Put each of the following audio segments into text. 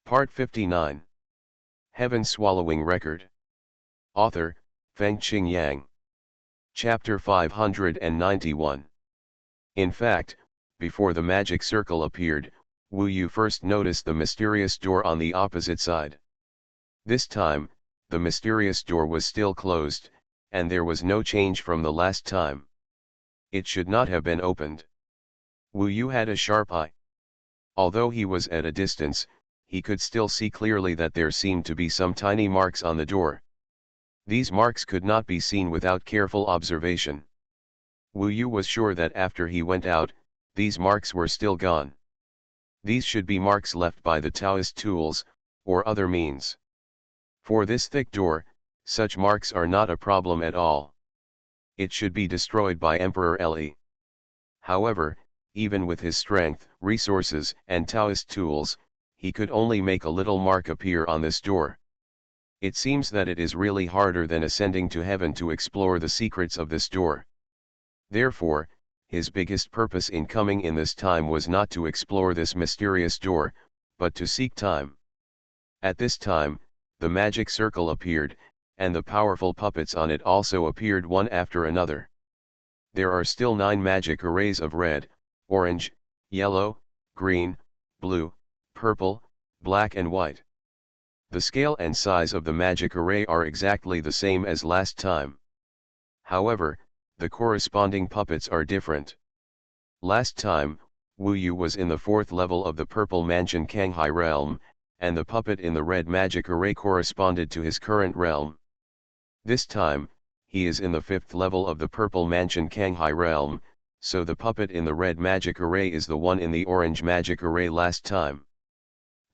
Part 59. Heaven Swallowing Record. Author, Fengqing Yang. Chapter 591. In fact, before the magic circle appeared, Wu Yu first noticed the mysterious door on the opposite side. This time, the mysterious door was still closed, and there was no change from the last time. It should not have been opened. Wu Yu had a sharp eye. Although he was at a distance, he could still see clearly that there seemed to be some tiny marks on the door. These marks could not be seen without careful observation. Wu Yu was sure that after he went out, these marks were still gone. These should be marks left by the Taoist tools, or other means. For this thick door, such marks are not a problem at all. It should be destroyed by Emperor Le. However, even with his strength, resources, and Taoist tools, he could only make a little mark appear on this door. It seems that it is really harder than ascending to heaven to explore the secrets of this door. Therefore, his biggest purpose in coming in this time was not to explore this mysterious door, but to seek time. At this time, the magic circle appeared, and the powerful puppets on it also appeared one after another. There are still 9 magic arrays of red, orange, yellow, green, blue, purple, black and white. The scale and size of the magic array are exactly the same as last time. However, the corresponding puppets are different. Last time, Wu Yu was in the 4th level of the purple mansion Kanghai realm, and the puppet in the red magic array corresponded to his current realm. This time, he is in the 5th level of the purple mansion Kanghai realm, so the puppet in the red magic array is the one in the orange magic array last time.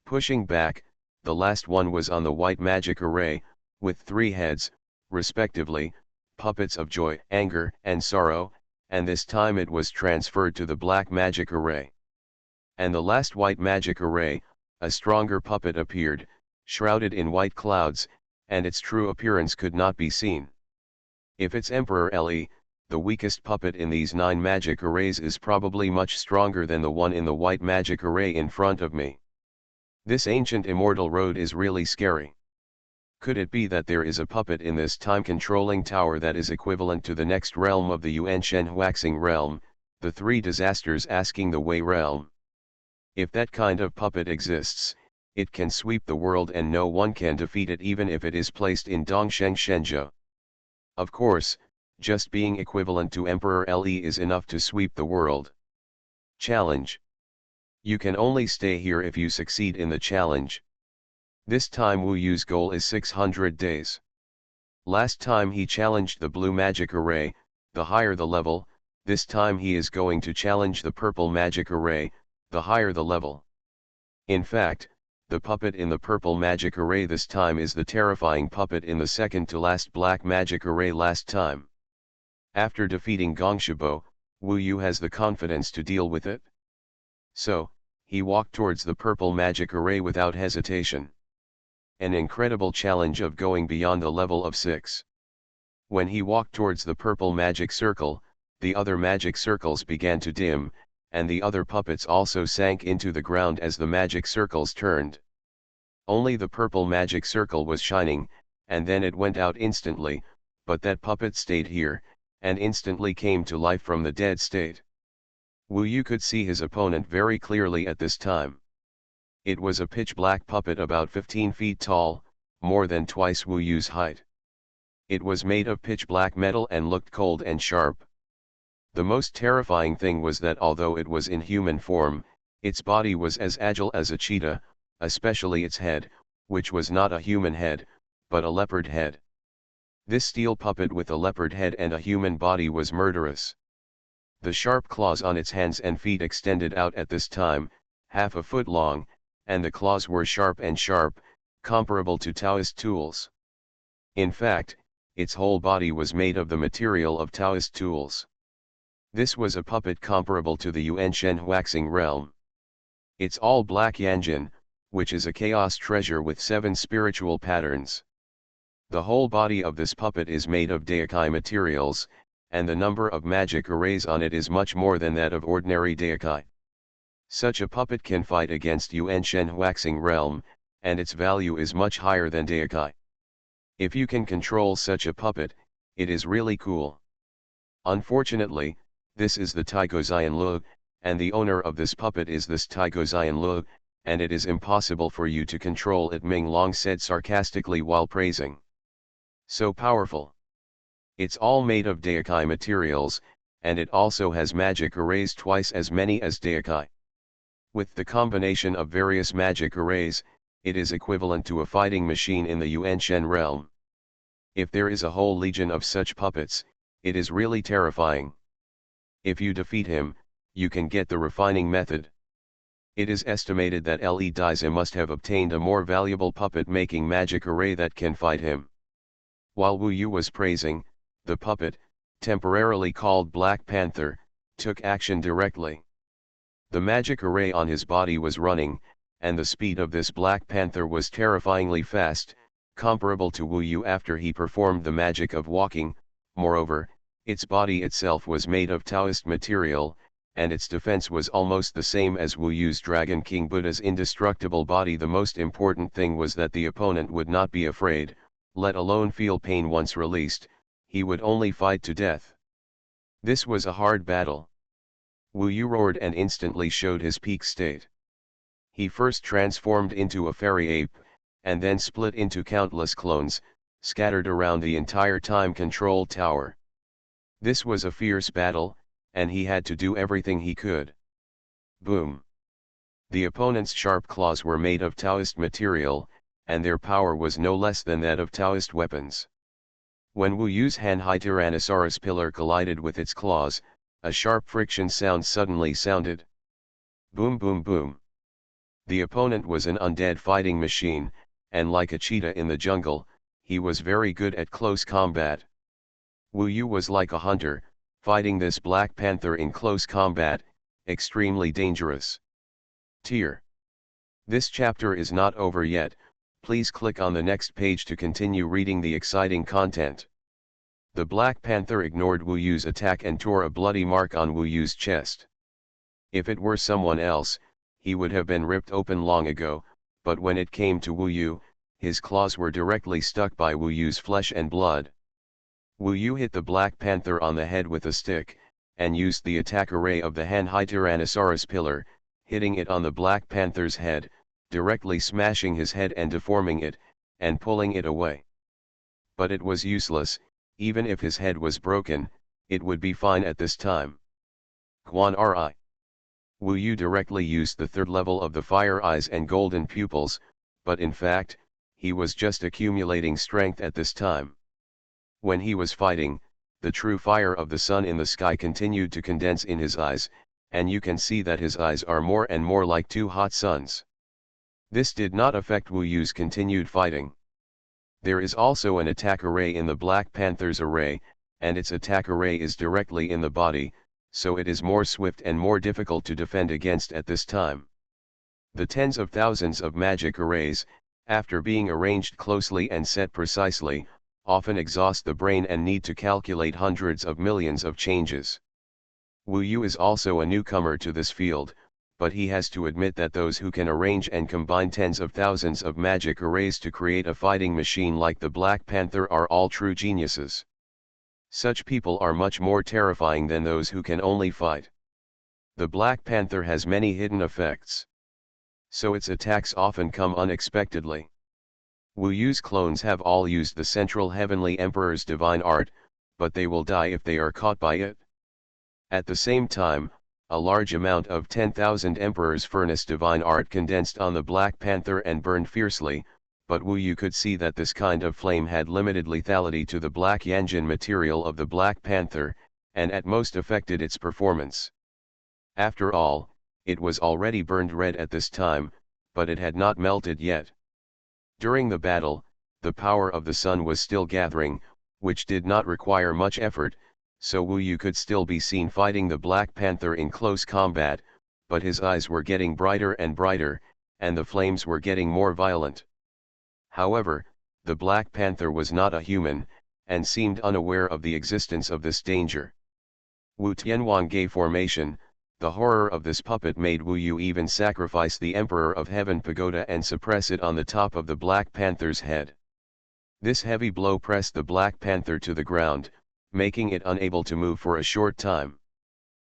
Pushing back, the last one was on the white magic array, with 3 heads, respectively, puppets of joy, anger, and sorrow, and this time it was transferred to the black magic array. And the last white magic array, a stronger puppet appeared, shrouded in white clouds, and its true appearance could not be seen. If it's Emperor Le, the weakest puppet in these 9 magic arrays is probably much stronger than the one in the white magic array in front of me. This ancient immortal road is really scary. Could it be that there is a puppet in this time-controlling tower that is equivalent to the next realm of the Yuan Shen Huaxing realm, the 3 disasters asking the way realm? If that kind of puppet exists, it can sweep the world and no one can defeat it even if it is placed in Dongsheng Shenzhou. Of course, just being equivalent to Emperor Le is enough to sweep the world. Challenge. You can only stay here if you succeed in the challenge. This time Wu Yu's goal is 600 days. Last time he challenged the blue magic array, the higher the level, this time he is going to challenge the purple magic array, the higher the level. In fact, the puppet in the purple magic array this time is the terrifying puppet in the second to last black magic array last time. After defeating Gongshibo, Wu Yu has the confidence to deal with it. So, he walked towards the purple magic array without hesitation. An incredible challenge of going beyond the level of 6. When he walked towards the purple magic circle, the other magic circles began to dim, and the other puppets also sank into the ground as the magic circles turned. Only the purple magic circle was shining, and then it went out instantly, but that puppet stayed here, and instantly came to life from the dead state. Wu Yu could see his opponent very clearly at this time. It was a pitch-black puppet about 15 feet tall, more than twice Wu Yu's height. It was made of pitch-black metal and looked cold and sharp. The most terrifying thing was that although it was in human form, its body was as agile as a cheetah, especially its head, which was not a human head, but a leopard head. This steel puppet with a leopard head and a human body was murderous. The sharp claws on its hands and feet extended out at this time, half a foot long, and the claws were sharp and sharp, comparable to Taoist tools. In fact, its whole body was made of the material of Taoist tools. This was a puppet comparable to the Yuan Shen Huaxing realm. It's all black Yanjin, which is a chaos treasure with 7 spiritual patterns. The whole body of this puppet is made of Daikai materials, and the number of magic arrays on it is much more than that of ordinary Daikai. Such a puppet can fight against Yuan Shen Huaxing realm, and its value is much higher than Daikai. If you can control such a puppet, it is really cool. Unfortunately, this is the Taigozian Lu, and the owner of this puppet is this Taigozian Lu, and it is impossible for you to control it, Ming Long said sarcastically while praising. So powerful. It's all made of Daikai materials, and it also has magic arrays twice as many as Daikai. With the combination of various magic arrays, it is equivalent to a fighting machine in the Yuanshen realm. If there is a whole legion of such puppets, it is really terrifying. If you defeat him, you can get the refining method. It is estimated that Li Daizi must have obtained a more valuable puppet-making magic array that can fight him. While Wu Yu was praising, the puppet, temporarily called Black Panther, took action directly. The magic array on his body was running, and the speed of this Black Panther was terrifyingly fast, comparable to Wu Yu after he performed the magic of walking. Moreover, its body itself was made of Taoist material, and its defense was almost the same as Wu Yu's Dragon King Buddha's indestructible body. The most important thing was that the opponent would not be afraid, let alone feel pain once released, he would only fight to death. This was a hard battle. Wu Yu roared and instantly showed his peak state. He first transformed into a fairy ape, and then split into countless clones, scattered around the entire time control tower. This was a fierce battle, and he had to do everything he could. Boom! The opponent's sharp claws were made of Taoist material, and their power was no less than that of Taoist weapons. When Wu Yu's Hanhai Tyrannosaurus pillar collided with its claws, a sharp friction sound suddenly sounded. Boom boom boom. The opponent was an undead fighting machine, and like a cheetah in the jungle, he was very good at close combat. Wu Yu was like a hunter, fighting this Black Panther in close combat, extremely dangerous. Tier. This chapter is not over yet, please click on the next page to continue reading the exciting content. The Black Panther ignored Wu Yu's attack and tore a bloody mark on Wu Yu's chest. If it were someone else, he would have been ripped open long ago, but when it came to Wu Yu, his claws were directly stuck by Wu Yu's flesh and blood. Wu Yu hit the Black Panther on the head with a stick, and used the attack array of the Hanhai Tyrannosaurus pillar, hitting it on the Black Panther's head, directly smashing his head and deforming it, and pulling it away. But it was useless, even if his head was broken, it would be fine at this time. Quan Ri. Wu Yu directly used the third level of the fire eyes and golden pupils, but in fact, he was just accumulating strength at this time. When he was fighting, the true fire of the sun in the sky continued to condense in his eyes, and you can see that his eyes are more and more like two hot suns. This did not affect Wu Yu's continued fighting. There is also an attack array in the Black Panther's array, and its attack array is directly in the body, so it is more swift and more difficult to defend against at this time. The tens of thousands of magic arrays, after being arranged closely and set precisely, often exhaust the brain and need to calculate hundreds of millions of changes. Wu Yu is also a newcomer to this field, but he has to admit that those who can arrange and combine tens of thousands of magic arrays to create a fighting machine like the Black Panther are all true geniuses. Such people are much more terrifying than those who can only fight. The Black Panther has many hidden effects, so its attacks often come unexpectedly. Wu Yu's clones have all used the Central Heavenly Emperor's divine art, but they will die if they are caught by it. At the same time, a large amount of 10,000 Emperor's furnace divine art condensed on the Black Panther and burned fiercely, but Wu Yu could see that this kind of flame had limited lethality to the black Yanjin material of the Black Panther, and at most affected its performance. After all, it was already burned red at this time, but it had not melted yet. During the battle, the power of the sun was still gathering, which did not require much effort, so Wu Yu could still be seen fighting the Black Panther in close combat, but his eyes were getting brighter and brighter, and the flames were getting more violent. However, the Black Panther was not a human, and seemed unaware of the existence of this danger. Wu Tianhuan gave formation, The horror of this puppet made Wu Yu even sacrifice the Emperor of Heaven pagoda and suppress it on the top of the Black Panther's head. This heavy blow pressed the Black Panther to the ground, making it unable to move for a short time.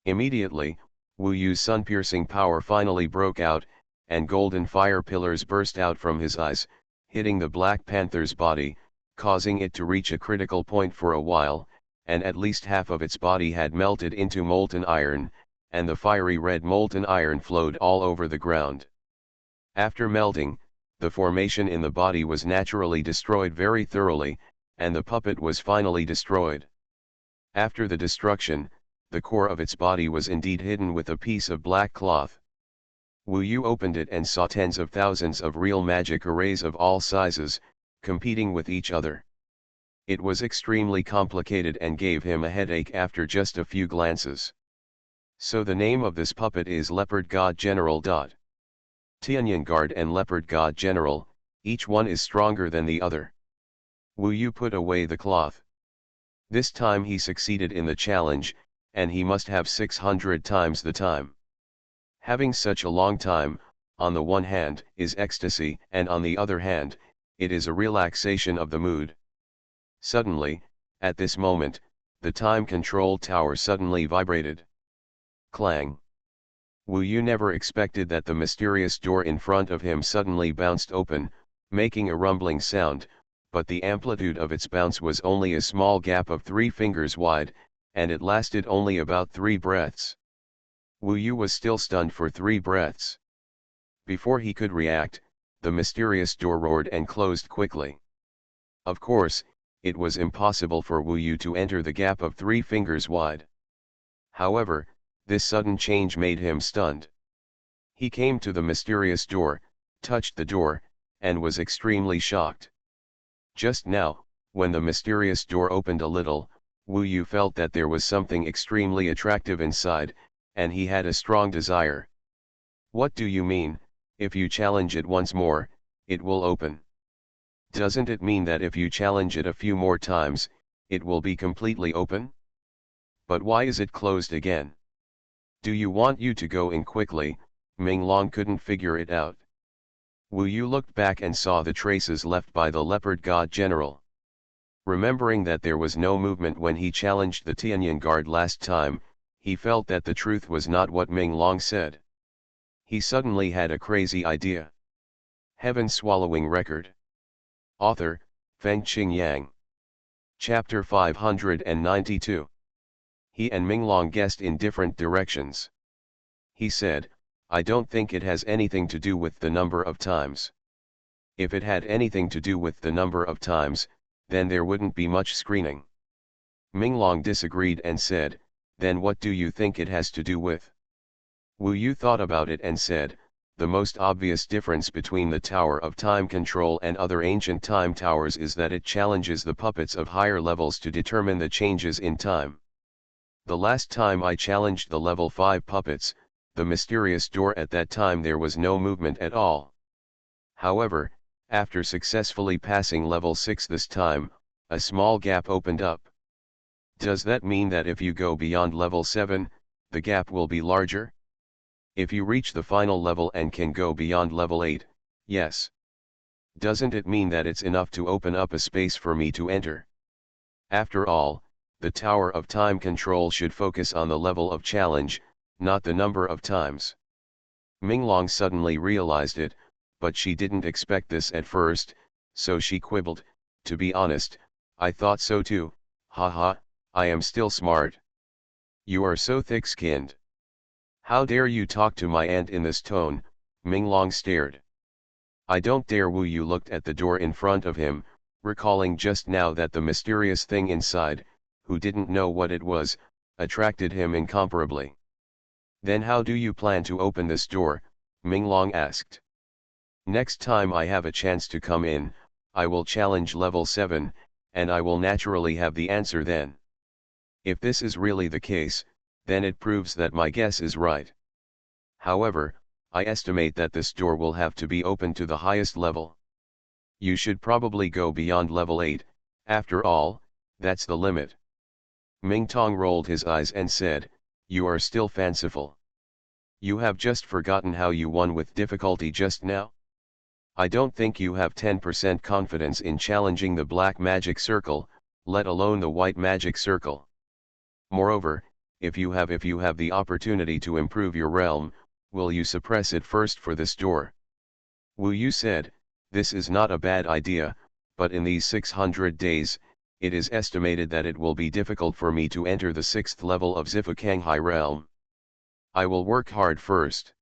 Immediately, Wu Yu's sun-piercing power finally broke out, and golden fire pillars burst out from his eyes, hitting the Black Panther's body, causing it to reach a critical point for a while, and at least half of its body had melted into molten iron, and the fiery red molten iron flowed all over the ground. After melting, the formation in the body was naturally destroyed very thoroughly, and the puppet was finally destroyed. After the destruction, the core of its body was indeed hidden with a piece of black cloth. Wu Yu opened it and saw tens of thousands of real magic arrays of all sizes, competing with each other. It was extremely complicated and gave him a headache after just a few glances. So the name of this puppet is Leopard God General. Tianyan Guard and Leopard God General, each one is stronger than the other. Wu Yu put away the cloth. This time he succeeded in the challenge, and he must have 600 times the time. Having such a long time, on the one hand, is ecstasy, and on the other hand, it is a relaxation of the mood. Suddenly, at this moment, the time control tower suddenly vibrated. Clang! Wu Yu never expected that the mysterious door in front of him suddenly bounced open, making a rumbling sound, but the amplitude of its bounce was only a small gap of 3 fingers wide, and it lasted only about 3 breaths. Wu Yu was still stunned for 3 breaths. Before he could react, the mysterious door roared and closed quickly. Of course, it was impossible for Wu Yu to enter the gap of 3 fingers wide. However, this sudden change made him stunned. He came to the mysterious door, touched the door, and was extremely shocked. Just now, when the mysterious door opened a little, Wu Yu felt that there was something extremely attractive inside, and he had a strong desire. What do you mean, if you challenge it once more, it will open? Doesn't it mean that if you challenge it a few more times, it will be completely open? But why is it closed again? Do you want you to go in quickly? Ming Long couldn't figure it out. Wu Yu looked back and saw the traces left by the Leopard God General. Remembering that there was no movement when he challenged the Tianyan Guard last time, he felt that the truth was not what Ming Long said. He suddenly had a crazy idea. Heaven Swallowing Record. Author, Fengqing Yang. Chapter 592. He and Ming Long guessed in different directions. He said, I don't think it has anything to do with the number of times. If it had anything to do with the number of times, then there wouldn't be much screening. Ming Long disagreed and said, then what do you think it has to do with? Wu Yu thought about it and said, the most obvious difference between the Tower of Time Control and other ancient time towers is that it challenges the puppets of higher levels to determine the changes in time. The last time I challenged the level 5 puppets, the mysterious door at that time there was no movement at all. However, after successfully passing level 6 this time, a small gap opened up. Does that mean that if you go beyond level 7, the gap will be larger? If you reach the final level and can go beyond level 8, yes. Doesn't it mean that it's enough to open up a space for me to enter? After all, the Tower of Time Control should focus on the level of challenge, not the number of times. Ming Long suddenly realized it, but she didn't expect this at first, so she quibbled, to be honest, I thought so too, haha, I am still smart. You are so thick-skinned. How dare you talk to my aunt in this tone? Ming Long stared. I don't dare. Wu Yu looked at the door in front of him, recalling just now that the mysterious thing inside, who didn't know what it was, attracted him incomparably. Then how do you plan to open this door? Ming Long asked. Next time I have a chance to come in, I will challenge level 7, and I will naturally have the answer then. If this is really the case, then it proves that my guess is right. However, I estimate that this door will have to be opened to the highest level. You should probably go beyond level 8, after all, that's the limit. Ming Tong rolled his eyes and said, you are still fanciful. You have just forgotten how you won with difficulty just now? I don't think you have 10% confidence in challenging the black magic circle, let alone the white magic circle. Moreover, if you have the opportunity to improve your realm, will you suppress it first for this door? Wu Yu said, this is not a bad idea, but in these 600 days, it is estimated that it will be difficult for me to enter the 6th level of Zifukanghai realm. I will work hard first.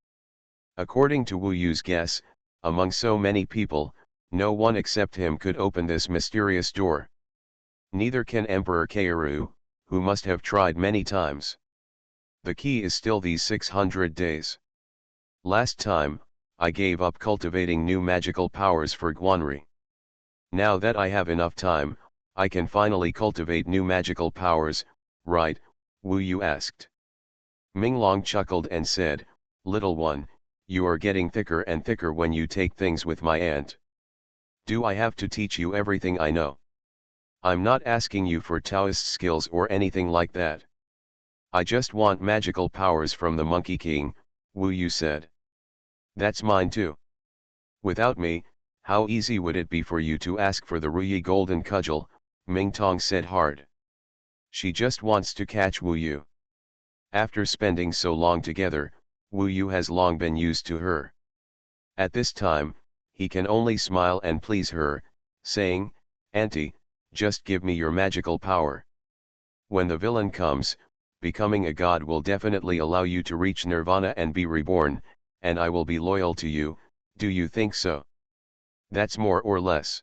According to Wu Yu's guess, among so many people, no one except him could open this mysterious door. Neither can Emperor Kairu, who must have tried many times. The key is still these 600 days. Last time, I gave up cultivating new magical powers for Guanri. Now that I have enough time, I can finally cultivate new magical powers, right? Wu Yu asked. Minglong chuckled and said, little one, you are getting thicker and thicker when you take things with my aunt. Do I have to teach you everything I know? I'm not asking you for Taoist skills or anything like that. I just want magical powers from the Monkey King, Wu Yu said. That's mine too. Without me, how easy would it be for you to ask for the Ruyi golden cudgel, Ming Tong said hard. She just wants to catch Wu Yu. After spending so long together, Wu Yu has long been used to her. At this time, he can only smile and please her, saying, Auntie, just give me your magical power. When the villain comes, becoming a god will definitely allow you to reach nirvana and be reborn, and I will be loyal to you, do you think so? That's more or less.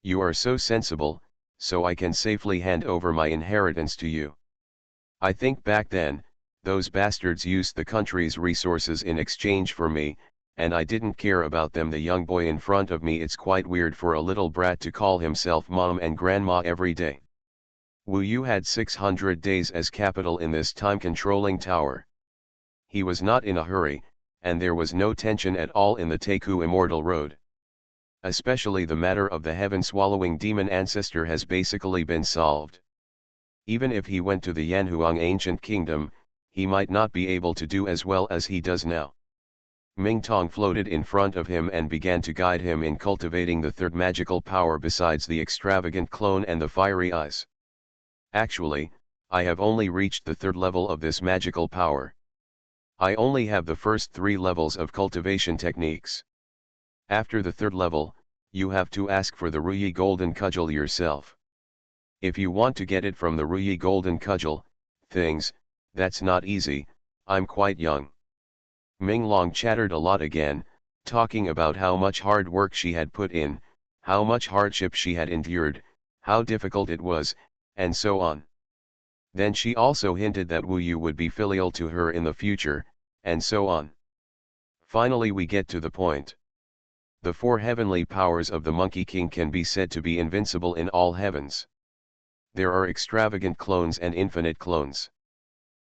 You are so sensible, so I can safely hand over my inheritance to you. I think back then, those bastards used the country's resources in exchange for me, and I didn't care about them. The young boy in front of me, it's quite weird for a little brat to call himself mom and grandma every day. Wu Yu had 600 days as capital in this time-controlling tower. He was not in a hurry, and there was no tension at all in the Teku Immortal Road. Especially the matter of the heaven-swallowing demon ancestor has basically been solved. Even if he went to the Yanhuang ancient kingdom, he might not be able to do as well as he does now. Ming Tong floated in front of him and began to guide him in cultivating the third magical power besides the extravagant clone and the fiery eyes. Actually, I have only reached the 3rd level of this magical power. I only have the first 3 levels of cultivation techniques. After the 3rd level, you have to ask for the Ruyi golden cudgel yourself. If you want to get it from the Ruyi golden cudgel, that's not easy, I'm quite young. Ming Long chattered a lot again, talking about how much hard work she had put in, how much hardship she had endured, how difficult it was, and so on. Then she also hinted that Wu Yu would be filial to her in the future, and so on. Finally we get to the point. The 4 heavenly powers of the Monkey King can be said to be invincible in all heavens. There are extravagant clones and infinite clones.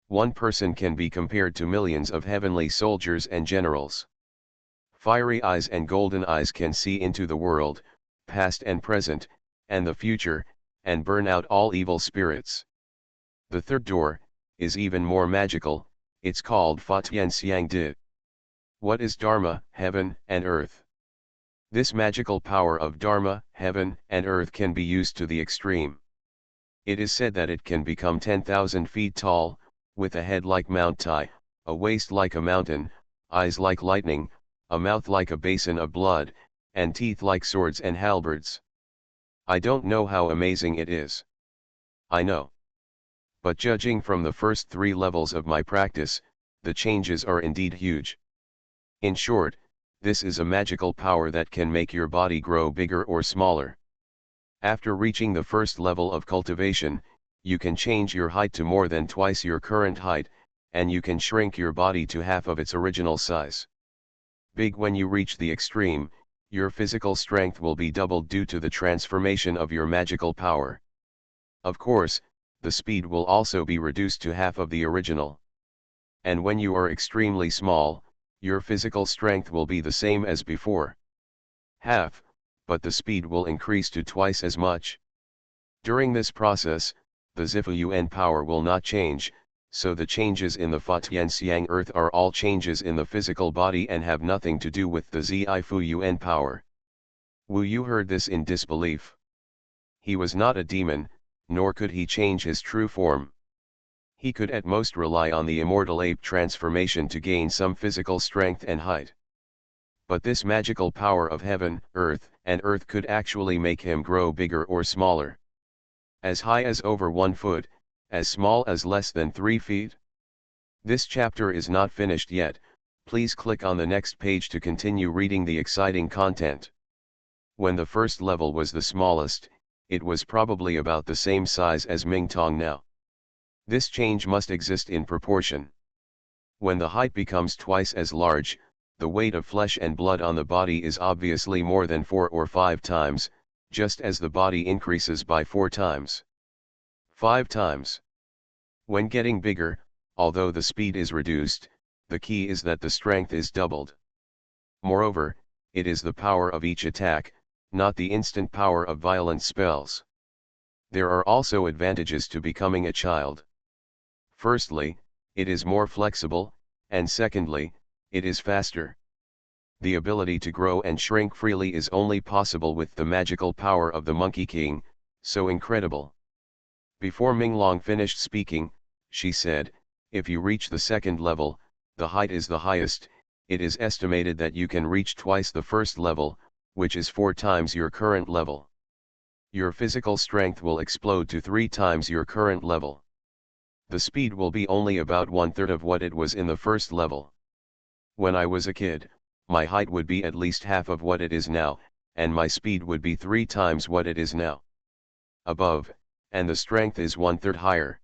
One person can be compared to millions of heavenly soldiers and generals. Fiery eyes and golden eyes can see into the world, past and present, and the future, and burn out all evil spirits. The 3rd door is even more magical, it's called Fa Tian Xiang Di. What is Dharma, heaven and earth? This magical power of Dharma, heaven and earth can be used to the extreme. It is said that it can become 10,000 feet tall, with a head like Mount Tai, a waist like a mountain, eyes like lightning, a mouth like a basin of blood, and teeth like swords and halberds. I don't know how amazing it is. I know. But judging from the first 3 levels of my practice, the changes are indeed huge. In short, this is a magical power that can make your body grow bigger or smaller. After reaching the 1st level of cultivation, you can change your height to more than twice your current height, and you can shrink your body to half of its original size. Big when you reach the extreme, your physical strength will be doubled due to the transformation of your magical power. Of course, the speed will also be reduced to half of the original. And when you are extremely small, your physical strength will be the same as before. Half, but the speed will increase to twice as much. During this process, the Zifuyuan power will not change, so the changes in the Fa Tian Xiang earth are all changes in the physical body and have nothing to do with the Zi Fu Yuan power. Wu Yu heard this in disbelief. He was not a demon, nor could he change his true form. He could at most rely on the immortal ape transformation to gain some physical strength and height. But this magical power of heaven, and earth could actually make him grow bigger or smaller. As high as over 1 foot, as small as less than 3 feet. This chapter is not finished yet, please click on the next page to continue reading the exciting content. When the first level was the smallest, it was probably about the same size as Mingtong now. This change must exist in proportion. When the height becomes twice as large, the weight of flesh and blood on the body is obviously more than 4 or 5 times, just as the body increases by 4 times. 5 times. When getting bigger, although the speed is reduced, the key is that the strength is doubled. Moreover, it is the power of each attack, not the instant power of violent spells. There are also advantages to becoming a child. Firstly, it is more flexible, and secondly, it is faster. The ability to grow and shrink freely is only possible with the magical power of the Monkey King, so incredible. Before Minglong finished speaking, she said, if you reach the second level, the height is the highest. It is estimated that you can reach twice the first level, which is 4 times your current level. Your physical strength will explode to 3 times your current level. The speed will be only about 1/3 of what it was in the first level. When I was a kid, my height would be at least half of what it is now, and my speed would be 3 times what it is now. Above, and the strength is 1/3 higher.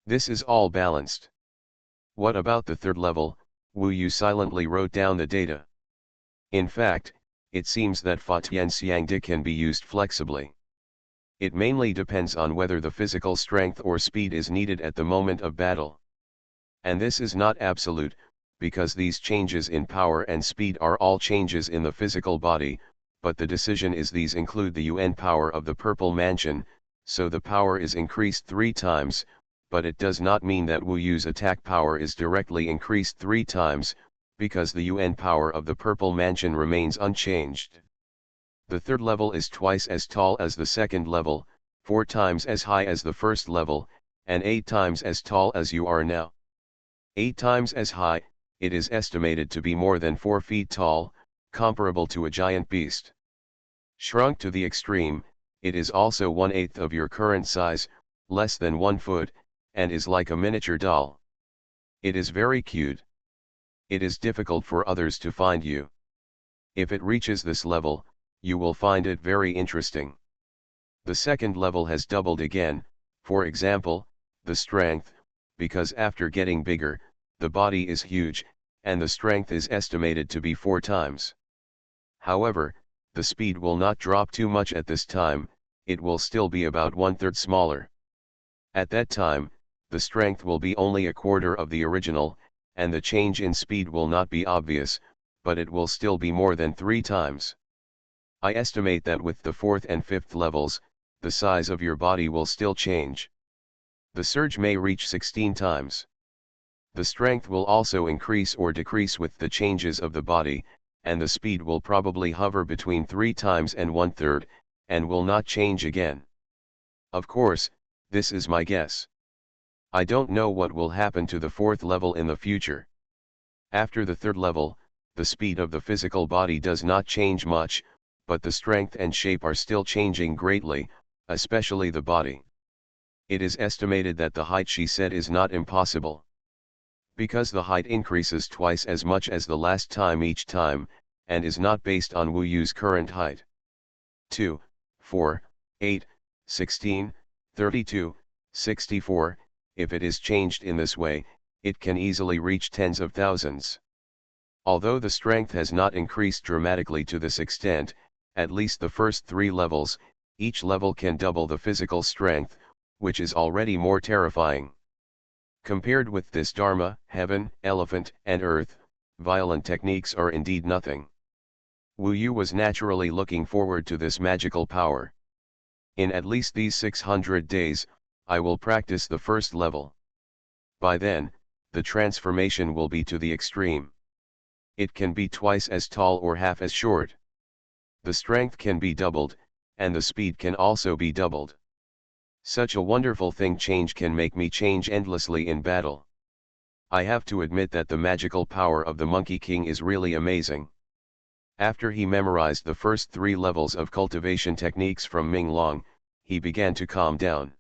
This is all balanced. What about the third level? Wu Yu silently wrote down the data. In fact, it seems that Fa Tian Xiang Di can be used flexibly. It mainly depends on whether the physical strength or speed is needed at the moment of battle. And this is not absolute, because these changes in power and speed are all changes in the physical body, but the decision is these include the Yuan power of the Purple Mansion, so the power is increased 3 times, but it does not mean that Wu Yu's attack power is directly increased 3 times, because the Yuan power of the Purple Mansion remains unchanged. The third level is twice as tall as the second level, 4 times as high as the first level, and 8 times as tall as you are now. 8 times as high, it is estimated to be more than 4 feet tall, comparable to a giant beast. Shrunk to the extreme, it is also 1/8 of your current size, less than 1 foot, and is like a miniature doll. It is very cute. It is difficult for others to find you. If it reaches this level, you will find it very interesting. The second level has doubled again, for example, the strength, because after getting bigger, the body is huge, and the strength is estimated to be 4 times. However, the speed will not drop too much at this time, it will still be about 1/3 smaller. At that time, the strength will be only 1/4 of the original, and the change in speed will not be obvious, but it will still be more than 3 times. I estimate that with the 4th and 5th levels, the size of your body will still change. The surge may reach 16 times. The strength will also increase or decrease with the changes of the body, and the speed will probably hover between 3 times and 1/3, and will not change again. Of course, this is my guess. I don't know what will happen to the 4th level in the future. After the 3rd level, the speed of the physical body does not change much, but the strength and shape are still changing greatly, especially the body. It is estimated that the height she said is not impossible. Because the height increases twice as much as the last time each time, and is not based on Wu Yu's current height. 2, 4, 8, 16, 32, 64, if it is changed in this way, it can easily reach tens of thousands. Although the strength has not increased dramatically to this extent, at least the first 3 levels, each level can double the physical strength, which is already more terrifying. Compared with this Dharma, heaven, elephant, and earth, violent techniques are indeed nothing. Wu Yu was naturally looking forward to this magical power. In at least these 600 days, I will practice the first level. By then, the transformation will be to the extreme. It can be twice as tall or half as short. The strength can be doubled, and the speed can also be doubled. Such a wonderful thing change can make me change endlessly in battle. I have to admit that the magical power of the Monkey King is really amazing. After he memorized the first 3 levels of cultivation techniques from Ming Long, he began to calm down.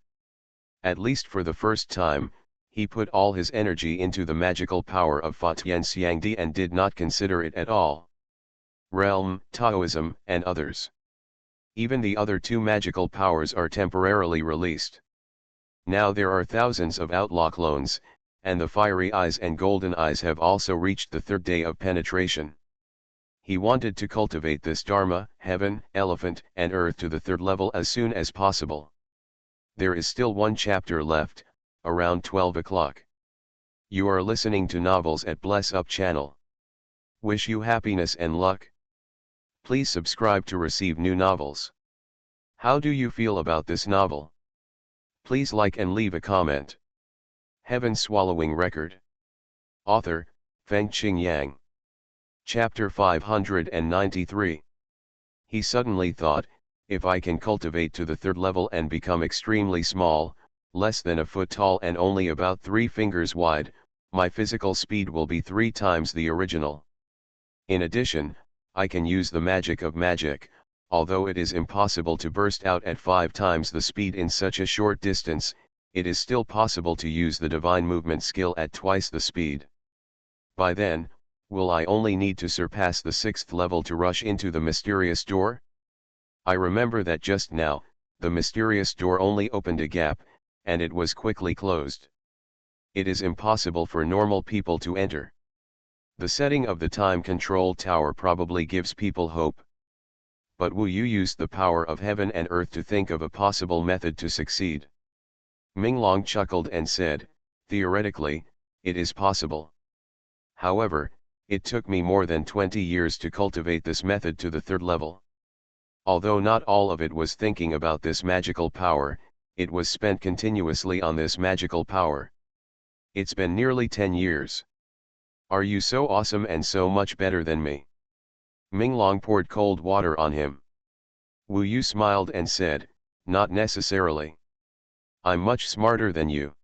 At least for the first time, he put all his energy into the magical power of Fa Tian Xiang Di and did not consider it at all. Realm, Taoism, and others. Even the other 2 magical powers are temporarily released. Now there are thousands of outlaw clones, and the fiery eyes and golden eyes have also reached the 3rd day of penetration. He wanted to cultivate this Dharma, heaven, elephant, and earth to the 3rd level as soon as possible. There is still 1 chapter left, around 12 o'clock. You are listening to Novels at Bless Up channel. Wish you happiness and luck. Please subscribe to receive new novels. How do you feel about this novel? Please like and leave a comment. Heaven Swallowing Record. Author, Fengqing Yang. Chapter 593. He suddenly thought, if I can cultivate to the 3rd level and become extremely small, less than a foot tall and only about 3 fingers wide, my physical speed will be 3 times the original. In addition, I can use the magic of magic, although it is impossible to burst out at 5 times the speed in such a short distance, it is still possible to use the divine movement skill at twice the speed. By then, will I only need to surpass the 6th level to rush into the mysterious door? I remember that just now, the mysterious door only opened a gap, and it was quickly closed. It is impossible for normal people to enter. The setting of the time control tower probably gives people hope. But Wu Yu used the power of heaven and earth to think of a possible method to succeed. Ming Long chuckled and said, theoretically, it is possible. However, it took me more than 20 years to cultivate this method to the 3rd level. Although not all of it was thinking about this magical power, it was spent continuously on this magical power. It's been nearly 10 years. Are you so awesome and so much better than me? Ming Long poured cold water on him. Wu Yu smiled and said, not necessarily. I'm much smarter than you.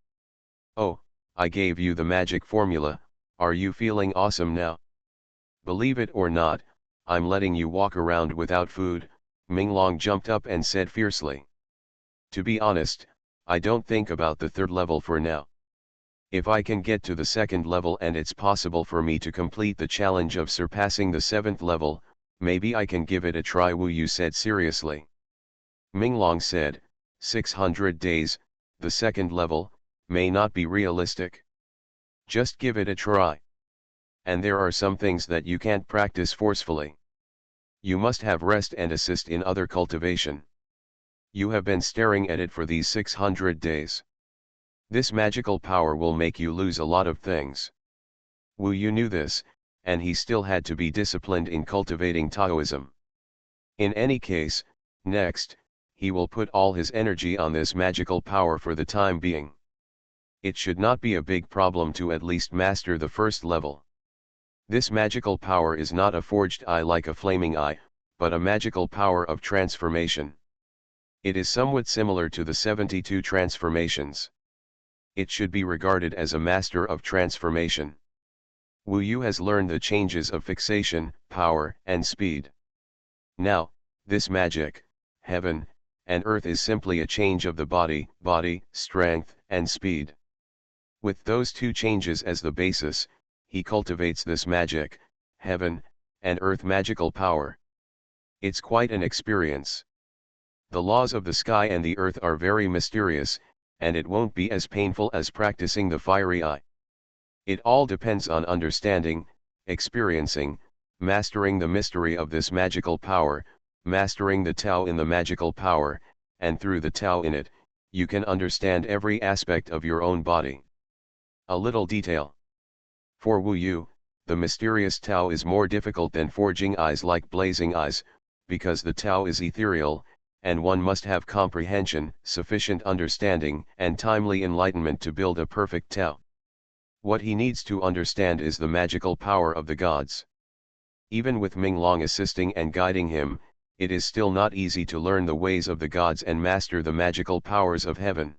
Oh, I gave you the magic formula, are you feeling awesome now? Believe it or not, I'm letting you walk around without food, Ming Long jumped up and said fiercely. To be honest, I don't think about the 3rd level for now. If I can get to the 2nd level and it's possible for me to complete the challenge of surpassing the 7th level, maybe I can give it a try, Wu Yu said seriously. Ming Long said, 600 days, the 2nd level, may not be realistic. Just give it a try. And there are some things that you can't practice forcefully. You must have rest and assist in other cultivation. You have been staring at it for these 600 days. This magical power will make you lose a lot of things. Wu Yu knew this, and he still had to be disciplined in cultivating Taoism. In any case, next, he will put all his energy on this magical power for the time being. It should not be a big problem to at least master the 1st level. This magical power is not a forged eye like a flaming eye, but a magical power of transformation. It is somewhat similar to the 72 transformations. It should be regarded as a master of transformation. Wu Yu has learned the changes of fixation, power, and speed. Now, this magic, heaven, and earth is simply a change of the body, strength, and speed. With those 2 changes as the basis, he cultivates this magic, heaven, and earth magical power. It's quite an experience. The laws of the sky and the earth are very mysterious, and it won't be as painful as practicing the fiery eye. It all depends on understanding, experiencing, mastering the mystery of this magical power, mastering the Tao in the magical power, and through the Tao in it, you can understand every aspect of your own body. A little detail. For Wu Yu, the mysterious Tao is more difficult than forging eyes like blazing eyes, because the Tao is ethereal, and one must have comprehension, sufficient understanding, and timely enlightenment to build a perfect Tao. What he needs to understand is the magical power of the gods. Even with Ming Long assisting and guiding him, it is still not easy to learn the ways of the gods and master the magical powers of heaven.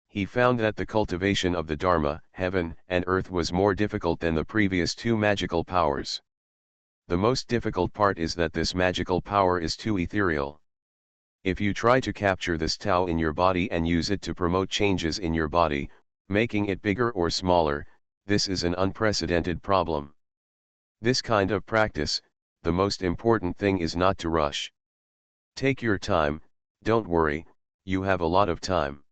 He found that the cultivation of the Dharma, heaven and earth, was more difficult than the previous two magical powers. The most difficult part is that this magical power is too ethereal. If you try to capture this Tao in your body and use it to promote changes in your body, making it bigger or smaller, this is an unprecedented problem. This kind of practice, the most important thing is not to rush. Take your time, don't worry, you have a lot of time.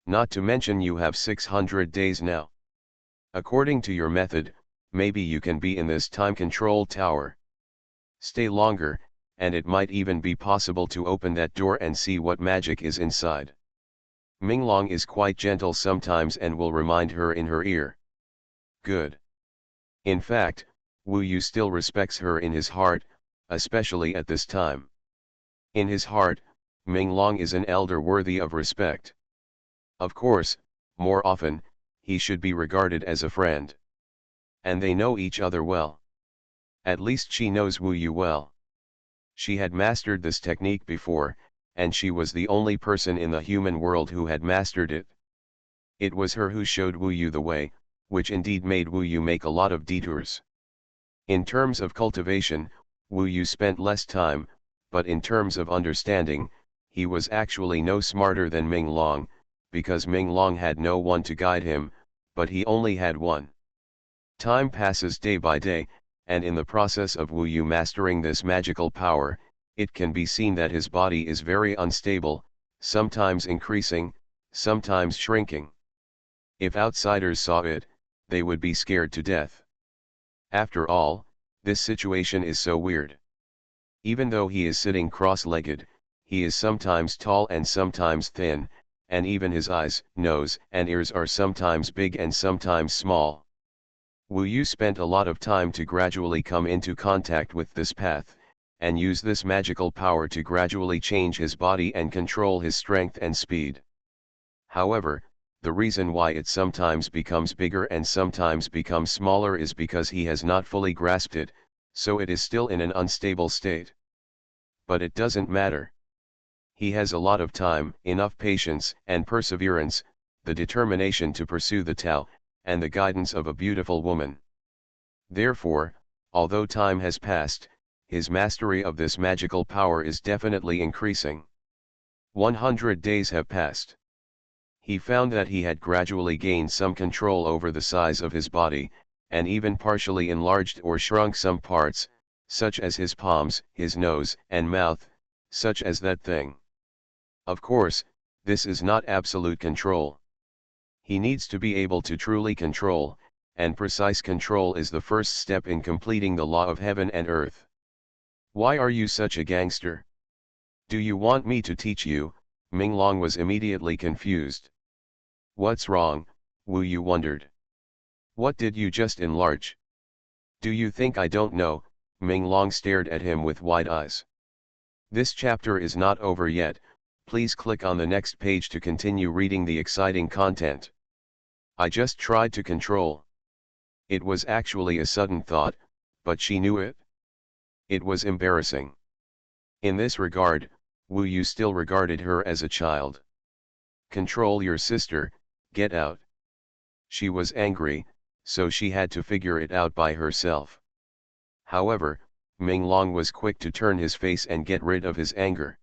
Not to mention you have 600 days now. According to your method, maybe you can be in this time control tower. Stay longer, and it might even be possible to open that door and see what magic is inside. Ming Long is quite gentle sometimes and will remind her in her ear. Good. In fact, Wu Yu still respects her in his heart, especially at this time. In his heart, Ming Long is an elder worthy of respect. Of course, more often, he should be regarded as a friend. And they know each other well. At least she knows Wu Yu well. She had mastered this technique before, and she was the only person in the human world who had mastered it. It was her who showed Wu Yu the way, which indeed made Wu Yu make a lot of detours. In terms of cultivation, Wu Yu spent less time, but in terms of understanding, he was actually no smarter than Ming Long, because Ming Long had no one to guide him, but he only had one. Time passes day by day, and in the process of Wu Yu mastering this magical power, it can be seen that his body is very unstable, sometimes increasing, sometimes shrinking. If outsiders saw it, they would be scared to death. After all, this situation is so weird. Even though he is sitting cross-legged, he is sometimes tall and sometimes thin, and even his eyes, nose, and ears are sometimes big and sometimes small. Wu Yu spent a lot of time to gradually come into contact with this path, and use this magical power to gradually change his body and control his strength and speed. However, the reason why it sometimes becomes bigger and sometimes becomes smaller is because he has not fully grasped it, so it is still in an unstable state. But it doesn't matter. He has a lot of time, enough patience and perseverance, the determination to pursue the Tao, and the guidance of a beautiful woman. Therefore, although time has passed, his mastery of this magical power is definitely increasing. 100 days have passed. He found that he had gradually gained some control over the size of his body, and even partially enlarged or shrunk some parts, such as his palms, his nose, and mouth, such as that thing. Of course, this is not absolute control. He needs to be able to truly control, and precise control is the first step in completing the law of heaven and earth. Why are you such a gangster? Do you want me to teach you? Ming Long was immediately confused. What's wrong? Wu Yu wondered. What did you just enlarge? Do you think I don't know? Ming Long stared at him with wide eyes. This chapter is not over yet, please click on the next page to continue reading the exciting content. I just tried to control. It was actually a sudden thought, but she knew it. It was embarrassing. In this regard, Wu Yu still regarded her as a child. Control your sister, get out. She was angry, so she had to figure it out by herself. However, Ming Long was quick to turn his face and get rid of his anger.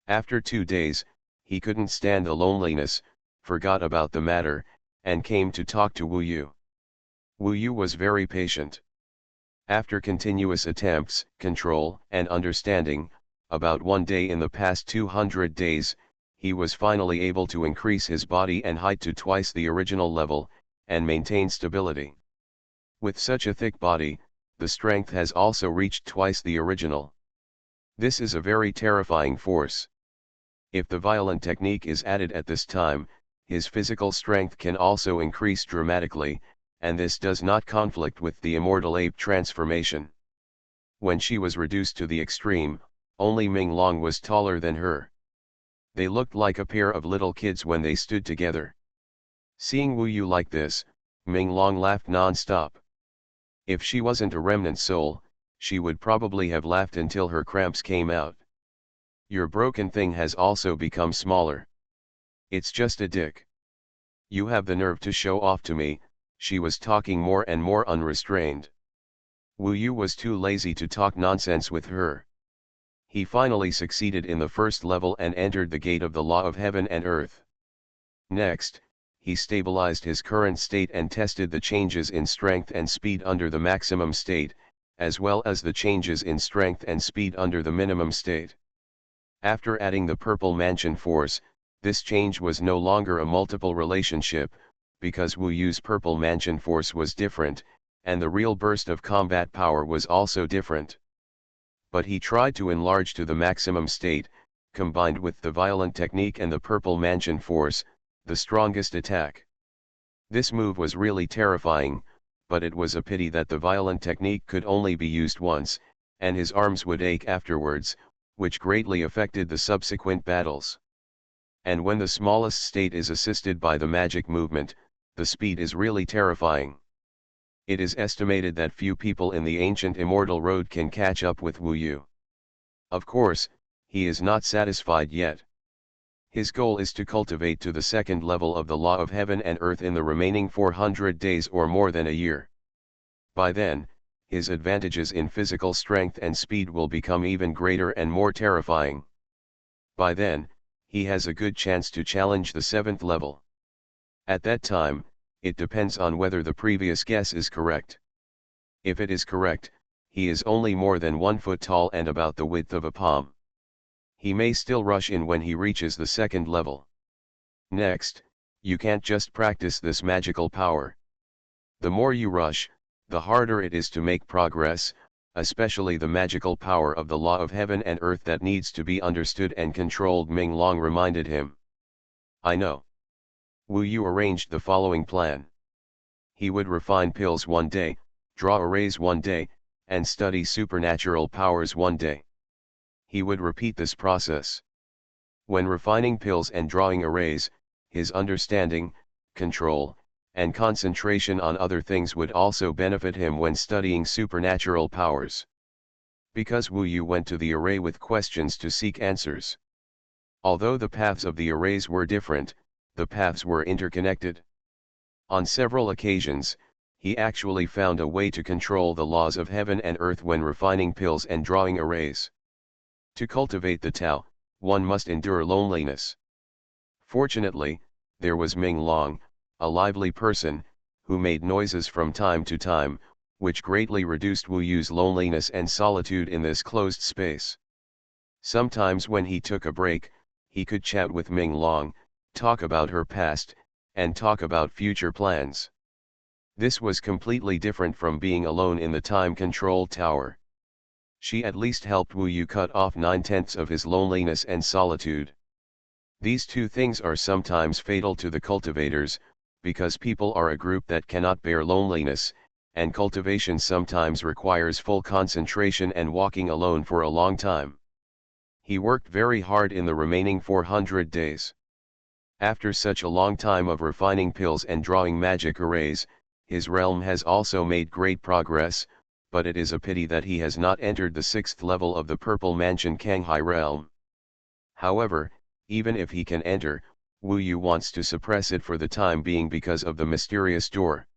After 2 days, he couldn't stand the loneliness, forgot about the matter, and came to talk to Wu Yu. Wu Yu was very patient. After continuous attempts, control, and understanding, about 1 day in the past 200 days, he was finally able to increase his body and height to twice the original level, and maintain stability. With such a thick body, the strength has also reached twice the original. This is a very terrifying force. If the violent technique is added at this time, his physical strength can also increase dramatically, and this does not conflict with the immortal ape transformation. When she was reduced to the extreme, only Ming Long was taller than her. They looked like a pair of little kids when they stood together. Seeing Wu Yu like this, Ming Long laughed non-stop. If she wasn't a remnant soul, she would probably have laughed until her cramps came out. Your broken thing has also become smaller. It's just a dick. You have the nerve to show off to me. She was talking more and more unrestrained. Wu Yu was too lazy to talk nonsense with her. He finally succeeded in the first level and entered the gate of the law of heaven and earth. Next, he stabilized his current state and tested the changes in strength and speed under the maximum state, as well as the changes in strength and speed under the minimum state. After adding the purple mansion force, this change was no longer a multiple relationship, because Wu Yu's purple mansion force was different, and the real burst of combat power was also different. But he tried to enlarge to the maximum state, combined with the violent technique and the purple mansion force, the strongest attack. This move was really terrifying, but it was a pity that the violent technique could only be used once, and his arms would ache afterwards, which greatly affected the subsequent battles. And when the smallest state is assisted by the magic movement, the speed is really terrifying. It is estimated that few people in the ancient immortal road can catch up with Wu Yu. Of course, he is not satisfied yet. His goal is to cultivate to the second level of the law of heaven and earth in the remaining 400 days or more than a year. By then, his advantages in physical strength and speed will become even greater and more terrifying. By then, he has a good chance to challenge the 7th level. At that time, it depends on whether the previous guess is correct. If it is correct, he is only more than 1 foot tall and about the width of a palm. He may still rush in when he reaches the 2nd level. Next, you can't just practice this magical power. The more you rush, the harder it is to make progress, especially the magical power of the law of heaven and earth that needs to be understood and controlled, Ming Long reminded him. I know. Wu Yu arranged the following plan. He would refine pills one day, draw arrays one day, and study supernatural powers one day. He would repeat this process. When refining pills and drawing arrays, his understanding, control, and concentration on other things would also benefit him when studying supernatural powers. Because Wu Yu went to the array with questions to seek answers. Although the paths of the arrays were different, the paths were interconnected. On several occasions, he actually found a way to control the laws of heaven and earth when refining pills and drawing arrays. To cultivate the Tao, one must endure loneliness. Fortunately, there was Ming Long, a lively person, who made noises from time to time, which greatly reduced Wu Yu's loneliness and solitude in this closed space. Sometimes when he took a break, he could chat with Ming Long, talk about her past, and talk about future plans. This was completely different from being alone in the time-controlled tower. She at least helped Wu Yu cut off 9/10 of his loneliness and solitude. These two things are sometimes fatal to the cultivators, because people are a group that cannot bear loneliness, and cultivation sometimes requires full concentration and walking alone for a long time. He worked very hard in the remaining 400 days. After such a long time of refining pills and drawing magic arrays, his realm has also made great progress, but it is a pity that he has not entered the 6th level of the Purple Mansion Kanghai realm. However, even if he can enter, Wu Yu wants to suppress it for the time being because of the mysterious door.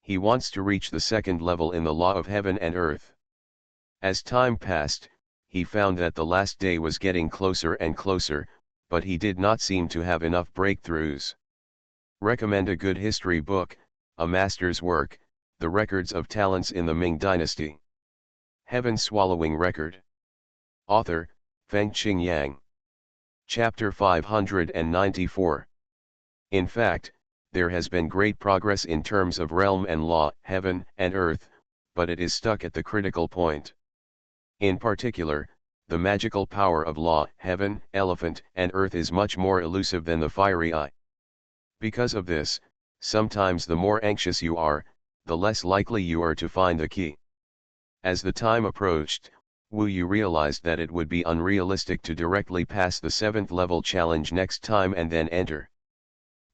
He wants to reach the 2nd level in the law of heaven and earth. As time passed, he found that the last day was getting closer and closer, but he did not seem to have enough breakthroughs. Recommend a good history book, a master's work, The Records of Talents in the Ming Dynasty. Heaven Swallowing Record. Author, Fengqing Yang. Chapter 594. In fact, there has been great progress in terms of realm and law, heaven and earth, but it is stuck at the critical point. In particular, the magical power of law, heaven, elephant, and earth is much more elusive than the fiery eye. Because of this, sometimes the more anxious you are, the less likely you are to find the key. As the time approached, Wu Yu realized that it would be unrealistic to directly pass the 7th level challenge next time and then enter.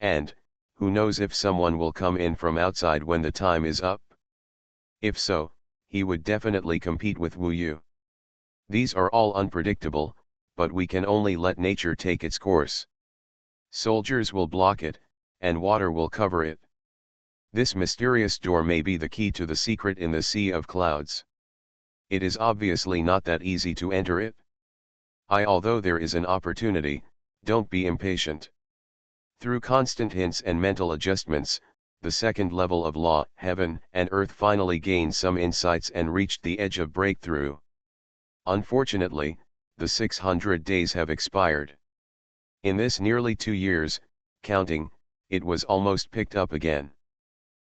And, Who knows if someone will come in from outside when the time is up? If so, he would definitely compete with Wu Yu. These are all unpredictable, but we can only let nature take its course. Soldiers will block it, and water will cover it. This mysterious door may be the key to the secret in the sea of clouds. It is obviously not that easy to enter it. Although there is an opportunity, don't be impatient. Through constant hints and mental adjustments, the second level of law, heaven and earth, finally gained some insights and reached the edge of breakthrough. Unfortunately, the 600 days have expired. In this nearly 2 years, counting, it was almost picked up again.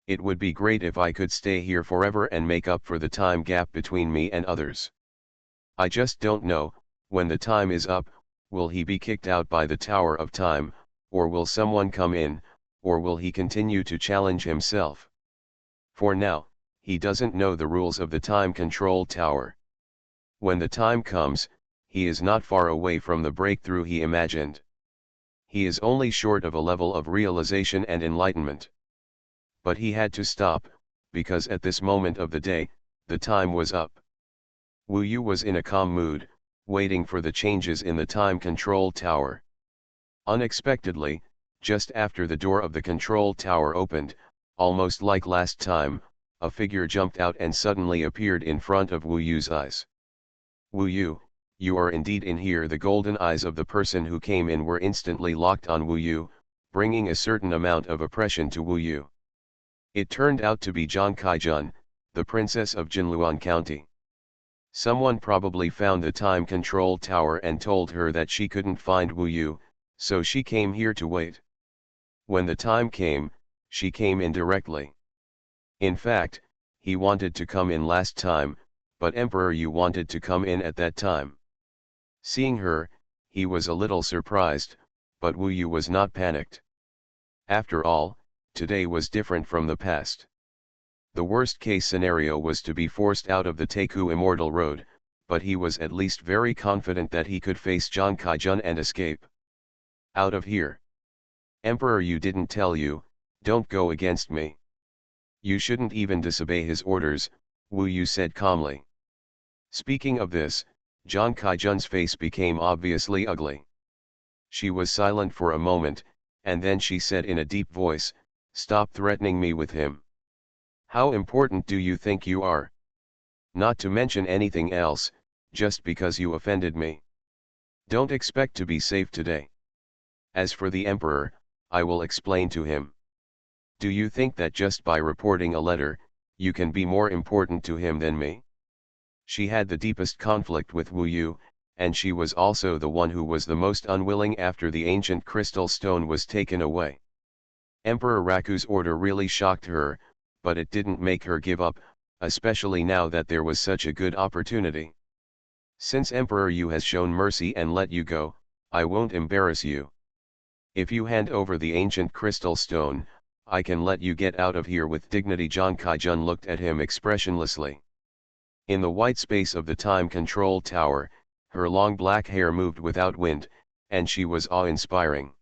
It would be great if I could stay here forever and make up for the time gap between me and others. I just don't know, when the time is up, will he be kicked out by the Tower of Time, or will someone come in, or will he continue to challenge himself? For now, he doesn't know the rules of the time control tower. When the time comes, he is not far away from the breakthrough he imagined. He is only short of a level of realization and enlightenment. But he had to stop, because at this moment of the day, the time was up. Wu Yu was in a calm mood, waiting for the changes in the time control tower. Unexpectedly, just after the door of the control tower opened, almost like last time, a figure jumped out and suddenly appeared in front of Wu Yu's eyes. Wu Yu, you are indeed in here. The golden eyes of the person who came in were instantly locked on Wu Yu, bringing a certain amount of oppression to Wu Yu. It turned out to be Zhang Kaijun, the princess of Jinluan County. Someone probably found the time control tower and told her that she couldn't find Wu Yu, so she came here to wait. When the time came, she came in directly. In fact, he wanted to come in last time, but Emperor Yu wanted to come in at that time. Seeing her, he was a little surprised, but Wu Yu was not panicked. After all, today was different from the past. The worst case scenario was to be forced out of the Taku Immortal Road, but he was at least very confident that he could face Zhang Kaijun and escape. Out of here. Emperor Yu didn't tell you, don't go against me. You shouldn't even disobey his orders, Wu Yu said calmly. Speaking of this, Zhang Kaijun's face became obviously ugly. She was silent for a moment, and then she said in a deep voice, stop threatening me with him. How important do you think you are? Not to mention anything else, just because you offended me. Don't expect to be safe today. As for the emperor, I will explain to him. Do you think that just by reporting a letter, you can be more important to him than me? She had the deepest conflict with Wu Yu, and she was also the one who was the most unwilling after the ancient crystal stone was taken away. Emperor Raku's order really shocked her, but it didn't make her give up, especially now that there was such a good opportunity. Since Emperor Yu has shown mercy and let you go, I won't embarrass you. If you hand over the ancient crystal stone, I can let you get out of here with dignity. Zhang Kaijun looked at him expressionlessly. In the white space of the time control tower, her long black hair moved without wind, and she was awe-inspiring.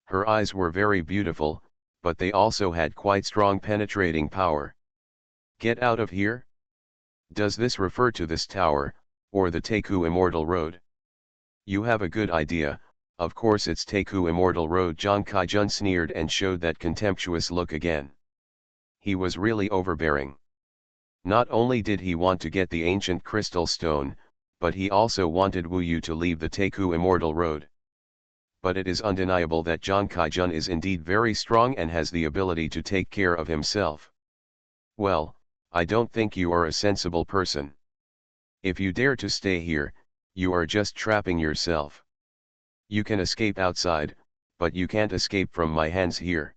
Her eyes were very beautiful, but they also had quite strong penetrating power. Get out of here? Does this refer to this tower, or the Taku Immortal Road? You have a good idea, of course it's Taku Immortal Road. Zhang Kaijun sneered and showed that contemptuous look again. He was really overbearing. Not only did he want to get the ancient crystal stone, but he also wanted Wu Yu to leave the Taku Immortal Road. But it is undeniable that Zhang Kaijun is indeed very strong and has the ability to take care of himself. Well, I don't think you are a sensible person. If you dare to stay here, you are just trapping yourself. You can escape outside, but you can't escape from my hands here.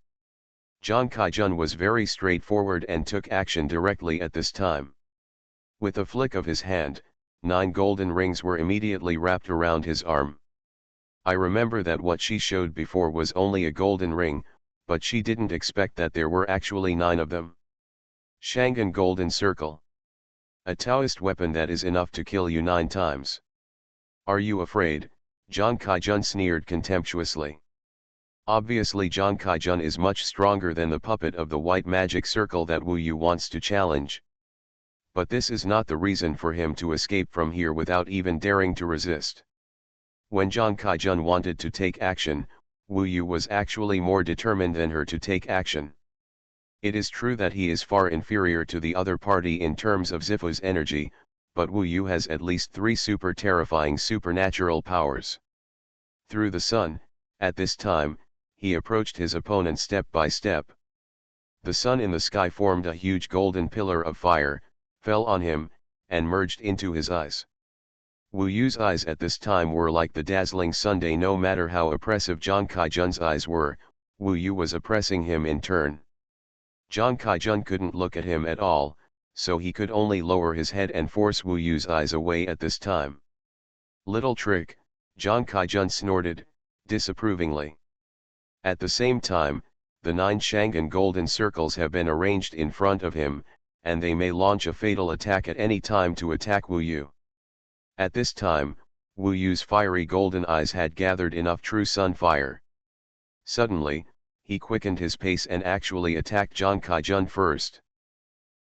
Zhang Kaijun was very straightforward and took action directly at this time. With a flick of his hand, 9 golden rings were immediately wrapped around his arm. I remember that what she showed before was only a golden ring, but she didn't expect that there were actually 9 of them. Shangan Golden Circle. A Taoist weapon that is enough to kill you 9 times. Are you afraid? Zhang Kaijun sneered contemptuously. Obviously Jiang Kaijun is much stronger than the puppet of the white magic circle that Wu Yu wants to challenge. But this is not the reason for him to escape from here without even daring to resist. When Jiang Kaijun wanted to take action, Wu Yu was actually more determined than her to take action. It is true that he is far inferior to the other party in terms of Zifu's energy, but Wu Yu has at least 3 super terrifying supernatural powers. Through the sun, at this time, he approached his opponent step by step. The sun in the sky formed a huge golden pillar of fire, fell on him, and merged into his eyes. Wu Yu's eyes at this time were like the dazzling Sunday. No matter how oppressive Jiang Kaijun's eyes were, Wu Yu was oppressing him in turn. Jiang Kaijun couldn't look at him at all, so he could only lower his head and force Wu Yu's eyes away at this time. Little trick, Jiang Kaijun snorted, disapprovingly. At the same time, the 9 Shangan golden circles have been arranged in front of him, and they may launch a fatal attack at any time to attack Wu Yu. At this time, Wu Yu's fiery golden eyes had gathered enough true sun fire. Suddenly, he quickened his pace and actually attacked Jiang Kaijun first.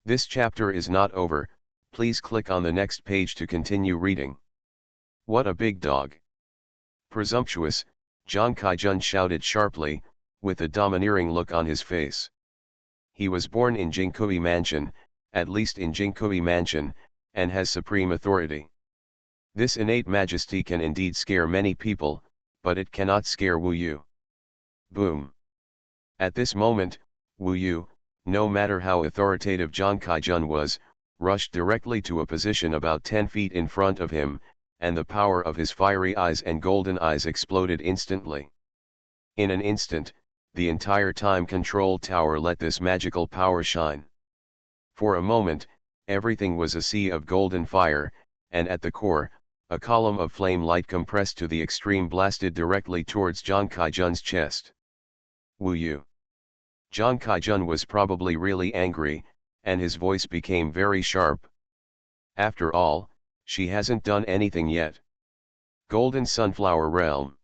This chapter is not over, please click on the next page to continue reading. What a big dog! Presumptuous, Jiang Kaijun shouted sharply, with a domineering look on his face. He was born in Jingkui Mansion, at least in Jingkui Mansion, and has supreme authority. This innate majesty can indeed scare many people, but it cannot scare Wu Yu. Boom! At this moment, Wu Yu, no matter how authoritative Jiang Kaijun was, rushed directly to a position about 10 feet in front of him, and the power of his fiery eyes and golden eyes exploded instantly. In an instant, the entire time control tower let this magical power shine. For a moment, everything was a sea of golden fire, and at the core, a column of flame light compressed to the extreme blasted directly towards Jiang Kaijun's chest. Wu Yu. Jiang Kaijun was probably really angry, and his voice became very sharp. After all, she hasn't done anything yet. Golden Sunflower Realm.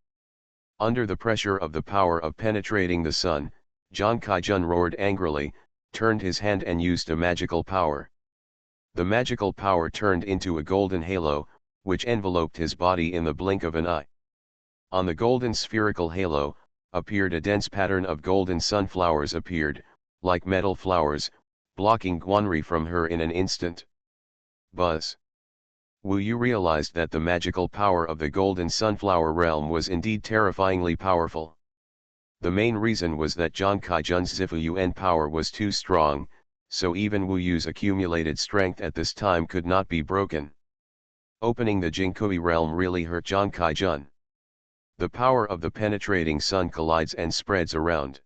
Under the pressure of the power of penetrating the sun, Jiang Kaijun roared angrily, turned his hand and used a magical power. The magical power turned into a golden halo, which enveloped his body in the blink of an eye. On the golden spherical halo, appeared a dense pattern of golden sunflowers appeared, like metal flowers, blocking Guanri from her in an instant. Buzz. Wu Yu realized that the magical power of the golden sunflower realm was indeed terrifyingly powerful. The main reason was that Jiang Kaijun's Zifu Yuan power was too strong, so even Wu Yu's accumulated strength at this time could not be broken. Opening the Jingkui realm really hurt Jiang Kaijun. The power of the penetrating sun collides and spreads around.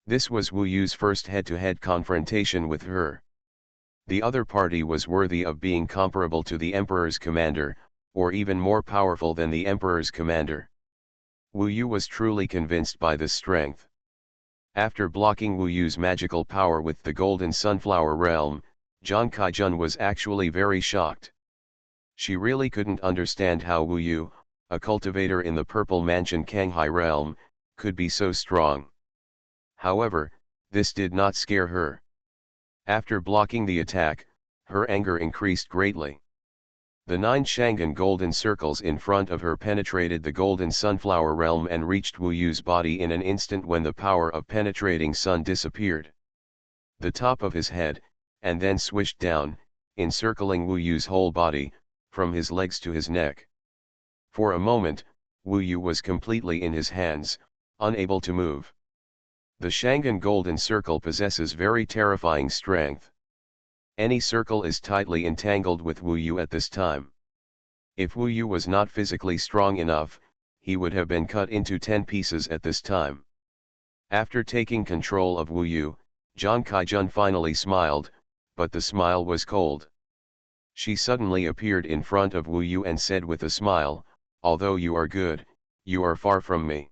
This was Wu Yu's first head-to-head confrontation with her. The other party was worthy of being comparable to the Emperor's commander, or even more powerful than the Emperor's commander. Wu Yu was truly convinced by this strength. After blocking Wu Yu's magical power with the golden sunflower realm, Jiang Kaijun was actually very shocked. She really couldn't understand how Wu Yu, a cultivator in the Purple Mansion Kanghai realm, could be so strong. However, this did not scare her. After blocking the attack, her anger increased greatly. The 9 Shangan golden circles in front of her penetrated the golden sunflower realm and reached Wu Yu's body in an instant when the power of penetrating sun disappeared. The top of his head, and then swished down, encircling Wu Yu's whole body, from his legs to his neck. For a moment, Wu Yu was completely in his hands, unable to move. The Shangan golden circle possesses very terrifying strength. Any circle is tightly entangled with Wu Yu at this time. If Wu Yu was not physically strong enough, he would have been cut into 10 pieces at this time. After taking control of Wu Yu, Jiang Kaijun finally smiled, but the smile was cold. She suddenly appeared in front of Wu Yu and said with a smile, "Although you are good, you are far from me.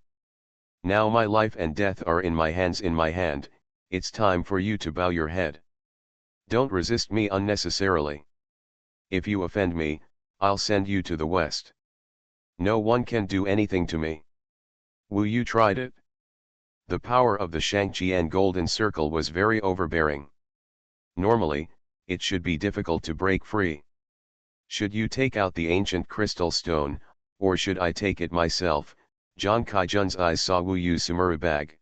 Now my life and death are in my hands. In my hand, it's time for you to bow your head. Don't resist me unnecessarily. If you offend me, I'll send you to the west. No one can do anything to me." Wu Yu tried it. The power of the Shangqian golden circle was very overbearing. Normally, it should be difficult to break free. Should you take out the ancient crystal stone, or should I take it myself? Zhang Kaijun's eyes saw Wu Yu's samurai bag.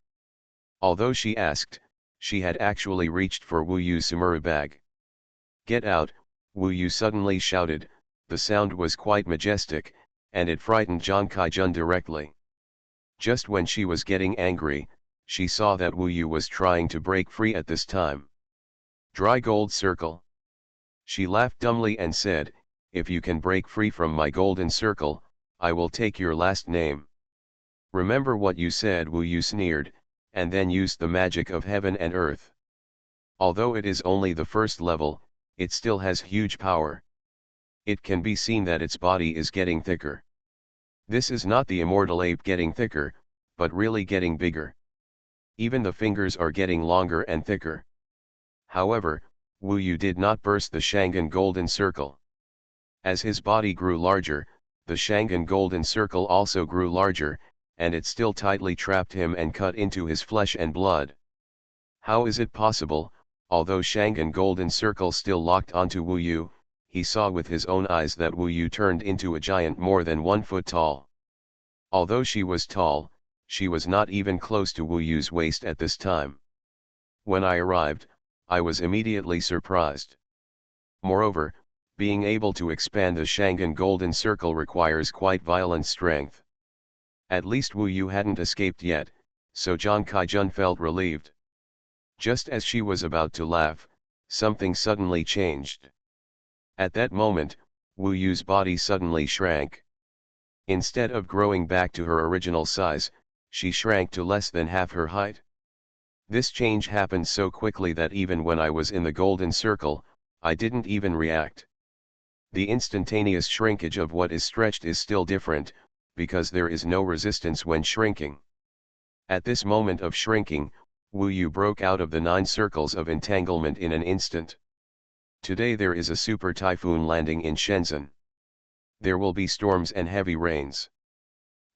Although she asked, she had actually reached for Wu Yu's samurai bag. Get out, Wu Yu suddenly shouted. The sound was quite majestic, and it frightened Zhang Kaijun directly. Just when she was getting angry, she saw that Wu Yu was trying to break free at this time. Dry gold circle. She laughed dumbly and said, if you can break free from my golden circle, I will take your last name. Remember what you said, Wu Yu sneered, and then used the magic of heaven and earth. Although it is only the first level, it still has huge power. It can be seen that its body is getting thicker. This is not the immortal ape getting thicker, but really getting bigger. Even the fingers are getting longer and thicker. However, Wu Yu did not burst the Shangan golden circle. As his body grew larger, the Shangan golden circle also grew larger, and it still tightly trapped him and cut into his flesh and blood. How is it possible? Although Shangan golden circle still locked onto Wu Yu, he saw with his own eyes that Wu Yu turned into a giant more than 1 foot tall. Although she was tall, she was not even close to Wu Yu's waist at this time. When I arrived, I was immediately surprised. Moreover, being able to expand the Shangan golden circle requires quite violent strength. At least Wu Yu hadn't escaped yet, so Zhang Kaijun felt relieved. Just as she was about to laugh, something suddenly changed. At that moment, Wu Yu's body suddenly shrank. Instead of growing back to her original size, she shrank to less than half her height. This change happened so quickly that even when I was in the golden circle, I didn't even react. The instantaneous shrinkage of what is stretched is still different, because there is no resistance when shrinking. At this moment of shrinking, Wu Yu broke out of the 9 circles of entanglement in an instant. Today there is a super typhoon landing in Shenzhen. There will be storms and heavy rains.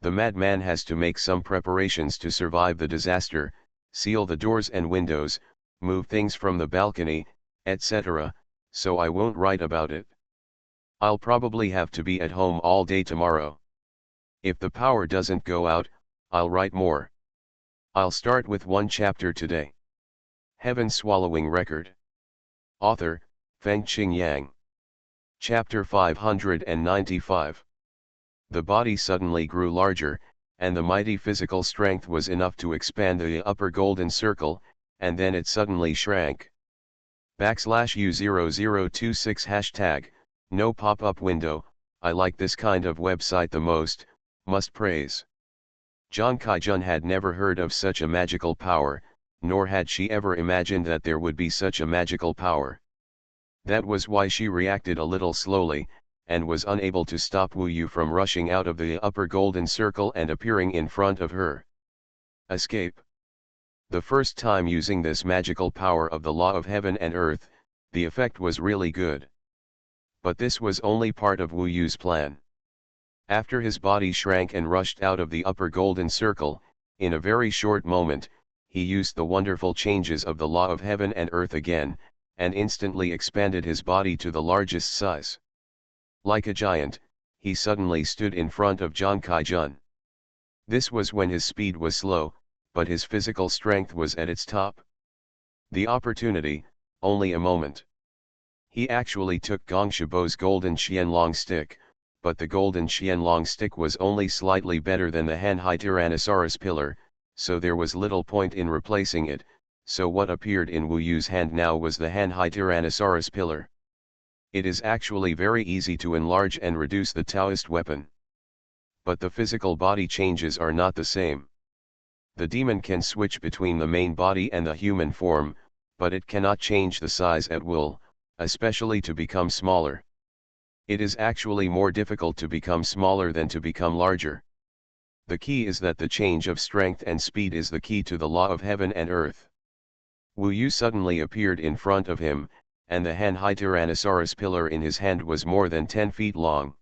The madman has to make some preparations to survive the disaster, seal the doors and windows, move things from the balcony, etc., so I won't write about it. I'll probably have to be at home all day tomorrow. If the power doesn't go out, I'll write more. I'll start with 1 chapter today. Heaven Swallowing Record. Author, Fengqing Yang. Chapter 595. The body suddenly grew larger, and the mighty physical strength was enough to expand the upper golden circle, and then it suddenly shrank. /U0026 hashtag, no pop-up window. I like this kind of website the most, must praise. Zhang Kaijun had never heard of such a magical power, nor had she ever imagined that there would be such a magical power. That was why she reacted a little slowly, and was unable to stop Wu Yu from rushing out of the upper golden circle and appearing in front of her. Escape. The first time using this magical power of the law of heaven and earth, the effect was really good. But this was only part of Wu Yu's plan. After his body shrank and rushed out of the upper golden circle, in a very short moment, he used the wonderful changes of the law of heaven and earth again, and instantly expanded his body to the largest size. Like a giant, he suddenly stood in front of Zhang Kaijun. This was when his speed was slow, but his physical strength was at its top. The opportunity, only a moment. He actually took Gong Shibo's golden Qianlong stick, but the golden Qianlong stick was only slightly better than the Hanhai Tyrannosaurus pillar, so there was little point in replacing it, so what appeared in Wu Yu's hand now was the Hanhai Tyrannosaurus pillar. It is actually very easy to enlarge and reduce the Taoist weapon. But the physical body changes are not the same. The demon can switch between the main body and the human form, but it cannot change the size at will, especially to become smaller. It is actually more difficult to become smaller than to become larger. The key is that the change of strength and speed is the key to the law of heaven and earth. Wu Yu suddenly appeared in front of him, and the Hanhai Tyrannosaurus pillar in his hand was more than 10 feet long.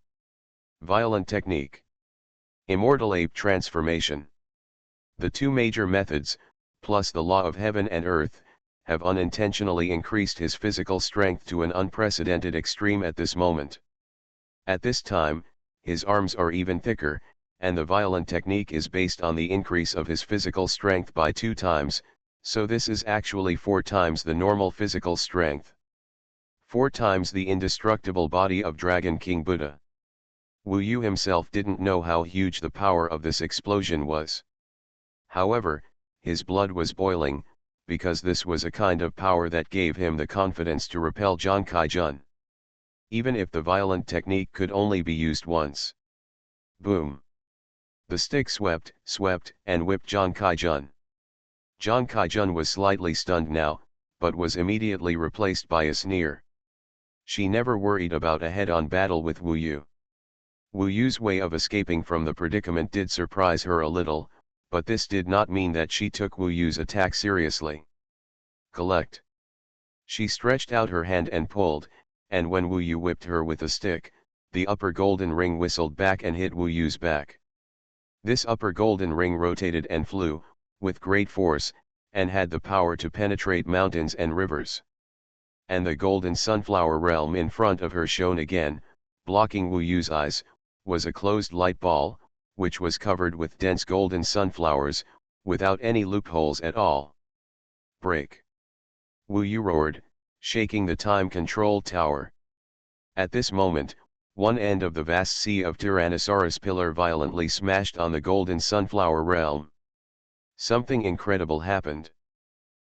Violent technique. Immortal ape transformation. The two major methods, plus the law of heaven and earth, have unintentionally increased his physical strength to an unprecedented extreme at this moment. At this time, his arms are even thicker, and the violent technique is based on the increase of his physical strength by 2 times, so this is actually 4 times the normal physical strength. 4 times the indestructible body of Dragon King Buddha. Wu Yu himself didn't know how huge the power of this explosion was. However, his blood was boiling, because this was a kind of power that gave him the confidence to repel Jiang Kai-jun. Even if the violent technique could only be used once. Boom! The stick swept, and whipped Jiang Kai-jun. Jiang Kai-jun was slightly stunned now, but was immediately replaced by a sneer. She never worried about a head-on battle with Wu Yu. Wu Yu's way of escaping from the predicament did surprise her a little, but this did not mean that she took Wu Yu's attack seriously. Collect. She stretched out her hand and pulled, and when Wu Yu whipped her with a stick, the upper golden ring whistled back and hit Wu Yu's back. This upper golden ring rotated and flew, with great force, and had the power to penetrate mountains and rivers. And the golden sunflower realm in front of her shone again, blocking Wu Yu's eyes, was a closed light ball, which was covered with dense golden sunflowers, without any loopholes at all. Break! Wu Yu roared, shaking the time control tower. At this moment, one end of the vast sea of Tyrannosaurus pillar violently smashed on the golden sunflower realm. Something incredible happened.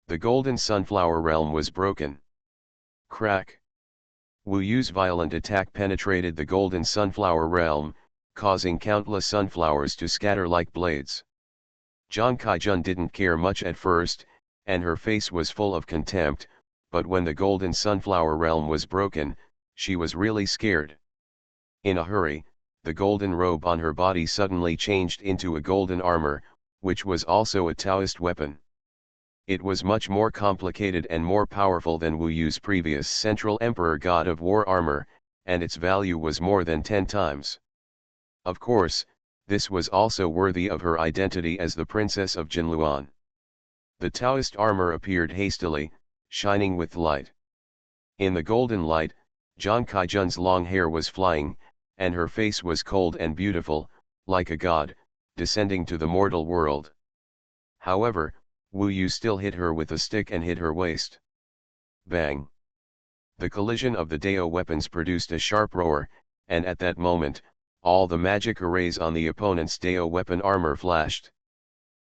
The golden sunflower realm was broken. Crack! Wu Yu's violent attack penetrated the golden sunflower realm, causing countless sunflowers to scatter like blades. Jiang Kai-jun didn't care much at first, and her face was full of contempt, but when the golden sunflower realm was broken, she was really scared. In a hurry, the golden robe on her body suddenly changed into a golden armor, which was also a Taoist weapon. It was much more complicated and more powerful than Wu Yu's previous Central Emperor God of War armor, and its value was more than 10 times. Of course, this was also worthy of her identity as the Princess of Xuanhuan. The Taoist armor appeared hastily, shining with light. In the golden light, Jiang Kai-jun's long hair was flying, and her face was cold and beautiful, like a god, descending to the mortal world. However, Wu Yu still hit her with a stick and hit her waist. Bang! The collision of the Dao weapons produced a sharp roar, and at that moment, all the magic arrays on the opponent's Dao weapon armor flashed.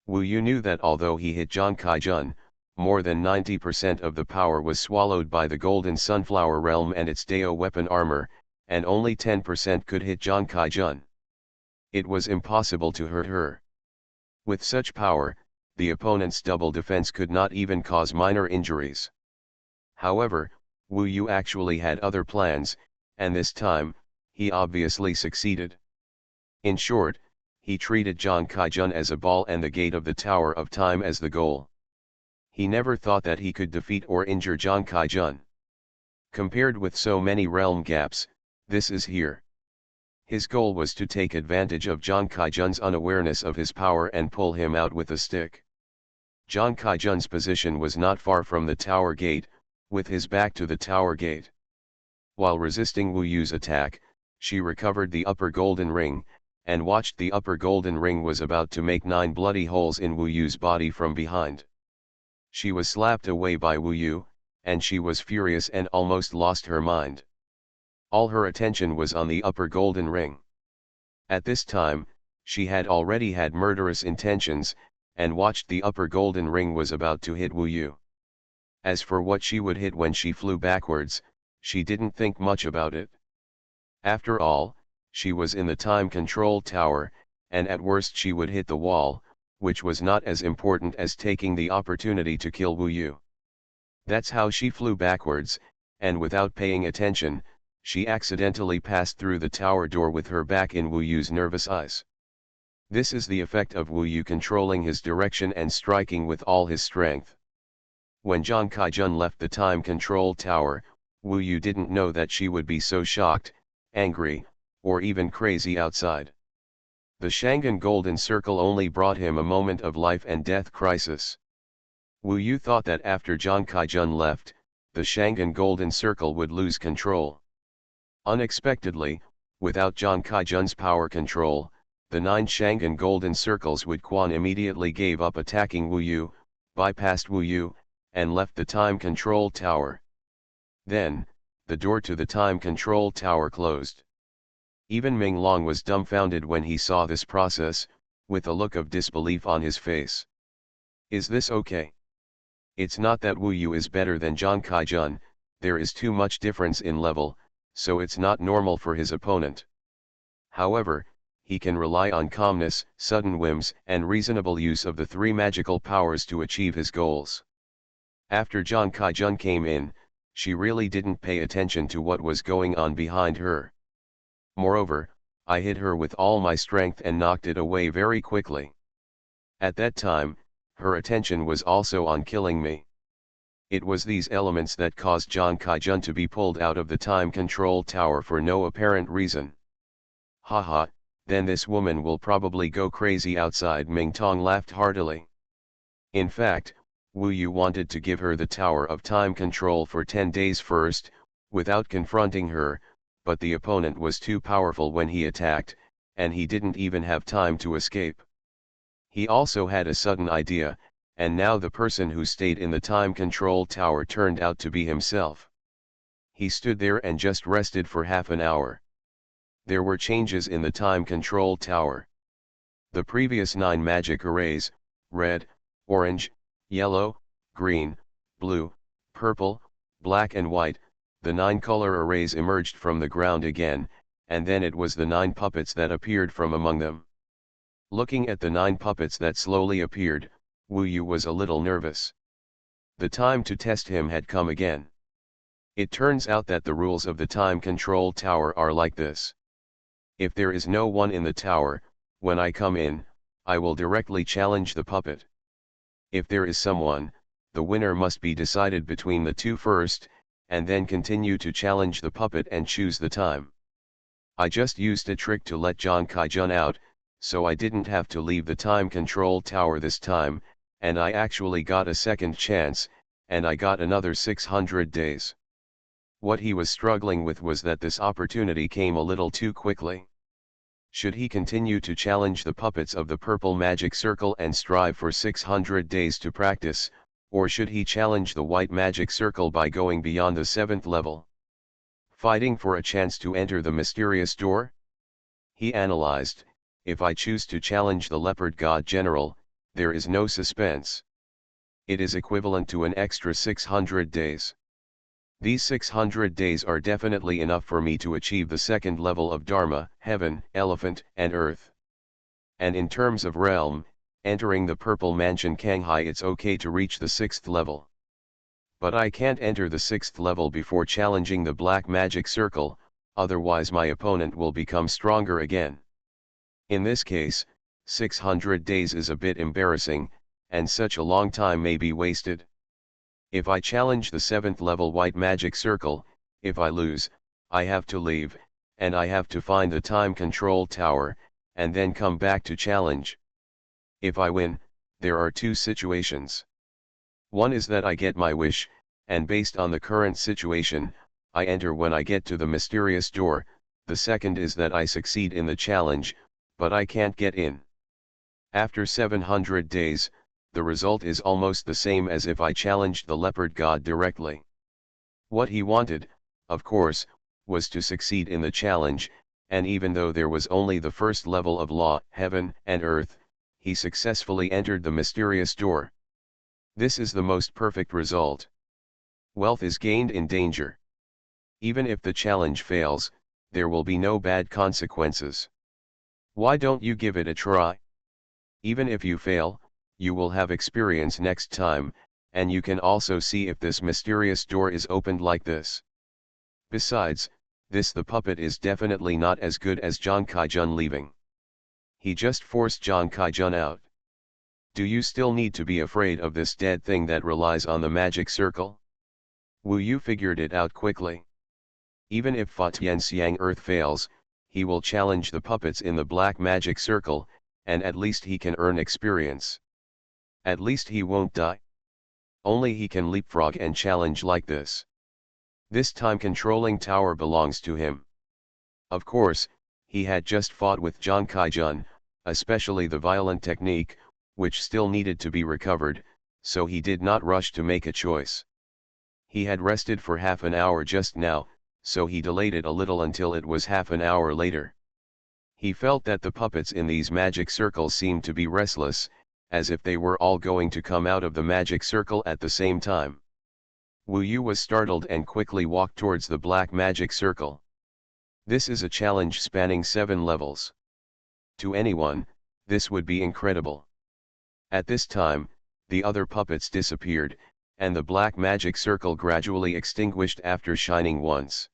Wu Yu knew that although he hit Jiang Kai-jun, more than 90% of the power was swallowed by the golden sunflower realm and its Dao weapon armor, and only 10% could hit Jiang Kai-jun. It was impossible to hurt her. With such power, the opponent's double defense could not even cause minor injuries. However, Wu Yu actually had other plans, and this time, he obviously succeeded. In short, he treated Jiang Kai-jun as a ball and the gate of the Tower of Time as the goal. He never thought that he could defeat or injure Jiang Kai-jun. Compared with so many realm gaps, this is here. His goal was to take advantage of Jiang Kai-jun's unawareness of his power and pull him out with a stick. Jiang Kai-jun's position was not far from the tower gate, with his back to the tower gate. While resisting Wu Yu's attack, she recovered the upper golden ring, and watched the upper golden ring was about to make 9 bloody holes in Wu Yu's body from behind. She was slapped away by Wu Yu, and she was furious and almost lost her mind. All her attention was on the upper golden ring. At this time, she had already had murderous intentions, and watched the upper golden ring was about to hit Wu Yu. As for what she would hit when she flew backwards, she didn't think much about it. After all, she was in the time control tower, and at worst she would hit the wall, which was not as important as taking the opportunity to kill Wu Yu. That's how she flew backwards, and without paying attention, she accidentally passed through the tower door with her back in Wu Yu's nervous eyes. This is the effect of Wu Yu controlling his direction and striking with all his strength. When Jiang Kai-jun left the time control tower, Wu Yu didn't know that she would be so shocked, angry, or even crazy outside. The Shangan Golden Circle only brought him a moment of life and death crisis. Wu Yu thought that after Zhang Kaijun left, the Shangan Golden Circle would lose control. Unexpectedly, without Zhang Kaijun's power control, the 9 Shangan Golden Circles would Quan immediately gave up attacking Wu Yu, bypassed Wu Yu, and left the time control tower. Then, the door to the time control tower closed. Even Ming Long was dumbfounded when he saw this process, with a look of disbelief on his face. Is this okay? It's not that Wu Yu is better than Zhang Kaijun, there is too much difference in level, so it's not normal for his opponent. However, he can rely on calmness, sudden whims, and reasonable use of the 3 magical powers to achieve his goals. After Zhang Kaijun came in, she really didn't pay attention to what was going on behind her. Moreover, I hit her with all my strength and knocked it away very quickly. At that time, her attention was also on killing me. It was these elements that caused Zhang Kaijun to be pulled out of the time control tower for no apparent reason. Haha, then this woman will probably go crazy outside. Ming Tong laughed heartily. In fact, Wu Yu wanted to give her the tower of time control for 10 days first, without confronting her, but the opponent was too powerful when he attacked, and he didn't even have time to escape. He also had a sudden idea, and now the person who stayed in the time control tower turned out to be himself. He stood there and just rested for half an hour. There were changes in the time control tower. The previous 9 magic arrays, red, orange, yellow, green, blue, purple, black and white, the 9 color arrays emerged from the ground again, and then it was the 9 puppets that appeared from among them. Looking at the 9 puppets that slowly appeared, Wu Yu was a little nervous. The time to test him had come again. It turns out that the rules of the time control tower are like this. If there is no one in the tower, when I come in, I will directly challenge the puppet. If there is someone, the winner must be decided between the 2 first, and then continue to challenge the puppet and choose the time. I just used a trick to let Zhang Kaijun out, so I didn't have to leave the time control tower this time, and I actually got a second chance, and I got another 600 days. What he was struggling with was that this opportunity came a little too quickly. Should he continue to challenge the puppets of the purple magic circle and strive for 600 days to practice, or should he challenge the white magic circle by going beyond the 7th level? Fighting for a chance to enter the mysterious door? He analyzed, if I choose to challenge the leopard god general, there is no suspense. It is equivalent to an extra 600 days. These 600 days are definitely enough for me to achieve the 2nd level of Dharma, heaven, elephant, and earth. And in terms of realm, entering the purple mansion Kanghai, it's okay to reach the 6th level. But I can't enter the 6th level before challenging the black magic circle, otherwise my opponent will become stronger again. In this case, 600 days is a bit embarrassing, and such a long time may be wasted. If I challenge the 7th level white magic circle, if I lose, I have to leave, and I have to find the time control tower, and then come back to challenge. If I win, there are 2 situations. One is that I get my wish, and based on the current situation, I enter when I get to the mysterious door. The second is that I succeed in the challenge, but I can't get in. After 700 days, the result is almost the same as if I challenged the leopard god directly. What he wanted, of course, was to succeed in the challenge, and even though there was only the 1st level of law, heaven and earth, he successfully entered the mysterious door. This is the most perfect result. Wealth is gained in danger. Even if the challenge fails, there will be no bad consequences. Why don't you give it a try? Even if you fail, you will have experience next time, and you can also see if this mysterious door is opened like this. Besides, the puppet is definitely not as good as Zhang Kaijun leaving. He just forced Zhang Kaijun out. Do you still need to be afraid of this dead thing that relies on the magic circle? Wu Yu figured it out quickly. Even if Fa Tianxiang Earth fails, he will challenge the puppets in the black magic circle, and at least he can earn experience. At least he won't die. Only he can leapfrog and challenge like this. This time-controlling tower belongs to him. Of course, he had just fought with Zhang Kaijun, especially the violent technique, which still needed to be recovered, so he did not rush to make a choice. He had rested for half an hour just now, so he delayed it a little until it was half an hour later. He felt that the puppets in these magic circles seemed to be restless, as if they were all going to come out of the magic circle at the same time. Wu Yu was startled and quickly walked towards the black magic circle. This is a challenge spanning 7 levels. To anyone, this would be incredible. At this time, the other puppets disappeared, and the black magic circle gradually extinguished after shining once.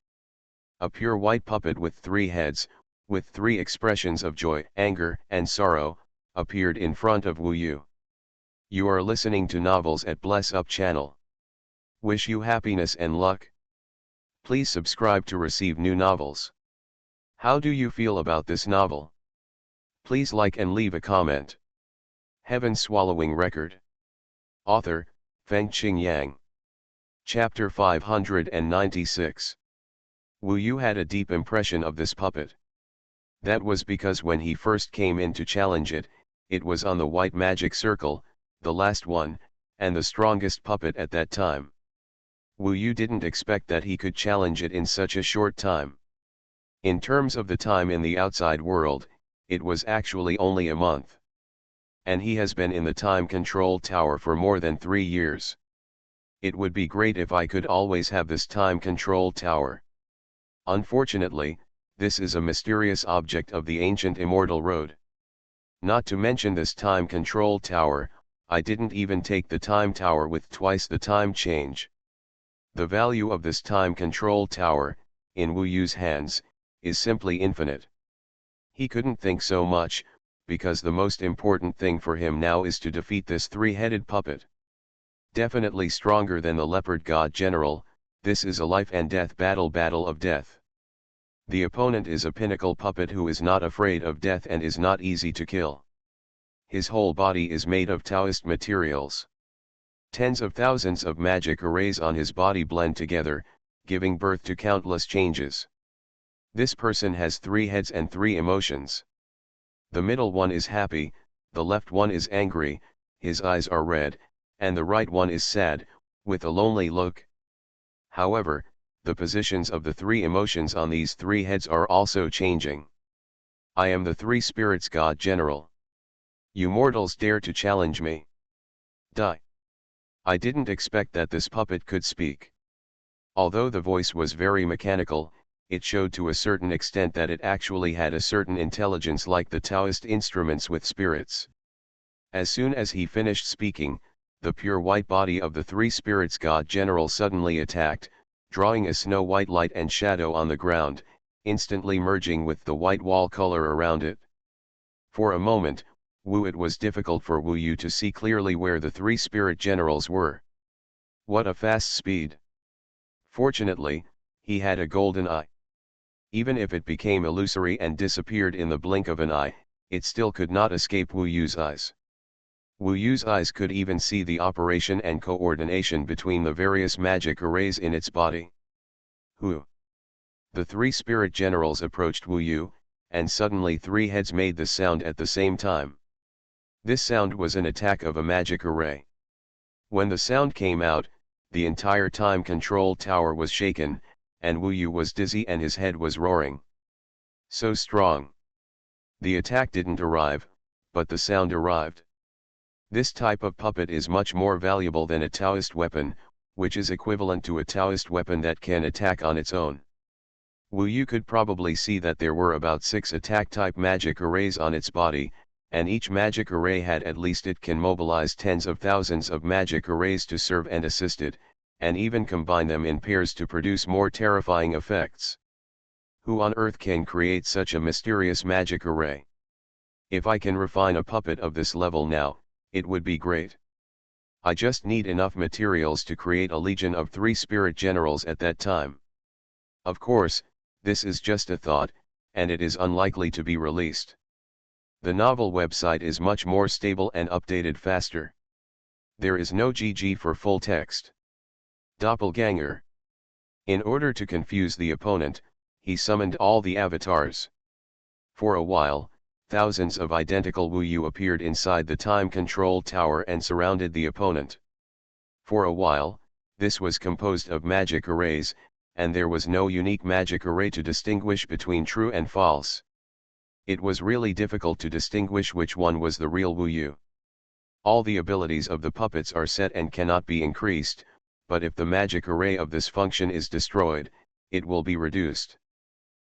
A pure white puppet with 3 heads, with 3 expressions of joy, anger, and sorrow, appeared in front of Wu Yu. You are listening to Novels at Bless Up channel. Wish you happiness and luck. Please subscribe to receive new novels. How do you feel about this novel? Please like and leave a comment. Heaven Swallowing Record. Author, Fengqing Yang. Chapter 596. Wu Yu had a deep impression of this puppet. That was because when he first came in to challenge it, it was on the white magic circle, the last one, and the strongest puppet at that time. Wu Yu didn't expect that he could challenge it in such a short time. In terms of the time in the outside world, it was actually only a month. And he has been in the time control tower for more than 3 years. It would be great if I could always have this time control tower. Unfortunately, this is a mysterious object of the ancient immortal road. Not to mention this time control tower, I didn't even take the time tower with twice the time change. The value of this time control tower, in Wu Yu's hands, is simply infinite. He couldn't think so much, because the most important thing for him now is to defeat this 3-headed puppet. Definitely stronger than the leopard god general, this is a life and death battle of death. The opponent is a pinnacle puppet who is not afraid of death and is not easy to kill. His whole body is made of Taoist materials. Tens of thousands of magic arrays on his body blend together, giving birth to countless changes. This person has 3 heads and 3 emotions. The middle one is happy, the left one is angry, his eyes are red, and the right one is sad, with a lonely look. However, the positions of the 3 emotions on these 3 heads are also changing. I am the 3 spirits god general. You mortals dare to challenge me? Die. I didn't expect that this puppet could speak. Although the voice was very mechanical, it showed to a certain extent that it actually had a certain intelligence like the Taoist instruments with spirits. As soon as he finished speaking, the pure white body of the 3 spirits god general suddenly attacked, drawing a snow-white light and shadow on the ground, instantly merging with the white wall color around it. For a moment, it was difficult for Wu Yu to see clearly where the 3 spirit generals were. What a fast speed! Fortunately, he had a golden eye. Even if it became illusory and disappeared in the blink of an eye, it still could not escape Wu Yu's eyes. Wu Yu's eyes could even see the operation and coordination between the various magic arrays in its body. Hu! The 3 spirit generals approached Wu Yu, and suddenly 3 heads made the sound at the same time. This sound was an attack of a magic array. When the sound came out, the entire time control tower was shaken, and Wu Yu was dizzy and his head was roaring. So strong. The attack didn't arrive, but the sound arrived. This type of puppet is much more valuable than a Taoist weapon, which is equivalent to a Taoist weapon that can attack on its own. Wu Yu could probably see that there were about 6 attack-type magic arrays on its body, and each magic array had at least it can mobilize tens of thousands of magic arrays to serve and assist it, and even combine them in pairs to produce more terrifying effects. Who on earth can create such a mysterious magic array? If I can refine a puppet of this level now, it would be great. I just need enough materials to create a legion of 3 spirit generals at that time. Of course, this is just a thought, and it is unlikely to be released. The novel website is much more stable and updated faster. There is no GG for full text. Doppelganger. In order to confuse the opponent, he summoned all the avatars. For a while, thousands of identical Wu Yu appeared inside the time control tower and surrounded the opponent. For a while, this was composed of magic arrays, and there was no unique magic array to distinguish between true and false. It was really difficult to distinguish which one was the real Wu Yu. All the abilities of the puppets are set and cannot be increased, but if the magic array of this function is destroyed, it will be reduced.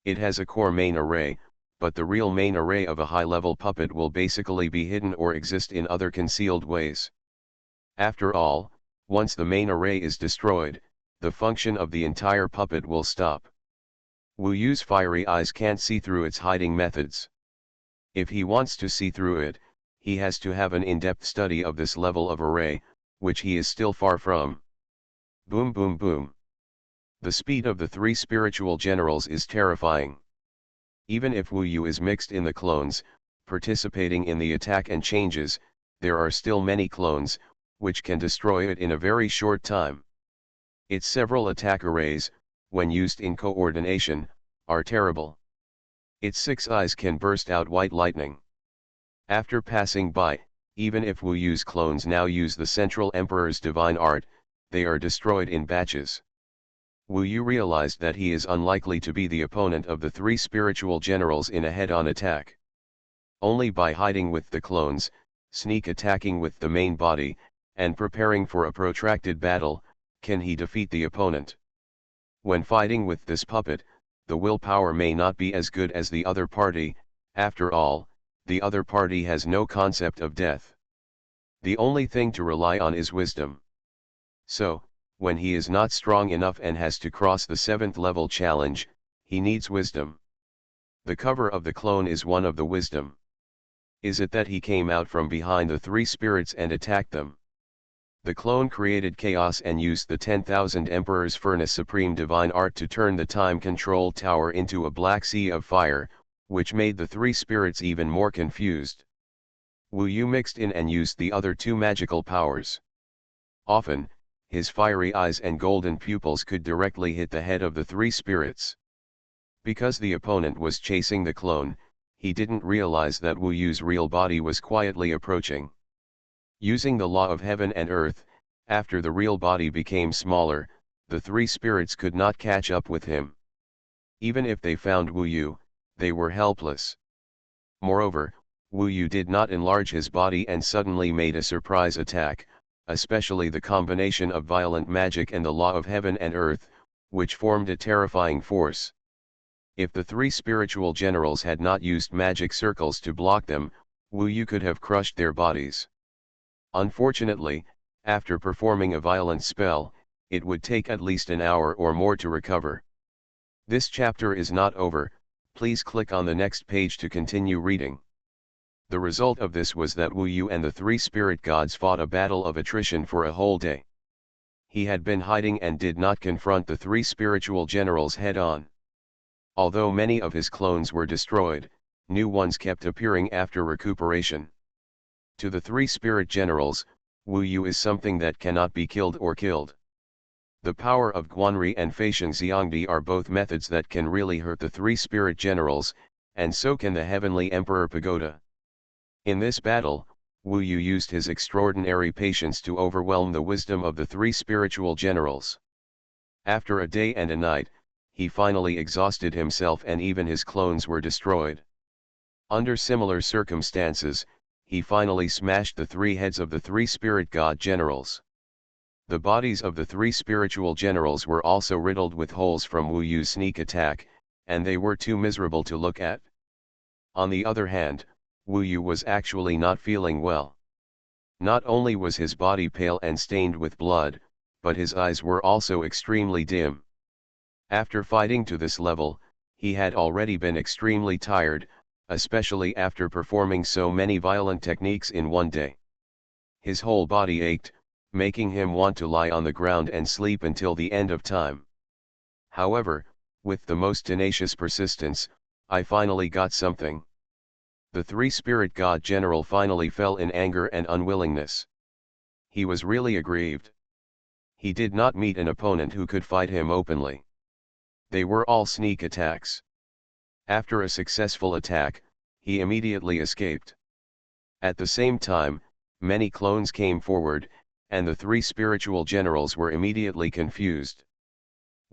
It has a core main array, but the real main array of a high-level puppet will basically be hidden or exist in other concealed ways. After all, once the main array is destroyed, the function of the entire puppet will stop. Wu Yu's fiery eyes can't see through its hiding methods. If he wants to see through it, he has to have an in-depth study of this level of array, which he is still far from. Boom boom boom. The speed of the three spiritual generals is terrifying. Even if Wu Yu is mixed in the clones, participating in the attack and changes, there are still many clones, which can destroy it in a very short time. Its several attack arrays, when used in coordination, are terrible. Its 6 eyes can burst out white lightning. After passing by, even if Wu Yu's clones now use the Central Emperor's divine art, they are destroyed in batches. Wu Yu realized that he is unlikely to be the opponent of the three spiritual generals in a head-on attack. Only by hiding with the clones, sneak attacking with the main body, and preparing for a protracted battle, can he defeat the opponent. When fighting with this puppet, the willpower may not be as good as the other party. After all, the other party has no concept of death. The only thing to rely on is wisdom. So, when he is not strong enough and has to cross the 7th level challenge, he needs wisdom. The cover of the clone is one of the wisdom. Is it that he came out from behind the three spirits and attacked them? The clone created chaos and used the 10,000 Emperor's Furnace Supreme Divine Art to turn the time control tower into a black sea of fire, which made the three spirits even more confused. Wu Yu mixed in and used the other two magical powers. Often, his fiery eyes and golden pupils could directly hit the head of the three spirits. Because the opponent was chasing the clone, he didn't realize that Wu Yu's real body was quietly approaching. Using the law of heaven and earth, after the real body became smaller, the three spirits could not catch up with him. Even if they found Wu Yu, they were helpless. Moreover, Wu Yu did not enlarge his body and suddenly made a surprise attack, especially the combination of violent magic and the law of heaven and earth, which formed a terrifying force. If the three spiritual generals had not used magic circles to block them, Wu Yu could have crushed their bodies. Unfortunately, after performing a violent spell, it would take at least an hour or more to recover. This chapter is not over, please click on the next page to continue reading. The result of this was that Wu Yu and the three spirit gods fought a battle of attrition for a whole day. He had been hiding and did not confront the three spiritual generals head-on. Although many of his clones were destroyed, new ones kept appearing after recuperation. To the three spirit generals, Wu Yu is something that cannot be killed or killed. The power of Guanri and Feisheng Xiangdi are both methods that can really hurt the three spirit generals, and so can the Heavenly Emperor Pagoda. In this battle, Wu Yu used his extraordinary patience to overwhelm the wisdom of the three spiritual generals. After a day and a night, he finally exhausted himself and even his clones were destroyed. Under similar circumstances, he finally smashed the three heads of the three spirit god generals. The bodies of the three spiritual generals were also riddled with holes from Wu Yu's sneak attack, and they were too miserable to look at. On the other hand, Wu Yu was actually not feeling well. Not only was his body pale and stained with blood, but his eyes were also extremely dim. After fighting to this level, he had already been extremely tired, especially after performing so many violent techniques in one day. His whole body ached, making him want to lie on the ground and sleep until the end of time. However, with the most tenacious persistence, I finally got something. The three-spirit god general finally fell in anger and unwillingness. He was really aggrieved. He did not meet an opponent who could fight him openly. They were all sneak attacks. After a successful attack, he immediately escaped. At the same time, many clones came forward, and the three spiritual generals were immediately confused.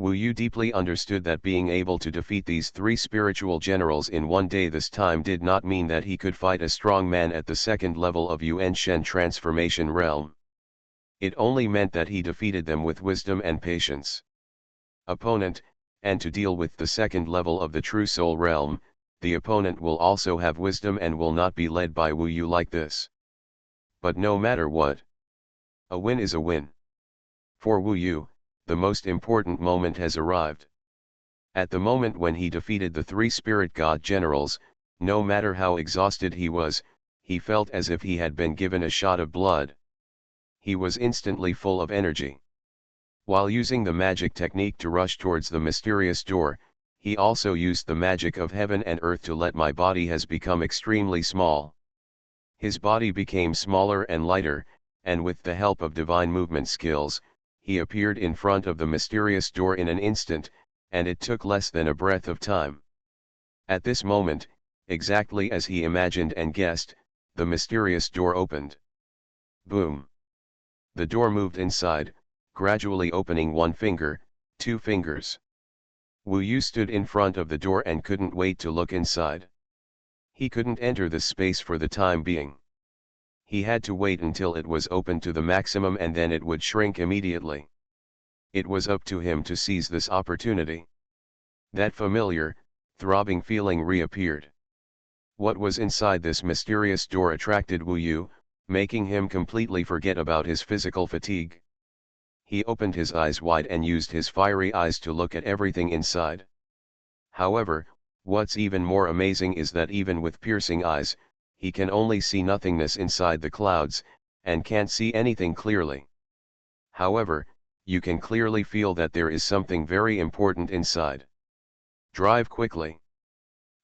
Wu Yu deeply understood that being able to defeat these three spiritual generals in one day this time did not mean that he could fight a strong man at the second level of Yuan Shen transformation realm. It only meant that he defeated them with wisdom and patience. Opponent, and to deal with the second level of the true soul realm, the opponent will also have wisdom and will not be led by Wu Yu like this. But no matter what, a win is a win. For Wu Yu, the most important moment has arrived. At the moment when he defeated the three spirit god generals, no matter how exhausted he was, he felt as if he had been given a shot of blood. He was instantly full of energy. While using the magic technique to rush towards the mysterious door, he also used the magic of heaven and earth to let my body has become extremely small. His body became smaller and lighter, and with the help of divine movement skills, he appeared in front of the mysterious door in an instant, and it took less than a breath of time. At this moment, exactly as he imagined and guessed, the mysterious door opened. Boom! The door moved inside, gradually opening 1 finger, 2 fingers. Wu Yu stood in front of the door and couldn't wait to look inside. He couldn't enter this space for the time being. He had to wait until it was opened to the maximum and then it would shrink immediately. It was up to him to seize this opportunity. That familiar, throbbing feeling reappeared. What was inside this mysterious door attracted Wu Yu, making him completely forget about his physical fatigue. He opened his eyes wide and used his fiery eyes to look at everything inside. However, what's even more amazing is that even with piercing eyes, he can only see nothingness inside the clouds, and can't see anything clearly. However, you can clearly feel that there is something very important inside. Drive quickly.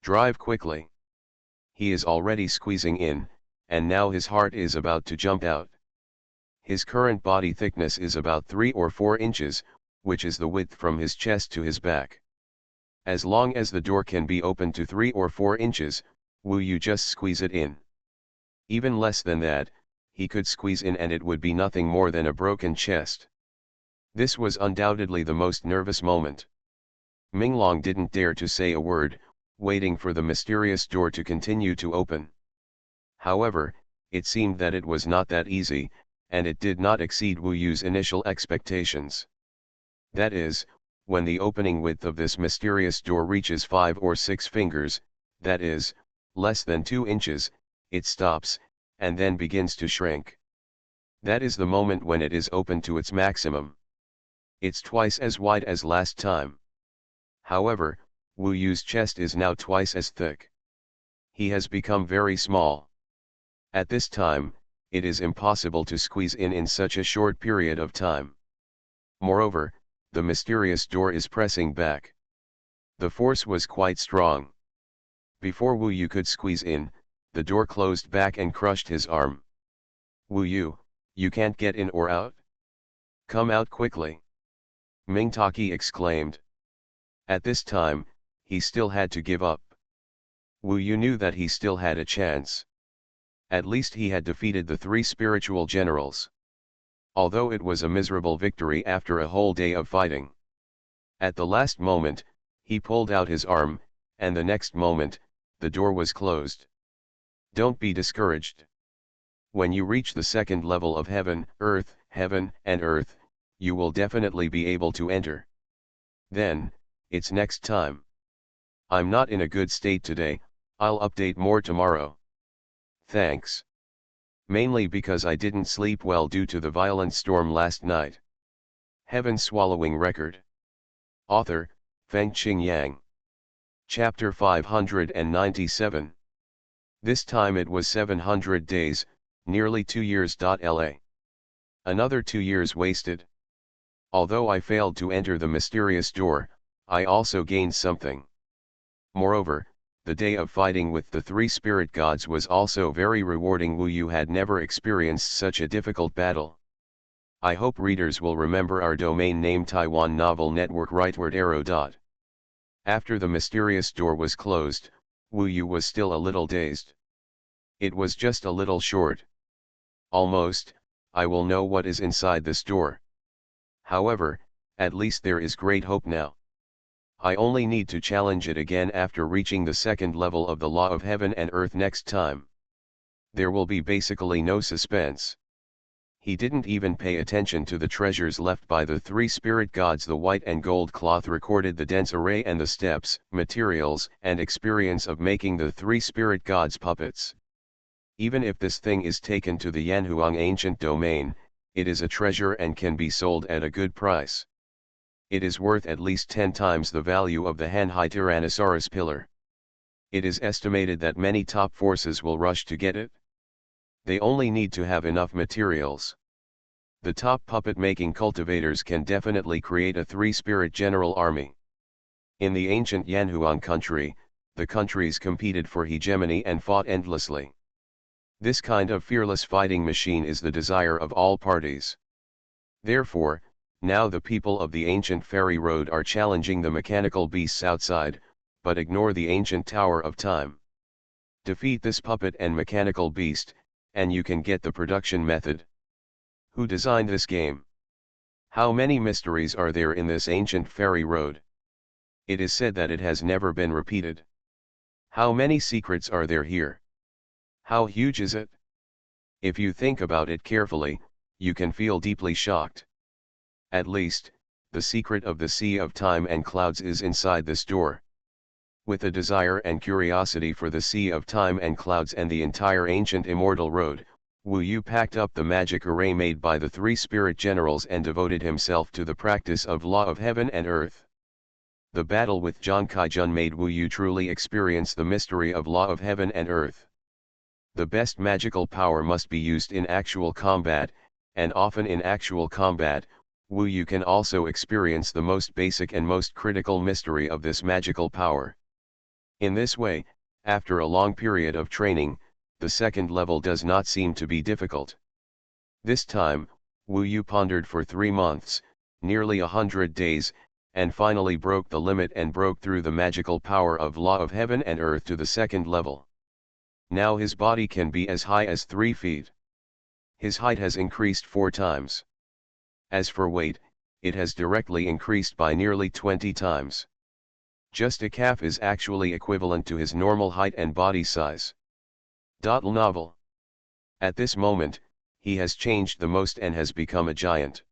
Drive quickly. He is already squeezing in, and now his heart is about to jump out. His current body thickness is about 3 or 4 inches, which is the width from his chest to his back. As long as the door can be opened to 3 or 4 inches, Wu Yu just squeeze it in. Even less than that, he could squeeze in and it would be nothing more than a broken chest. This was undoubtedly the most nervous moment. Minglong didn't dare to say a word, waiting for the mysterious door to continue to open. However, it seemed that it was not that easy, and it did not exceed Wu Yu's initial expectations. That is, when the opening width of this mysterious door reaches 5 or 6 fingers, that is, less than 2 inches, it stops, and then begins to shrink. That is the moment when it is opened to its maximum. It's twice as wide as last time. However, Wu Yu's chest is now twice as thick. He has become very small. At this time, it is impossible to squeeze in such a short period of time. Moreover, the mysterious door is pressing back. The force was quite strong. Before Wu Yu could squeeze in, the door closed back and crushed his arm. Wu Yu, you can't get in or out? Come out quickly! Mingtaki exclaimed. At this time, he still had to give up. Wu Yu knew that he still had a chance. At least he had defeated the 3 spiritual generals. Although it was a miserable victory after a whole day of fighting. At the last moment, he pulled out his arm, and the next moment, the door was closed. Don't be discouraged. When you reach the second level of heaven, and earth, you will definitely be able to enter. Then, it's next time. I'm not in a good state today, I'll update more tomorrow. Thanks. Mainly because I didn't sleep well due to the violent storm last night. Heaven Swallowing Record. Author, Fengqing Yang. Chapter 597. This time it was 700 days, nearly 2 years. La. Another 2 years wasted. Although I failed to enter the mysterious door, I also gained something. Moreover, The day of fighting with the three spirit gods was also very rewarding. Wu Yu had never experienced such a difficult battle. I hope readers will remember our domain name Taiwan Novel Network rightward arrow. After the mysterious door was closed, Wu Yu was still a little dazed. It was just a little short. Almost, I will know what is inside this door. However, at least there is great hope now. I only need to challenge it again after reaching the second level of the law of heaven and earth next time. There will be basically no suspense. He didn't even pay attention to the treasures left by the three spirit gods. The white and gold cloth recorded the dense array and the steps, materials, and experience of making the three spirit gods puppets. Even if this thing is taken to the Yanhuang ancient domain, it is a treasure and can be sold at a good price. It is worth at least 10 times the value of the Hanhai Tyrannosaurus pillar. It is estimated that many top forces will rush to get it. They only need to have enough materials. The top puppet-making cultivators can definitely create a three-spirit general army. In the ancient Yanhuang country, the countries competed for hegemony and fought endlessly. This kind of fearless fighting machine is the desire of all parties. Therefore, now the people of the ancient Fairy Road are challenging the mechanical beasts outside, but ignore the ancient Tower of Time. Defeat this puppet and mechanical beast, and you can get the production method. Who designed this game? How many mysteries are there in this ancient Fairy Road? It is said that it has never been repeated. How many secrets are there here? How huge is it? If you think about it carefully, you can feel deeply shocked. At least, the secret of the Sea of Time and Clouds is inside this door. With a desire and curiosity for the Sea of Time and Clouds and the entire ancient Immortal Road, Wu Yu packed up the magic array made by the three spirit generals and devoted himself to the practice of law of heaven and earth. The battle with Zhang Kaijun made Wu Yu truly experience the mystery of law of heaven and earth. The best magical power must be used in actual combat, and often in actual combat, Wu Yu can also experience the most basic and most critical mystery of this magical power. In this way, after a long period of training, the second level does not seem to be difficult. This time, Wu Yu pondered for 3 months, nearly 100 days, and finally broke the limit and broke through the magical power of law of heaven and earth to the second level. Now his body can be as high as 3 feet. His height has increased 4 times. As for weight, it has directly increased by nearly 20 times. Just a calf is actually equivalent to his normal height and body size. Novel. At this moment, he has changed the most and has become a giant.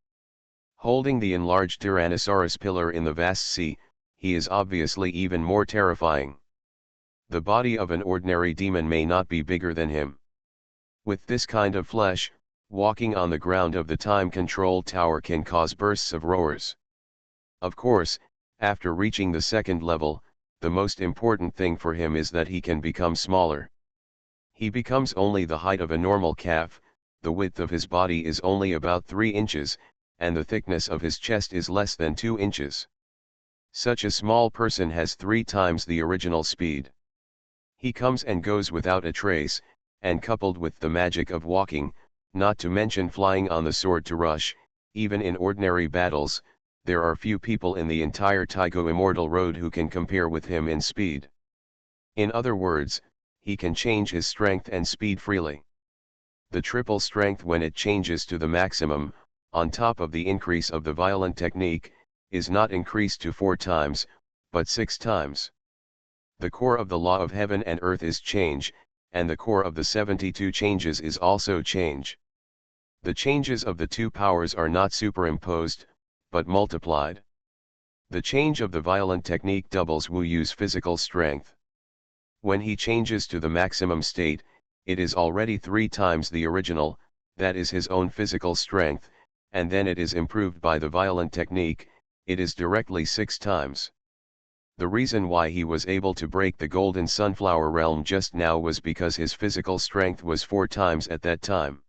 Holding the enlarged Tyrannosaurus pillar in the vast sea, he is obviously even more terrifying. The body of an ordinary demon may not be bigger than him. With this kind of flesh, walking on the ground of the time control tower can cause bursts of roars. Of course, after reaching the second level, the most important thing for him is that he can become smaller. He becomes only the height of a normal calf, the width of his body is only about 3 inches, and the thickness of his chest is less than 2 inches. Such a small person has 3 times the original speed. He comes and goes without a trace, and coupled with the magic of walking, not to mention flying on the sword to rush, even in ordinary battles, there are few people in the entire Taigo Immortal Road who can compare with him in speed. In other words, he can change his strength and speed freely. The triple strength when it changes to the maximum, on top of the increase of the violent technique, is not increased to 4 times, but 6 times. The core of the law of heaven and earth is change, and the core of the 72 changes is also change. The changes of the 2 powers are not superimposed, but multiplied. The change of the violent technique doubles Wu Yu's physical strength. When he changes to the maximum state, it is already 3 times the original, that is his own physical strength, and then it is improved by the violent technique, it is directly 6 times. The reason why he was able to break the golden sunflower realm just now was because his physical strength was 4 times at that time.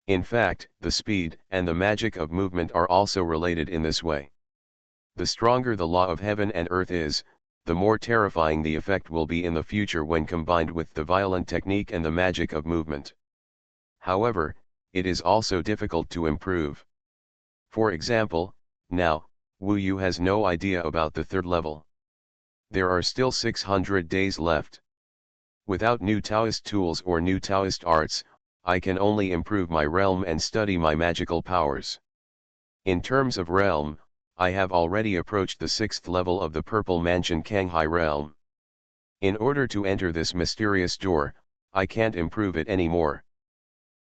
In fact, the speed and the magic of movement are also related in this way. The stronger the law of heaven and earth is, the more terrifying the effect will be in the future when combined with the violent technique and the magic of movement. However, it is also difficult to improve. For example, now, Wu Yu has no idea about the third level. There are still 600 days left. Without new Taoist tools or new Taoist arts, I can only improve my realm and study my magical powers. In terms of realm, I have already approached the 6th level of the Purple Mansion Kanghai realm. In order to enter this mysterious door, I can't improve it anymore.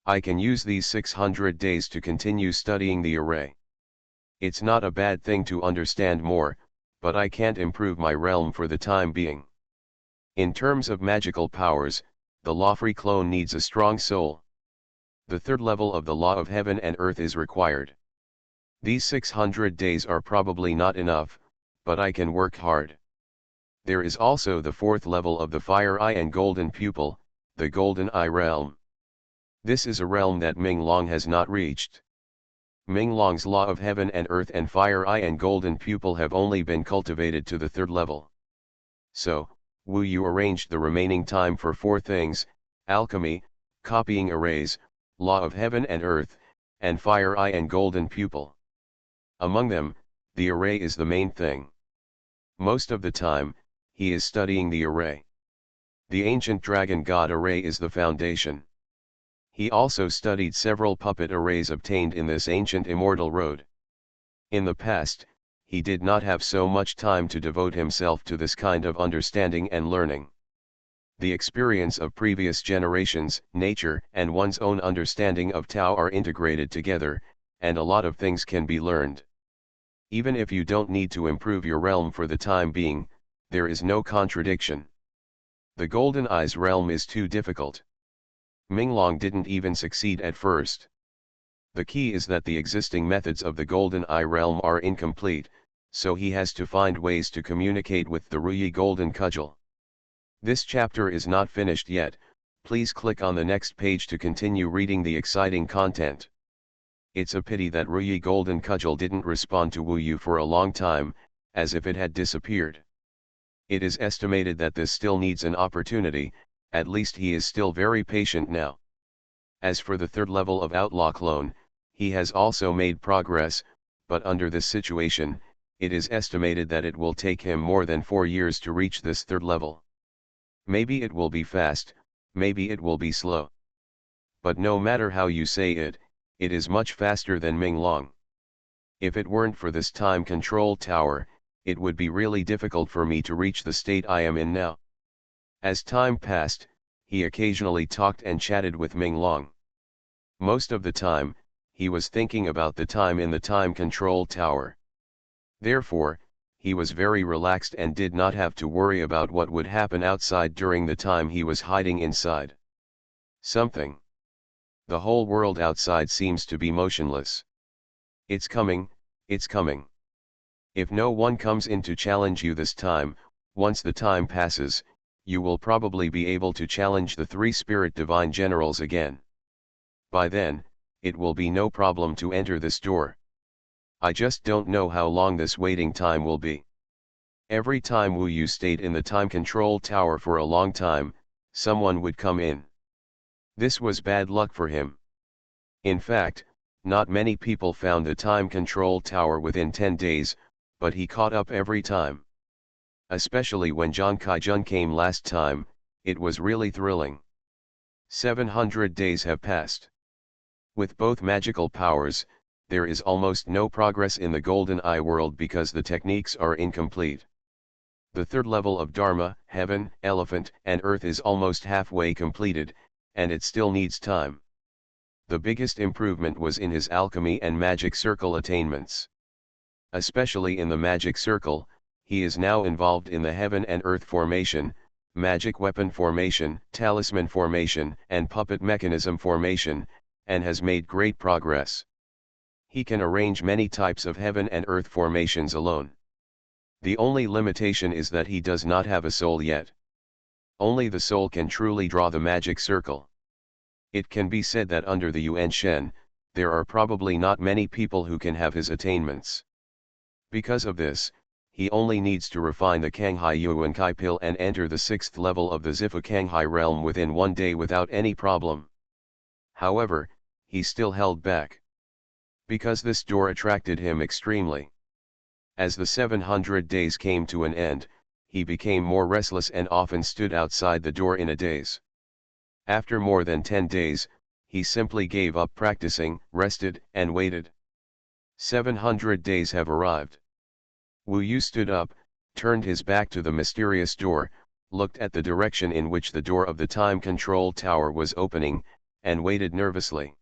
I can use these 600 days to continue studying the array. It's not a bad thing to understand more, but I can't improve my realm for the time being. In terms of magical powers, the law-free clone needs a strong soul. The third level of the law of heaven and earth is required. These 600 days are probably not enough, but I can work hard. There is also the 4th level of the Fire Eye and Golden Pupil, the Golden Eye realm. This is a realm that Ming Long has not reached. Ming Long's law of heaven and earth and Fire Eye and Golden Pupil have only been cultivated to the 3rd level. So, Wu Yu arranged the remaining time for 4 things: alchemy, copying arrays, law of heaven and earth, and Fire Eye and Golden Pupil. Among them, the array is the main thing. Most of the time, he is studying the array. The ancient dragon god array is the foundation. He also studied several puppet arrays obtained in this ancient immortal road. In the past, he did not have so much time to devote himself to this kind of understanding and learning. The experience of previous generations, nature, and one's own understanding of Tao are integrated together, and a lot of things can be learned. Even if you don't need to improve your realm for the time being, there is no contradiction. The Golden Eye's realm is too difficult. Ming Long didn't even succeed at first. The key is that the existing methods of the Golden Eye realm are incomplete, so he has to find ways to communicate with the Ruyi Golden Cudgel. This chapter is not finished yet. Please click on the next page to continue reading the exciting content. It's a pity that Ruyi Golden Cudgel didn't respond to Wu Yu for a long time, as if it had disappeared. It is estimated that this still needs an opportunity. At least he is still very patient now. As for the 3rd level of Outlaw Clone, he has also made progress, but under this situation, it is estimated that it will take him more than 4 years to reach this 3rd level. Maybe it will be fast, maybe it will be slow. But no matter how you say it, it is much faster than Ming Long. If it weren't for this time control tower, it would be really difficult for me to reach the state I am in now. As time passed, he occasionally talked and chatted with Ming Long. Most of the time, he was thinking about the time in the time control tower. Therefore, he was very relaxed and did not have to worry about what would happen outside during the time he was hiding inside. Something. The whole world outside seems to be motionless. It's coming, it's coming. If no one comes in to challenge you this time, once the time passes, you will probably be able to challenge the 3 spirit divine generals again. By then, it will be no problem to enter this door. I just don't know how long this waiting time will be. Every time Wu Yu stayed in the time control tower for a long time, someone would come in. This was bad luck for him. In fact, not many people found the time control tower within 10 days, but he caught up every time. Especially when Zhang Kaijun came last time, it was really thrilling. 700 days have passed. With both magical powers, there is almost no progress in the Golden Eye world because the techniques are incomplete. The 3rd level of Dharma, Heaven, Elephant, and Earth is almost halfway completed, and it still needs time. The biggest improvement was in his alchemy and magic circle attainments. Especially in the magic circle, he is now involved in the Heaven and Earth formation, magic weapon formation, talisman formation, and puppet mechanism formation, and has made great progress. He can arrange many types of Heaven and Earth formations alone. The only limitation is that he does not have a soul yet. Only the soul can truly draw the magic circle. It can be said that under the Yuan Shen, there are probably not many people who can have his attainments. Because of this, he only needs to refine the Kanghai Yuan Kai pill and enter the 6th level of the Zifa Kanghai realm within 1 day without any problem. However, he still held back. Because this door attracted him extremely. As the 700 days came to an end, he became more restless and often stood outside the door in a daze. After more than 10 days, he simply gave up practicing, rested, and waited. 700 days have arrived. Wu Yu stood up, turned his back to the mysterious door, looked at the direction in which the door of the time control tower was opening, and waited nervously.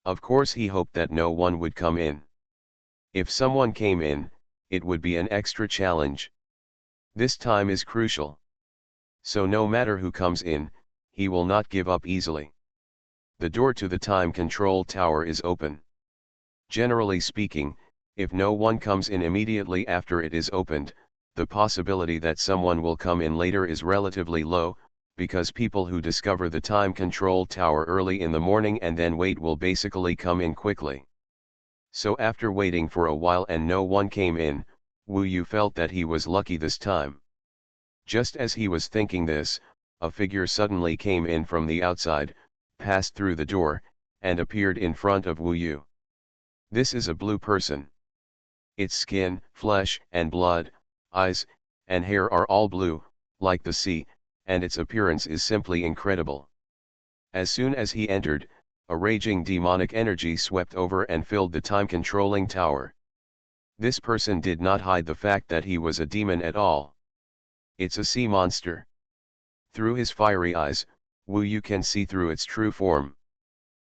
Of course he hoped that no one would come in. If someone came in, it would be an extra challenge. This time is crucial. So no matter who comes in, he will not give up easily. The door to the time control tower is open. Generally speaking, if no one comes in immediately after it is opened, the possibility that someone will come in later is relatively low, because people who discover the time control tower early in the morning and then wait will basically come in quickly. So after waiting for a while and no one came in, Wu Yu felt that he was lucky this time. Just as he was thinking this, a figure suddenly came in from the outside, passed through the door, and appeared in front of Wu Yu. This is a blue person. Its skin, flesh, and blood, eyes, and hair are all blue, like the sea, and its appearance is simply incredible. As soon as he entered, a raging demonic energy swept over and filled the time-controlling tower. This person did not hide the fact that he was a demon at all. It's a sea monster. Through his fiery eyes, Wu Yu can see through its true form.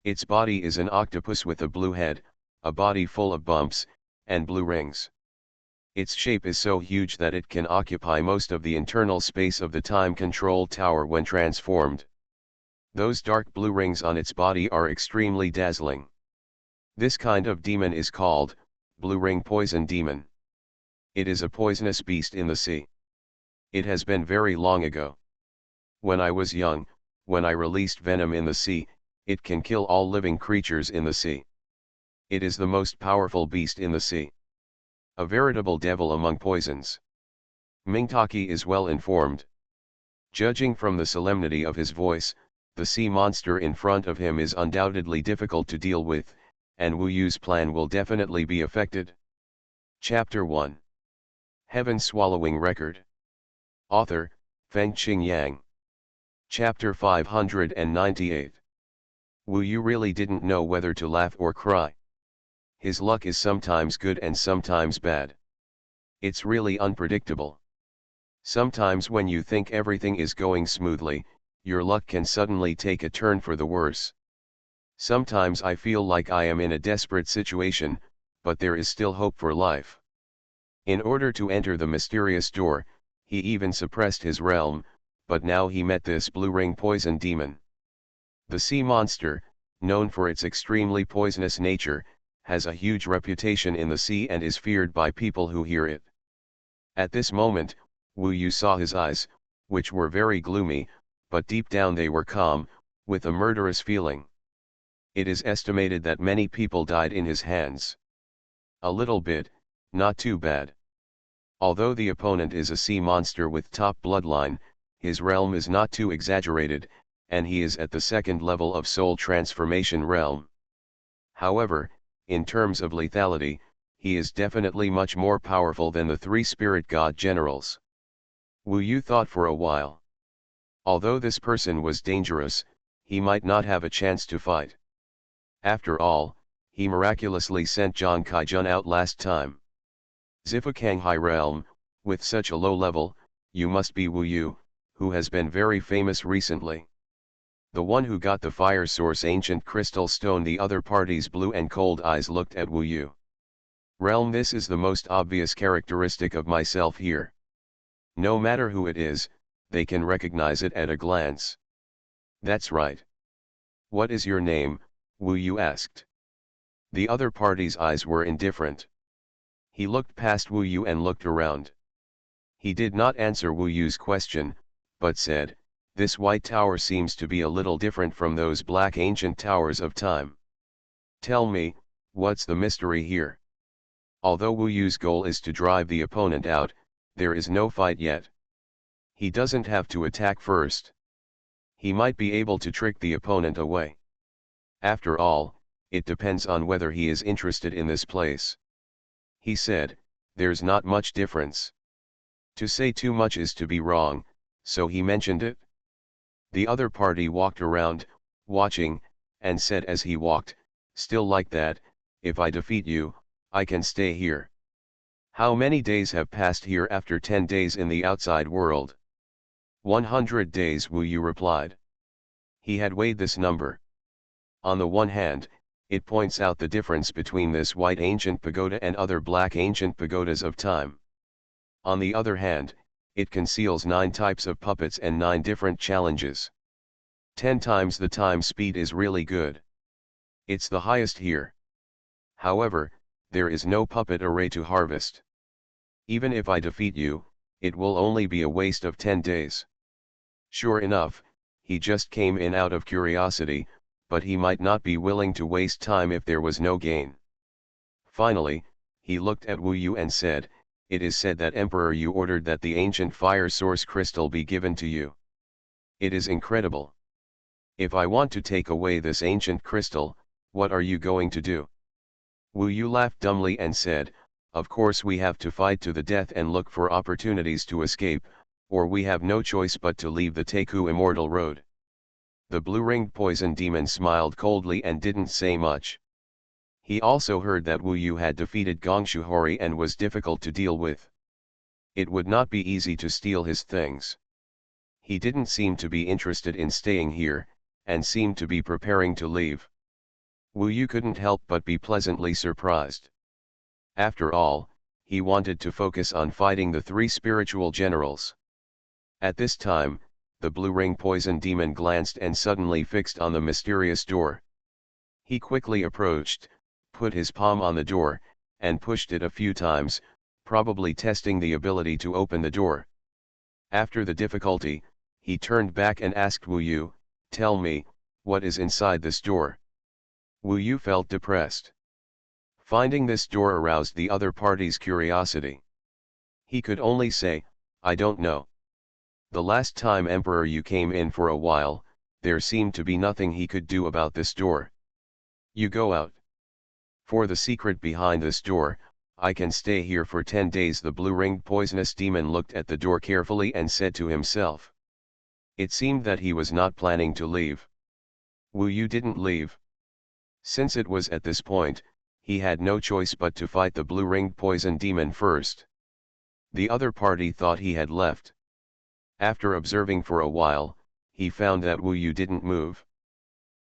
Its body is an octopus with a blue head, a body full of bumps, and blue rings. Its shape is so huge that it can occupy most of the internal space of the time control tower when transformed. Those dark blue rings on its body are extremely dazzling. This kind of demon is called blue ring poison demon. It is a poisonous beast in the sea. It has been very long ago. When I was young, when I released venom in the sea, it can kill all living creatures in the sea. It is the most powerful beast in the sea. A veritable devil among poisons. Mingtaki is well informed. Judging from the solemnity of his voice, the sea monster in front of him is undoubtedly difficult to deal with, and Wu Yu's plan will definitely be affected. Chapter 1. Heaven Swallowing Record. Author, Fengqing Yang. Chapter 598. Wu Yu really didn't know whether to laugh or cry. His luck is sometimes good and sometimes bad. It's really unpredictable. Sometimes when you think everything is going smoothly, your luck can suddenly take a turn for the worse. Sometimes I feel like I am in a desperate situation, but there is still hope for life. In order to enter the mysterious door, he even suppressed his realm, but now he met this blue ring poison demon. The sea monster, known for its extremely poisonous nature, has a huge reputation in the sea and is feared by people who hear it. At this moment, Wu Yu saw his eyes, which were very gloomy, but deep down they were calm, with a murderous feeling. It is estimated that many people died in his hands. A little bit, not too bad. Although the opponent is a sea monster with top bloodline, his realm is not too exaggerated, and he is at the 2nd level of soul transformation realm. However, in terms of lethality, he is definitely much more powerful than the 3 spirit god generals. Wu Yu thought for a while. Although this person was dangerous, he might not have a chance to fight. After all, he miraculously sent Zhang Kaijun out last time. Zifa Kanghai realm, with such a low level, you must be Wu Yu, who has been very famous recently. The one who got the fire source ancient crystal stone. The other party's blue and cold eyes looked at Wu Yu. Realm, this is the most obvious characteristic of myself here. No matter who it is, they can recognize it at a glance. That's right. What is your name? Wu Yu asked. The other party's eyes were indifferent. He looked past Wu Yu and looked around. He did not answer Wu Yu's question, but said, "This white tower seems to be a little different from those black ancient towers of time. Tell me, what's the mystery here?" Although Wu Yu's goal is to drive the opponent out, there is no fight yet. He doesn't have to attack first. He might be able to trick the opponent away. After all, it depends on whether he is interested in this place. He said, there's not much difference. To say too much is to be wrong, so he mentioned it. The other party walked around, watching, and said as he walked, still like that, if I defeat you, I can stay here. How many days have passed here after 10 days in the outside world? 100 days, Wu Yu replied. He had weighed this number. On the one hand, it points out the difference between this white ancient pagoda and other black ancient pagodas of time. On the other hand, it conceals 9 types of puppets and 9 different challenges. 10 times the time speed is really good. It's the highest here. However, there is no puppet array to harvest. Even if I defeat you, it will only be a waste of 10 days. Sure enough, he just came in out of curiosity, but he might not be willing to waste time if there was no gain. Finally, he looked at Wu Yu and said, it is said that Emperor Yu ordered that the ancient fire source crystal be given to you. It is incredible. If I want to take away this ancient crystal, what are you going to do? Wu Yu laughed dumbly and said, of course we have to fight to the death and look for opportunities to escape, or we have no choice but to leave the Teku Immortal Road. The blue-ringed poison demon smiled coldly and didn't say much. He also heard that Wu Yu had defeated Gongshu Hori and was difficult to deal with. It would not be easy to steal his things. He didn't seem to be interested in staying here, and seemed to be preparing to leave. Wu Yu couldn't help but be pleasantly surprised. After all, he wanted to focus on fighting the 3 spiritual generals. At this time, the blue-ring poison demon glanced and suddenly fixed on the mysterious door. He quickly approached, put his palm on the door, and pushed it a few times, probably testing the ability to open the door. After the difficulty, he turned back and asked Wu Yu, tell me, what is inside this door? Wu Yu felt depressed. Finding this door aroused the other party's curiosity. He could only say, I don't know. The last time Emperor Yu came in for a while, there seemed to be nothing he could do about this door. You go out. For the secret behind this door, I can stay here for 10 days. The blue-ringed poisonous demon looked at the door carefully and said to himself. It seemed that he was not planning to leave. Wu Yu didn't leave. Since it was at this point, he had no choice but to fight the blue-ringed poison demon first. The other party thought he had left. After observing for a while, he found that Wu Yu didn't move.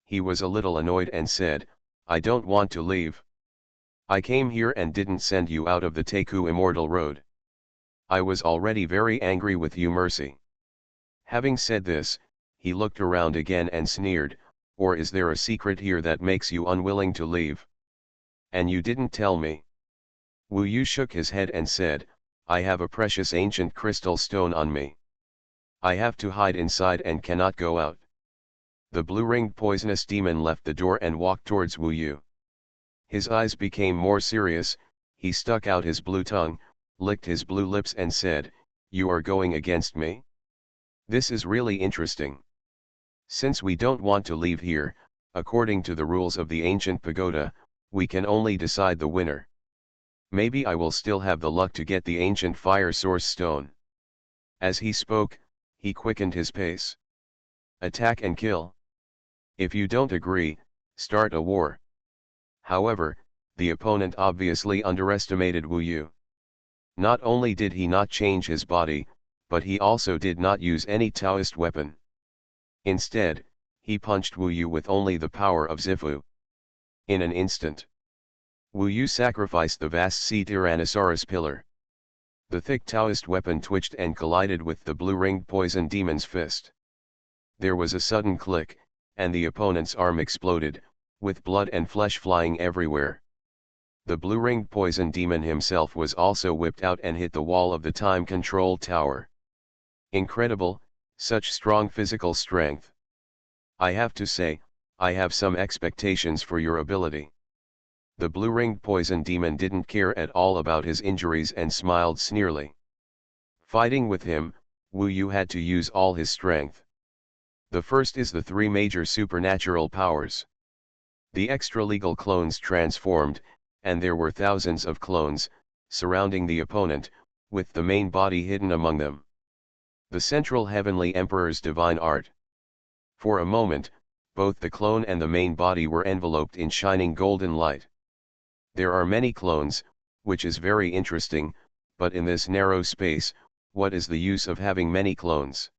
He was a little annoyed and said, I don't want to leave. I came here and didn't send you out of the Teku Immortal Road. I was already very angry with you, Mercy. Having said this, he looked around again and sneered, or is there a secret here that makes you unwilling to leave? And you didn't tell me. Wu Yu shook his head and said, I have a precious ancient crystal stone on me. I have to hide inside and cannot go out. The blue-ringed poisonous demon left the door and walked towards Wu Yu. His eyes became more serious, he stuck out his blue tongue, licked his blue lips and said, you are going against me? This is really interesting. Since we don't want to leave here, according to the rules of the ancient pagoda, we can only decide the winner. Maybe I will still have the luck to get the ancient fire source stone. As he spoke, he quickened his pace. Attack and kill. If you don't agree, start a war. However, the opponent obviously underestimated Wu Yu. Not only did he not change his body, but he also did not use any Taoist weapon. Instead, he punched Wu Yu with only the power of Zifu. In an instant, Wu Yu sacrificed the vast sea Tyrannosaurus pillar. The thick Taoist weapon twitched and collided with the blue-ringed poison demon's fist. There was a sudden click, and the opponent's arm exploded, with blood and flesh flying everywhere. The blue-ringed poison demon himself was also whipped out and hit the wall of the time-control tower. Incredible, such strong physical strength. I have to say, I have some expectations for your ability. The blue-ringed poison demon didn't care at all about his injuries and smiled sneerily. Fighting with him, Wu Yu had to use all his strength. The first is the three major supernatural powers. The extra-legal clones transformed, and there were thousands of clones, surrounding the opponent, with the main body hidden among them. The central heavenly emperor's divine art. For a moment, both the clone and the main body were enveloped in shining golden light. There are many clones, which is very interesting, but in this narrow space, what is the use of having many clones?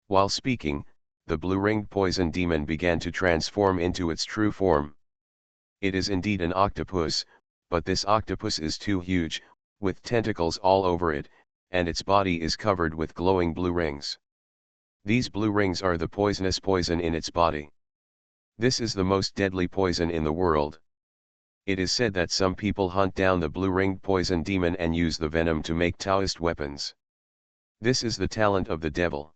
While speaking, the blue-ringed poison demon began to transform into its true form. It is indeed an octopus, but this octopus is too huge, with tentacles all over it, and its body is covered with glowing blue rings. These blue rings are the poisonous poison in its body. This is the most deadly poison in the world. It is said that some people hunt down the blue-ringed poison demon and use the venom to make Taoist weapons. This is the talent of the devil.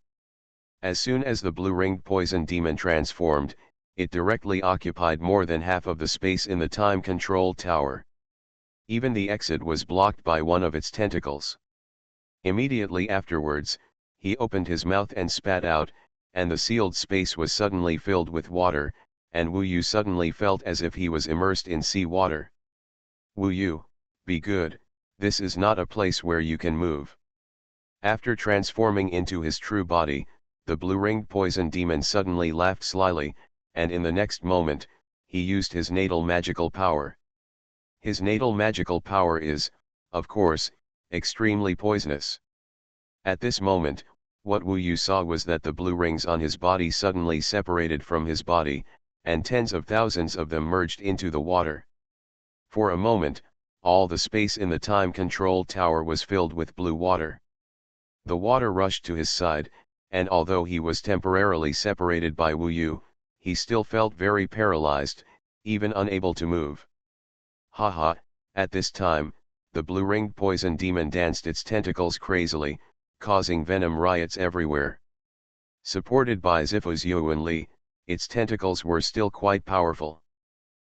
As soon as the blue-ringed poison demon transformed, it directly occupied more than half of the space in the time control tower. Even the exit was blocked by one of its tentacles. Immediately afterwards, he opened his mouth and spat out, and the sealed space was suddenly filled with water, and Wu Yu suddenly felt as if he was immersed in sea water. Wu Yu, be good, this is not a place where you can move. After transforming into his true body, the blue-ringed poison demon suddenly laughed slyly, and in the next moment, he used his natal magical power. His natal magical power is, of course, extremely poisonous. At this moment, what Wu Yu saw was that the blue rings on his body suddenly separated from his body, and tens of thousands of them merged into the water. For a moment, all the space in the time control tower was filled with blue water. The water rushed to his side, and although he was temporarily separated by Wu Yu, he still felt very paralyzed, even unable to move. Haha, at this time, the blue-ringed poison demon danced its tentacles crazily, causing venom riots everywhere. Supported by Zifu's Yuan Li, its tentacles were still quite powerful.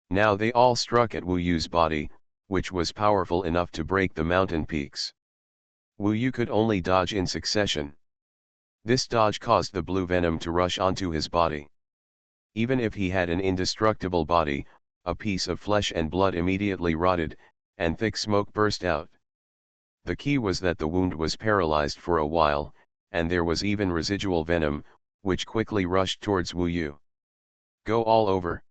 Now they all struck at Wu Yu's body, which was powerful enough to break the mountain peaks. Wu Yu could only dodge in succession. This dodge caused the blue venom to rush onto his body. Even if he had an indestructible body, a piece of flesh and blood immediately rotted, and thick smoke burst out. The key was that the wound was paralyzed for a while, and there was even residual venom, which quickly rushed towards Wu Yu. Go all over.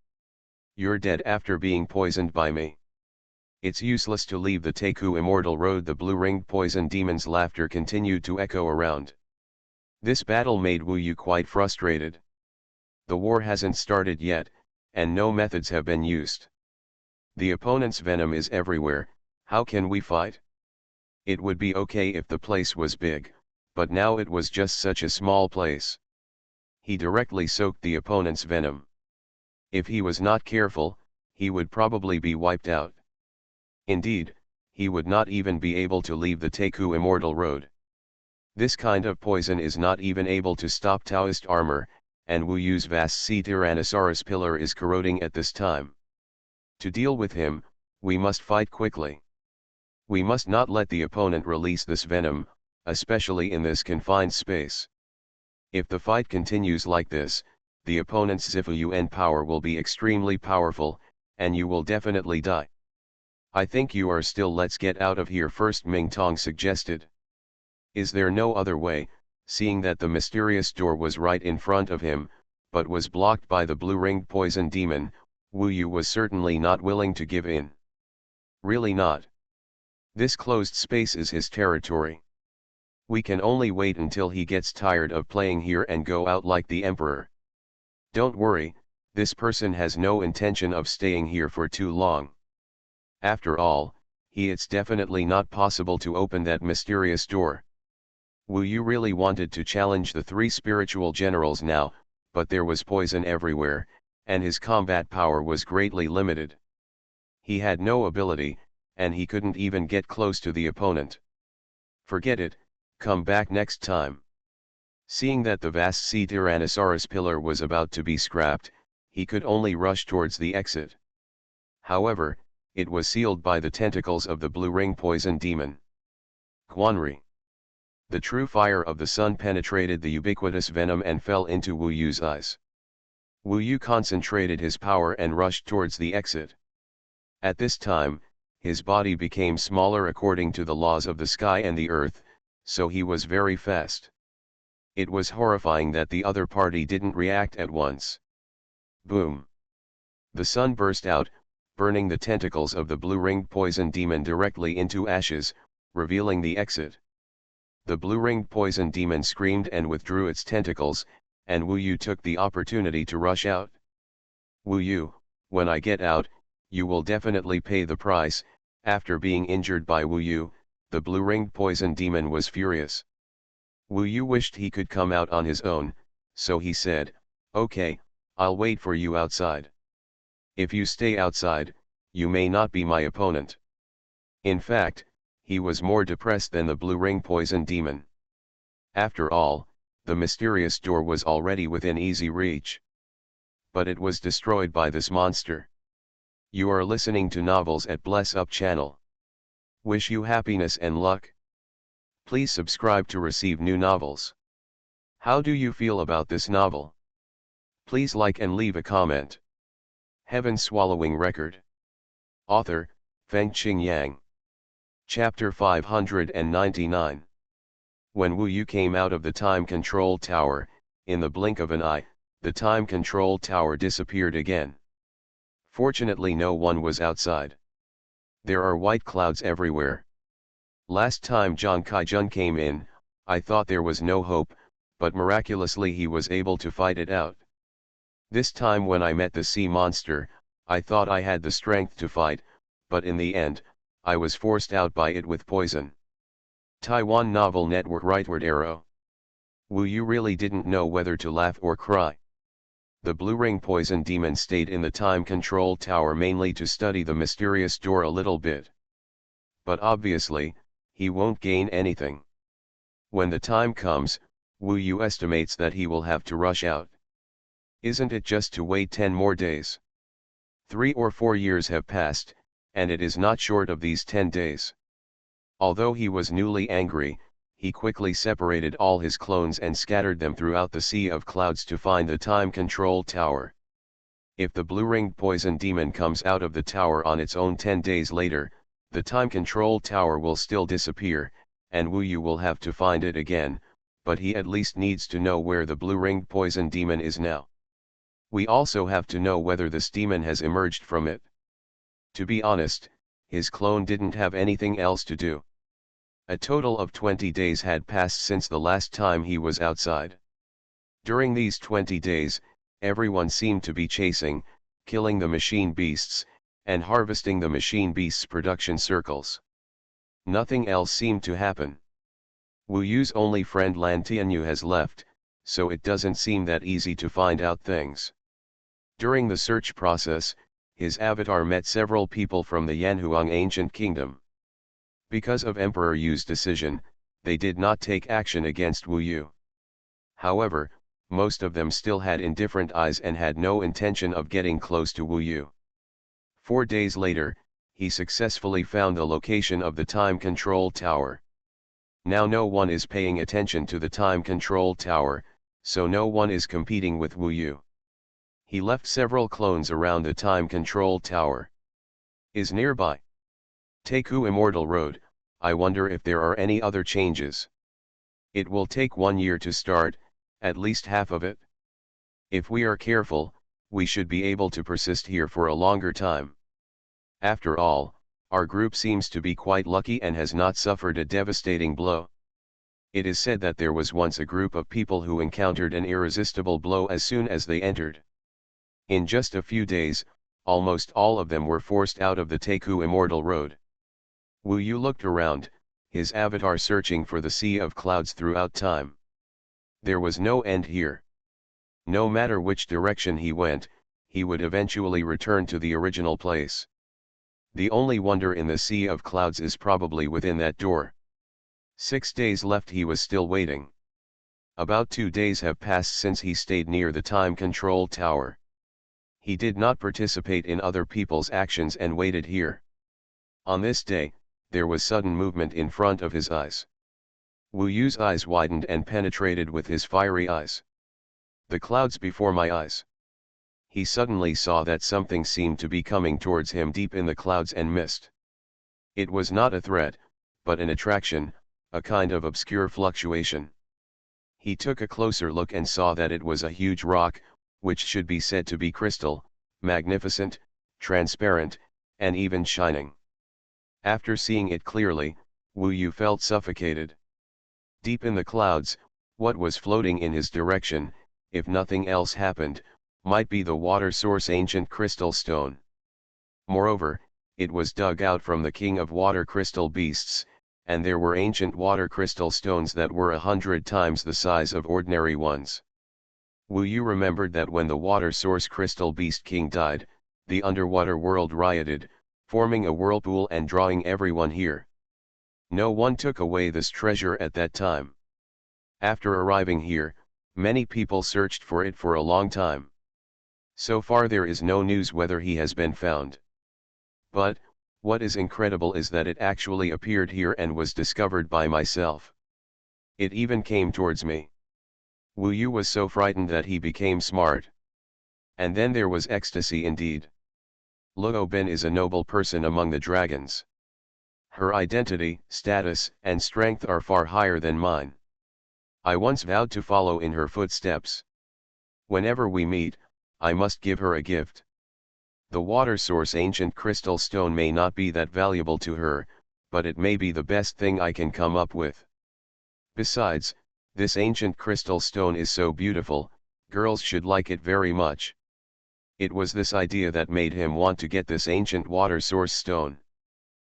You're dead after being poisoned by me. It's useless to leave the Taku Immortal Road. The blue-ringed poison demon's laughter continued to echo around. This battle made Wu Yu quite frustrated. The war hasn't started yet, and no methods have been used. The opponent's venom is everywhere, how can we fight? It would be okay if the place was big, but now it was just such a small place. He directly soaked the opponent's venom. If he was not careful, he would probably be wiped out. Indeed, he would not even be able to leave the Taku Immortal Road. This kind of poison is not even able to stop Taoist armor, and Wu Yu's vast sea Tyrannosaurus pillar is corroding at this time. To deal with him, we must fight quickly. We must not let the opponent release this venom, especially in this confined space. If the fight continues like this, the opponent's Zifu Yuan power will be extremely powerful, and you will definitely die. I think you are still. Let's get out of here first, Ming Tong suggested. Is there no other way, seeing that the mysterious door was right in front of him, but was blocked by the blue-ringed poison demon? Wu Yu was certainly not willing to give in. Really not. This closed space is his territory. We can only wait until he gets tired of playing here and go out like the emperor. Don't worry, this person has no intention of staying here for too long. After all, it's definitely not possible to open that mysterious door. Wu Yu really wanted to challenge the three spiritual generals now, but there was poison everywhere, and his combat power was greatly limited. He had no ability, and he couldn't even get close to the opponent. Forget it, come back next time. Seeing that the vast sea Tyrannosaurus pillar was about to be scrapped, he could only rush towards the exit. However, it was sealed by the tentacles of the blue ring poison demon. Xuanhuan. The true fire of the sun penetrated the ubiquitous venom and fell into Wu Yu's eyes. Wu Yu concentrated his power and rushed towards the exit. At this time, his body became smaller according to the laws of the sky and the earth, so he was very fast. It was horrifying that the other party didn't react at once. Boom! The sun burst out, burning the tentacles of the blue-ringed poison demon directly into ashes, revealing the exit. The blue-ringed poison demon screamed and withdrew its tentacles, and Wu Yu took the opportunity to rush out. Wu Yu, when I get out, you will definitely pay the price. After being injured by Wu Yu, the blue-ringed poison demon was furious. Wu Yu wished he could come out on his own, so he said, "Okay, I'll wait for you outside. If you stay outside, you may not be my opponent." In fact, he was more depressed than the blue-ring poison demon. After all, the mysterious door was already within easy reach. But it was destroyed by this monster. You are listening to Novels at Bless Up channel. Wish you happiness and luck. Please subscribe to receive new novels. How do you feel about this novel? Please like and leave a comment. Heaven Swallowing Record. Author, Fengqing Yang. Chapter 599. When Wu Yu came out of the time control tower, in the blink of an eye, the time control tower disappeared again. Fortunately no one was outside. There are white clouds everywhere. Last time Zhang Kaijun came in, I thought there was no hope, but miraculously he was able to fight it out. This time when I met the sea monster, I thought I had the strength to fight, but in the end, I was forced out by it with poison. Taiwan Novel Network Rightward Arrow. Wu Yu really didn't know whether to laugh or cry. The blue ring poison demon stayed in the time control tower mainly to study the mysterious door a little bit. But obviously, he won't gain anything. When the time comes, Wu Yu estimates that he will have to rush out. Isn't it just to wait 10 more days? 3 or 4 years have passed, and it is not short of these 10 days. Although he was newly angry, he quickly separated all his clones and scattered them throughout the sea of clouds to find the time control tower. If the blue-ringed poison demon comes out of the tower on its own 10 days later, the time control tower will still disappear, and Wu Yu will have to find it again, but he at least needs to know where the blue-ringed poison demon is now. We also have to know whether this demon has emerged from it. To be honest, his clone didn't have anything else to do. A total of 20 days had passed since the last time he was outside. During these 20 days, everyone seemed to be chasing, killing the machine beasts, and harvesting the machine beasts' production circles. Nothing else seemed to happen. Wu Yu's only friend Lan Tianyu has left, so it doesn't seem that easy to find out things. During the search process, his avatar met several people from the Yanhuang ancient kingdom. Because of Emperor Yu's decision, they did not take action against Wu Yu. However, most of them still had indifferent eyes and had no intention of getting close to Wu Yu. 4 days later, he successfully found the location of the time control tower. Now no one is paying attention to the time control tower, so no one is competing with Wu Yu. He left several clones around the time control tower. Is nearby. Taku Immortal Road, I wonder if there are any other changes. It will take 1 year to start, at least half of it. If we are careful, we should be able to persist here for a longer time. After all, our group seems to be quite lucky and has not suffered a devastating blow. It is said that there was once a group of people who encountered an irresistible blow as soon as they entered. In just a few days, almost all of them were forced out of the Taku Immortal Road. Wu Yu looked around, his avatar searching for the sea of clouds throughout time. There was no end here. No matter which direction he went, he would eventually return to the original place. The only wonder in the sea of clouds is probably within that door. 6 days left. He was still waiting. About 2 days have passed since he stayed near the time control tower. He did not participate in other people's actions and waited here. On this day, there was sudden movement in front of his eyes. Wu Yu's eyes widened and penetrated with his fiery eyes. The clouds before my eyes. He suddenly saw that something seemed to be coming towards him deep in the clouds and mist. It was not a threat, but an attraction, a kind of obscure fluctuation. He took a closer look and saw that it was a huge rock, which should be said to be crystal, magnificent, transparent, and even shining. After seeing it clearly, Wu Yu felt suffocated. Deep in the clouds, what was floating in his direction, if nothing else happened, might be the water source ancient crystal stone. Moreover, it was dug out from the king of water crystal beasts, and there were ancient water crystal stones that were 100 times the size of ordinary ones. Wu Yu remembered that when the water source crystal beast king died, the underwater world rioted, forming a whirlpool and drawing everyone here. No one took away this treasure at that time. After arriving here, many people searched for it for a long time. So far there is no news whether he has been found. But, what is incredible is that it actually appeared here and was discovered by myself. It even came towards me. Wu Yu was so frightened that he became smart. And then there was ecstasy indeed. Luo Bin is a noble person among the dragons. Her identity, status, and strength are far higher than mine. I once vowed to follow in her footsteps. Whenever we meet, I must give her a gift. The water source ancient crystal stone may not be that valuable to her, but it may be the best thing I can come up with. Besides, this ancient crystal stone is so beautiful, girls should like it very much. It was this idea that made him want to get this ancient water source stone.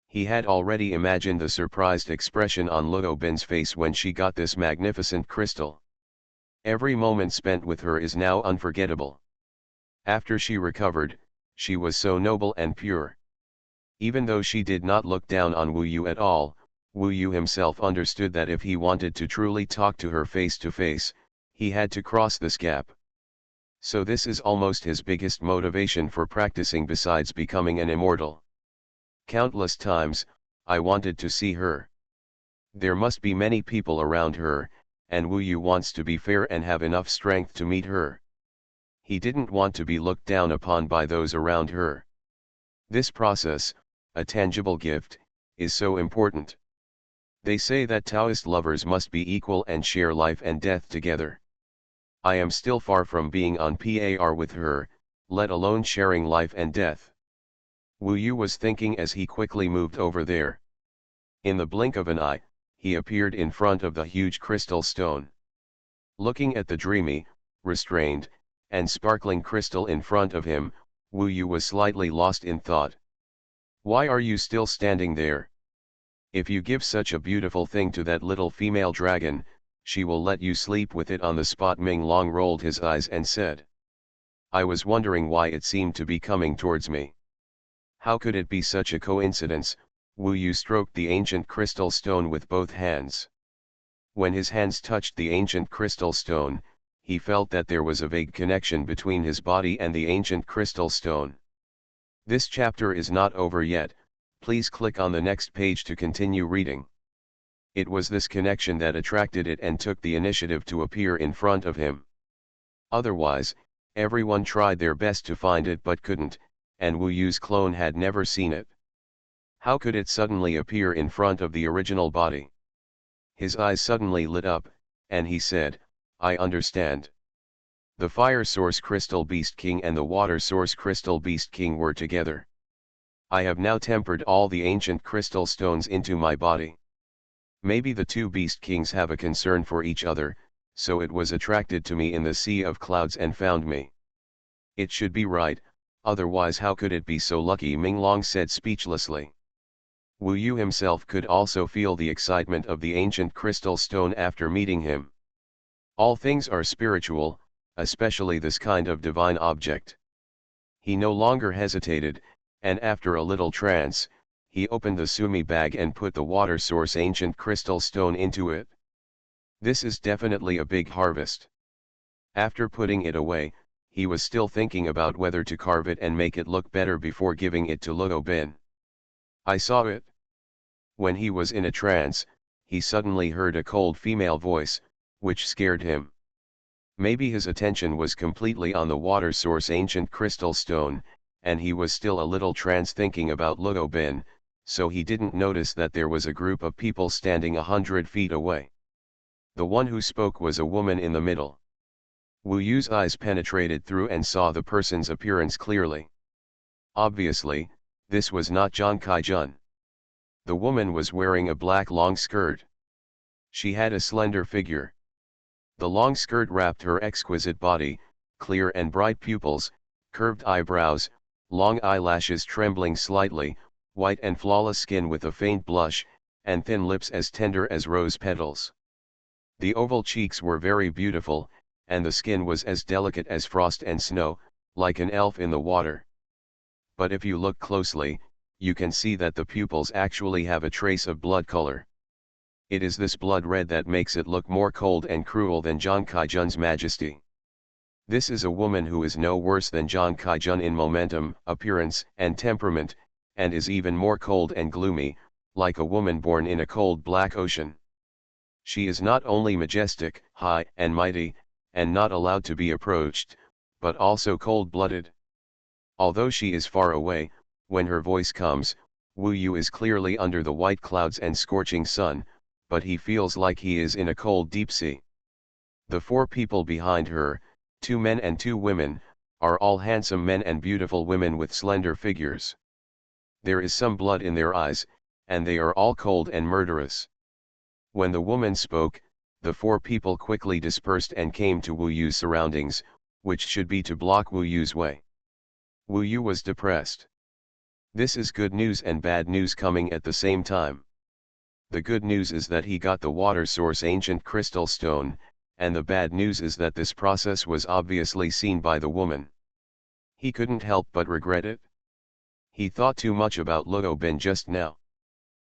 He had already imagined the surprised expression on Luo Bin's face when she got this magnificent crystal. Every moment spent with her is now unforgettable. After she recovered, she was so noble and pure. Even though she did not look down on Wu Yu at all, Wu Yu himself understood that if he wanted to truly talk to her face to face, he had to cross this gap. So this is almost his biggest motivation for practicing besides becoming an immortal. Countless times, I wanted to see her. There must be many people around her, and Wu Yu wants to be fair and have enough strength to meet her. He didn't want to be looked down upon by those around her. This process, a tangible gift, is so important. They say that Taoist lovers must be equal and share life and death together. I am still far from being on par with her, let alone sharing life and death. Wu Yu was thinking as he quickly moved over there. In the blink of an eye, he appeared in front of the huge crystal stone. Looking at the dreamy, restrained, and sparkling crystal in front of him, Wu Yu was slightly lost in thought. Why are you still standing there? If you give such a beautiful thing to that little female dragon, she will let you sleep with it on the spot. Ming Long rolled his eyes and said. I was wondering why it seemed to be coming towards me. How could it be such a coincidence? Wu Yu stroked the ancient crystal stone with both hands. When his hands touched the ancient crystal stone, he felt that there was a vague connection between his body and the ancient crystal stone. This chapter is not over yet, please click on the next page to continue reading. It was this connection that attracted it and took the initiative to appear in front of him. Otherwise, everyone tried their best to find it but couldn't, and Wu Yu's clone had never seen it. How could it suddenly appear in front of the original body? His eyes suddenly lit up, and he said, I understand. The fire source crystal beast king and the water source crystal beast king were together. I have now tempered all the ancient crystal stones into my body. Maybe the two beast kings have a concern for each other, so it was attracted to me in the sea of clouds and found me. It should be right, otherwise how could it be so lucky? Ming Long said speechlessly. Wu Yu himself could also feel the excitement of the ancient crystal stone after meeting him. All things are spiritual, especially this kind of divine object. He no longer hesitated, and after a little trance, he opened the sumi bag and put the water source ancient crystal stone into it. This is definitely a big harvest. After putting it away, he was still thinking about whether to carve it and make it look better before giving it to Luo Bin. I saw it. When he was in a trance, he suddenly heard a cold female voice, which scared him. Maybe his attention was completely on the water source ancient crystal stone, and he was still a little trance thinking about Luo Bin, so he didn't notice that there was a group of people standing 100 feet away. The one who spoke was a woman in the middle. Wu Yu's eyes penetrated through and saw the person's appearance clearly. Obviously, this was not Zhang Kaijun. The woman was wearing a black long skirt. She had a slender figure. The long skirt wrapped her exquisite body, clear and bright pupils, curved eyebrows, long eyelashes trembling slightly, white and flawless skin with a faint blush, and thin lips as tender as rose petals. The oval cheeks were very beautiful, and the skin was as delicate as frost and snow, like an elf in the water. But if you look closely, you can see that the pupils actually have a trace of blood color. It is this blood red that makes it look more cold and cruel than Zhang Kaijun's majesty. This is a woman who is no worse than Zhang Kaijun in momentum, appearance, and temperament, and is even more cold and gloomy, like a woman born in a cold black ocean. She is not only majestic, high and mighty, and not allowed to be approached, but also cold-blooded. Although she is far away, when her voice comes, Wu Yu is clearly under the white clouds and scorching sun, but he feels like he is in a cold deep sea. The four people behind her, 2 men and 2 women, are all handsome men and beautiful women with slender figures. There is some blood in their eyes, and they are all cold and murderous. When the woman spoke, the 4 people quickly dispersed and came to Wu Yu's surroundings, which should be to block Wu Yu's way. Wu Yu was depressed. This is good news and bad news coming at the same time. The good news is that he got the water source ancient crystal stone, and the bad news is that this process was obviously seen by the woman. He couldn't help but regret it. He thought too much about Luo Bin just now.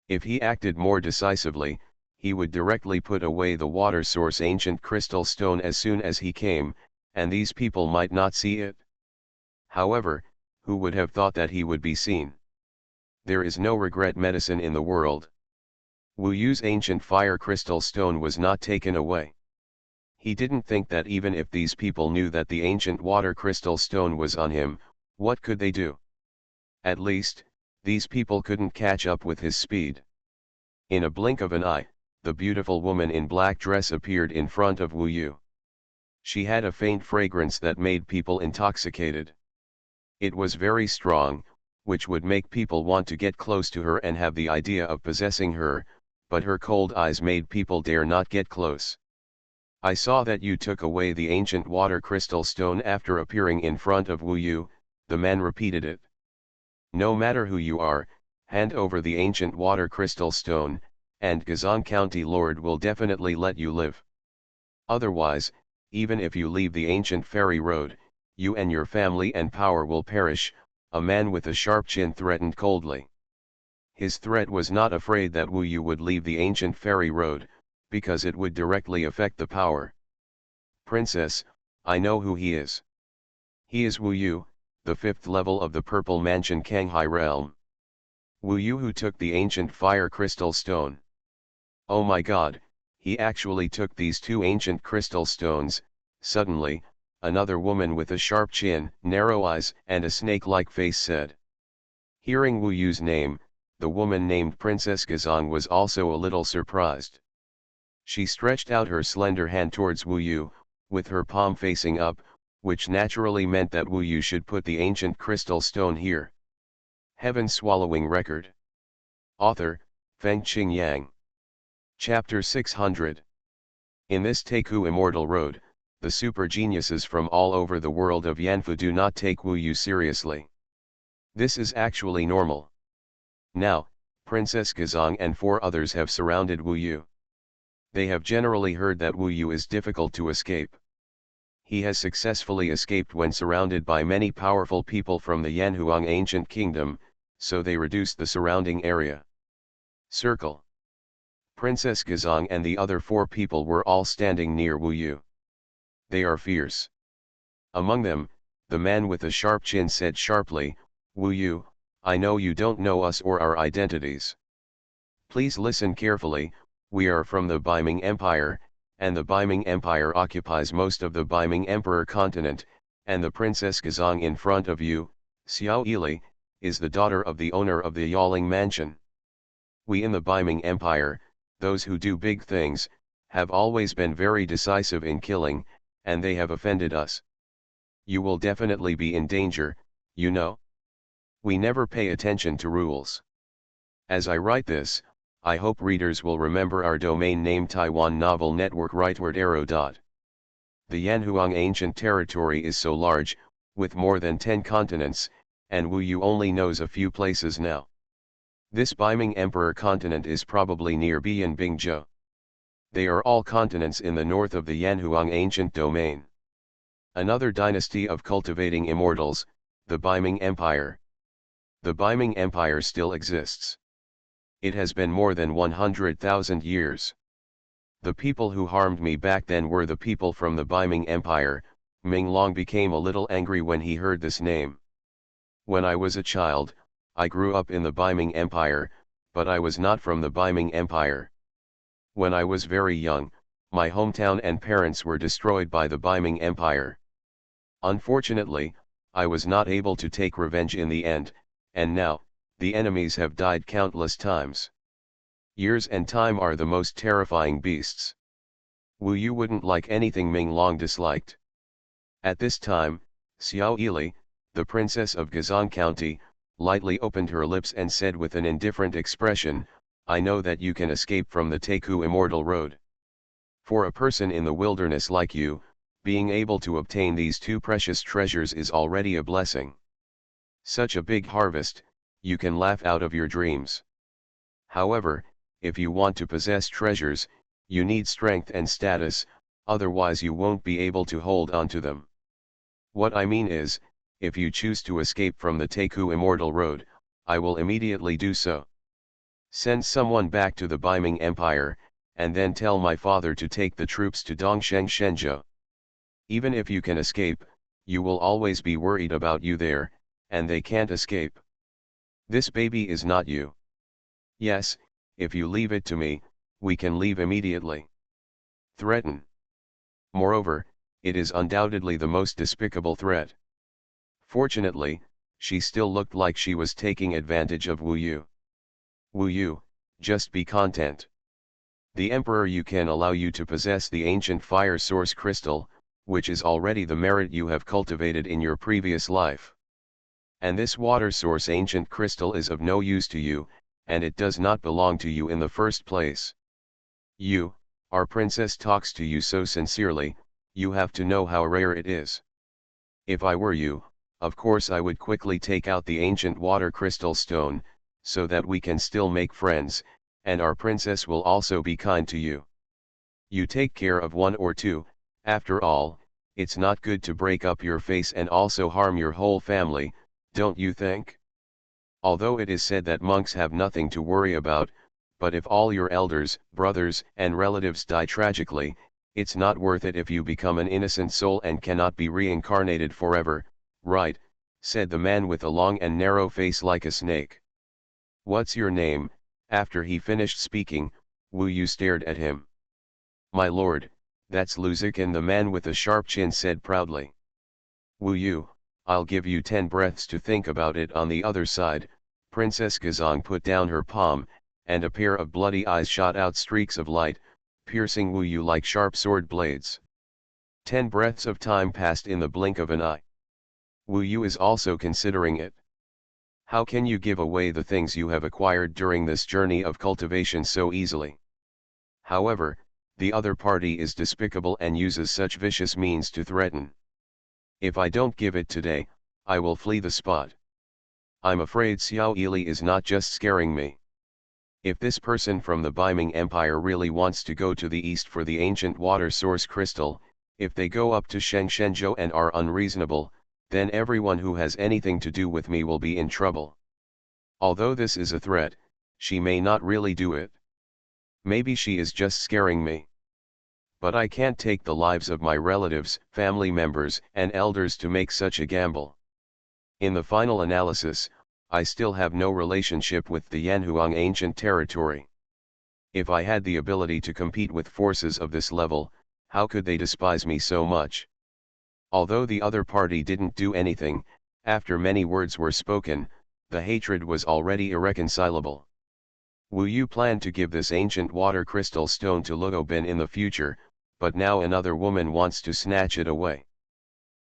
If he acted more decisively, he would directly put away the water source ancient crystal stone as soon as he came, and these people might not see it. However, who would have thought that he would be seen? There is no regret medicine in the world. Wu Yu's ancient fire crystal stone was not taken away. He didn't think that even if these people knew that the ancient water crystal stone was on him, what could they do? At least, these people couldn't catch up with his speed. In a blink of an eye, the beautiful woman in black dress appeared in front of Wu Yu. She had a faint fragrance that made people intoxicated. It was very strong, which would make people want to get close to her and have the idea of possessing her, but her cold eyes made people dare not get close. I saw that you took away the ancient water crystal stone after appearing in front of Wu Yu, the man repeated it. No matter who you are, hand over the ancient water crystal stone, and Gazan County Lord will definitely let you live. Otherwise, even if you leave the ancient ferry road, you and your family and power will perish, a man with a sharp chin threatened coldly. His threat was not afraid that Wu Yu would leave the ancient ferry road, because it would directly affect the power. Princess, I know who he is. He is Wu Yu, the 5th level of the Purple Mansion Kanghai realm. Wu Yu who took the ancient fire crystal stone. Oh my god, he actually took these 2 ancient crystal stones. Suddenly, another woman with a sharp chin, narrow eyes and a snake-like face said. Hearing Wu Yu's name, the woman named Princess Gazan was also a little surprised. She stretched out her slender hand towards Wu Yu, with her palm facing up, which naturally meant that Wu Yu should put the ancient crystal stone here. Heaven Swallowing Record. Author, Fengqing Yang. Chapter 600. In this Teiku Immortal Road, the super geniuses from all over the world of Yanfu do not take Wu Yu seriously. This is actually normal. Now, Princess Gazang and 4 others have surrounded Wu Yu. They have generally heard that Wu Yu is difficult to escape. He has successfully escaped when surrounded by many powerful people from the Yanhuang ancient kingdom, so they reduced the surrounding area. Circle. Princess Gazang and the other 4 people were all standing near Wu Yu. They are fierce. Among them, the man with the sharp chin said sharply, Wu Yu, I know you don't know us or our identities. Please listen carefully. We are from the Biming Empire, and the Biming Empire occupies most of the Biming Emperor continent, and the Princess Gazong in front of you, Xiao Ili, is the daughter of the owner of the Yaling Mansion. We in the Biming Empire, those who do big things, have always been very decisive in killing, and they have offended us. You will definitely be in danger, you know. We never pay attention to rules. As I write this, I hope readers will remember our domain name Taiwan Novel Network rightward arrow. The Yanhuang ancient territory is so large, with more than 10 continents, and Wu Yu only knows a few places now. This Biming Emperor continent is probably near Bian Bingzhou. They are all continents in the north of the Yanhuang ancient domain. Another dynasty of cultivating immortals, the Biming Empire. The Biming Empire still exists. It has been more than 100,000 years. The people who harmed me back then were the people from the Biming Empire. Ming Long became a little angry when he heard this name. When I was a child, I grew up in the Biming Empire, but I was not from the Biming Empire. When I was very young, my hometown and parents were destroyed by the Biming Empire. Unfortunately, I was not able to take revenge in the end, and now, the enemies have died countless times. Years and time are the most terrifying beasts. Wu Yu wouldn't like anything Ming Long disliked. At this time, Xiao Ili, the princess of Gazong County, lightly opened her lips and said with an indifferent expression, I know that you can escape from the Teku Immortal Road. For a person in the wilderness like you, being able to obtain these two precious treasures is already a blessing. Such a big harvest, you can laugh out of your dreams. However, if you want to possess treasures, you need strength and status, otherwise you won't be able to hold on to them. What I mean is, if you choose to escape from the Teku Immortal Road, I will immediately do so. Send someone back to the Biming Empire, and then tell my father to take the troops to Dongsheng Shenzhou. Even if you can escape, you will always be worried about you there, and they can't escape. This baby is not you. Yes, if you leave it to me, we can leave immediately. Threaten. Moreover, it is undoubtedly the most despicable threat. Fortunately, she still looked like she was taking advantage of Wu Yu. Wu Yu, just be content. The Emperor Yu can allow you to possess the ancient fire source crystal, which is already the merit you have cultivated in your previous life. And this water source ancient crystal is of no use to you, and it does not belong to you in the first place. You, our princess talks to you so sincerely, you have to know how rare it is. If I were you, of course I would quickly take out the ancient water crystal stone, so that we can still make friends, and our princess will also be kind to you. You take care of one or two, after all, it's not good to break up your face and also harm your whole family, don't you think? Although it is said that monks have nothing to worry about, but if all your elders, brothers, and relatives die tragically, it's not worth it if you become an innocent soul and cannot be reincarnated forever, right? Said the man with a long and narrow face like a snake. What's your name? After he finished speaking, Wu Yu stared at him. My lord, that's Luzikin, the man with the sharp chin said proudly. Wu Yu, I'll give you 10 breaths to think about it. On the other side, Princess Gazong put down her palm, and a pair of bloody eyes shot out streaks of light, piercing Wu Yu like sharp sword blades. 10 breaths of time passed in the blink of an eye. Wu Yu is also considering it. How can you give away the things you have acquired during this journey of cultivation so easily? However, the other party is despicable and uses such vicious means to threaten. If I don't give it today, I will flee the spot. I'm afraid Xiao Ili is not just scaring me. If this person from the Biming Empire really wants to go to the east for the ancient water source crystal, if they go up to Shenzhou and are unreasonable, then everyone who has anything to do with me will be in trouble. Although this is a threat, she may not really do it. Maybe she is just scaring me. But I can't take the lives of my relatives, family members, and elders to make such a gamble. In the final analysis, I still have no relationship with the Yanhuang ancient territory. If I had the ability to compete with forces of this level, how could they despise me so much? Although the other party didn't do anything, after many words were spoken, the hatred was already irreconcilable. Wu Yu planned to give this ancient water crystal stone to Luo Bin in the future, but now another woman wants to snatch it away.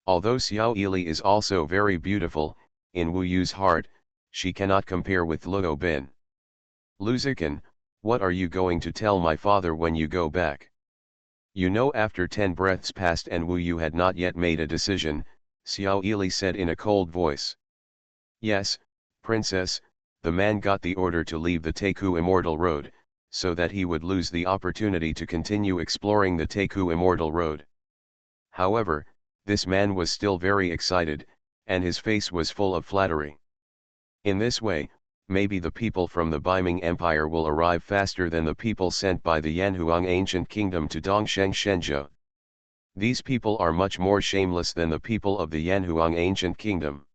Although Xiao Yili is also very beautiful, in Wu Yu's heart, she cannot compare with Luo Bin. Luzikan, what are you going to tell my father when you go back? You know, after 10 breaths passed and Wu Yu had not yet made a decision, Xiao Yili said in a cold voice. Yes, princess, the man got the order to leave the Teiku Immortal Road, so that he would lose the opportunity to continue exploring the Teiku Immortal Road. However, this man was still very excited, and his face was full of flattery. In this way, maybe the people from the Beiming Empire will arrive faster than the people sent by the Yanhuang ancient kingdom to Dongsheng Shenzhou. These people are much more shameless than the people of the Yanhuang ancient kingdom.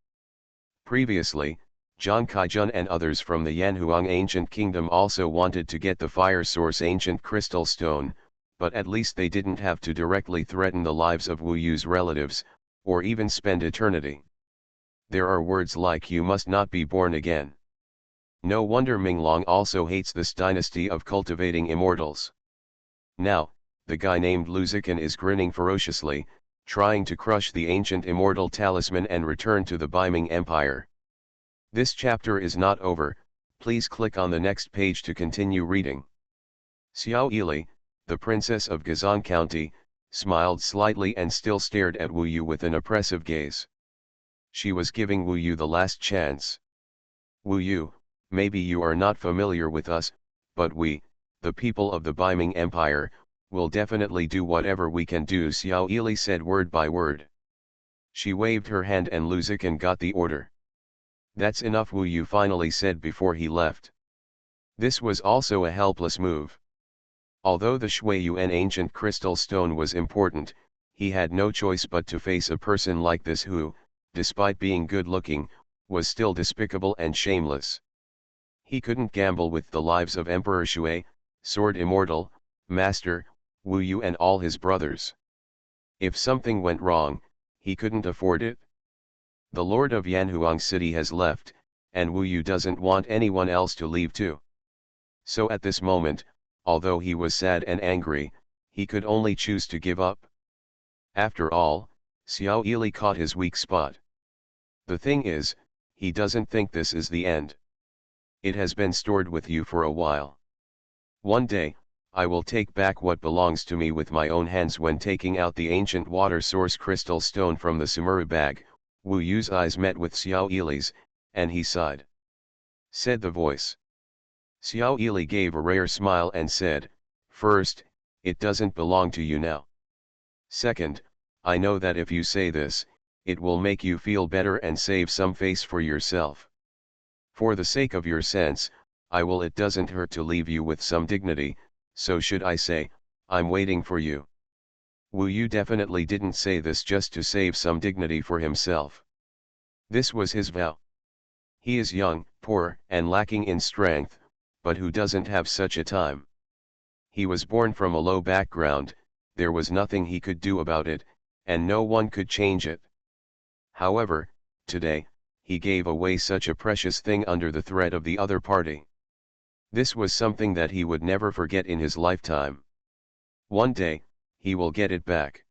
Previously, Zhang Kaijun and others from the Yanhuang ancient kingdom also wanted to get the fire source ancient crystal stone, but at least they didn't have to directly threaten the lives of Wu Yu's relatives, or even spend eternity. There are words like "you must not be born again." No wonder Minglong also hates this dynasty of cultivating immortals. Now, the guy named Luzikan is grinning ferociously, trying to crush the ancient immortal talisman and return to the Beiming Empire. This chapter is not over, please click on the next page to continue reading. Xiao Yili, the princess of Gazan County, smiled slightly and still stared at Wu Yu with an oppressive gaze. She was giving Wu Yu the last chance. Wu Yu, maybe you are not familiar with us, but we, the people of the Beiming Empire, will definitely do whatever we can do, Xiao Yili said word by word. She waved her hand and Luzikan got the order. That's enough, Wu Yu finally said before he left. This was also a helpless move. Although the Xuanhuan ancient crystal stone was important, he had no choice but to face a person like this who, despite being good-looking, was still despicable and shameless. He couldn't gamble with the lives of Emperor Shui, Sword Immortal, Master, Wu Yu and all his brothers. If something went wrong, he couldn't afford it. The Lord of Yanhuang City has left, and Wu Yu doesn't want anyone else to leave too. So at this moment, although he was sad and angry, he could only choose to give up. After all, Xiao Yili caught his weak spot. The thing is, he doesn't think this is the end. It has been stored with you for a while. One day, I will take back what belongs to me with my own hands. When taking out the ancient water source crystal stone from the sumuru bag, Wu Yu's eyes met with Xiao Yili's, and he sighed. Said the voice. Xiao Yili gave a rare smile and said, "First, it doesn't belong to you now. Second, I know that if you say this, it will make you feel better and save some face for yourself. For the sake of your sense, I will. It doesn't hurt to leave you with some dignity, so should I say, I'm waiting for you." Wu Yu definitely didn't say this just to save some dignity for himself. This was his vow. He is young, poor, and lacking in strength, but who doesn't have such a time? He was born from a low background, there was nothing he could do about it, and no one could change it. However, today, he gave away such a precious thing under the threat of the other party. This was something that he would never forget in his lifetime. One day, he will get it back.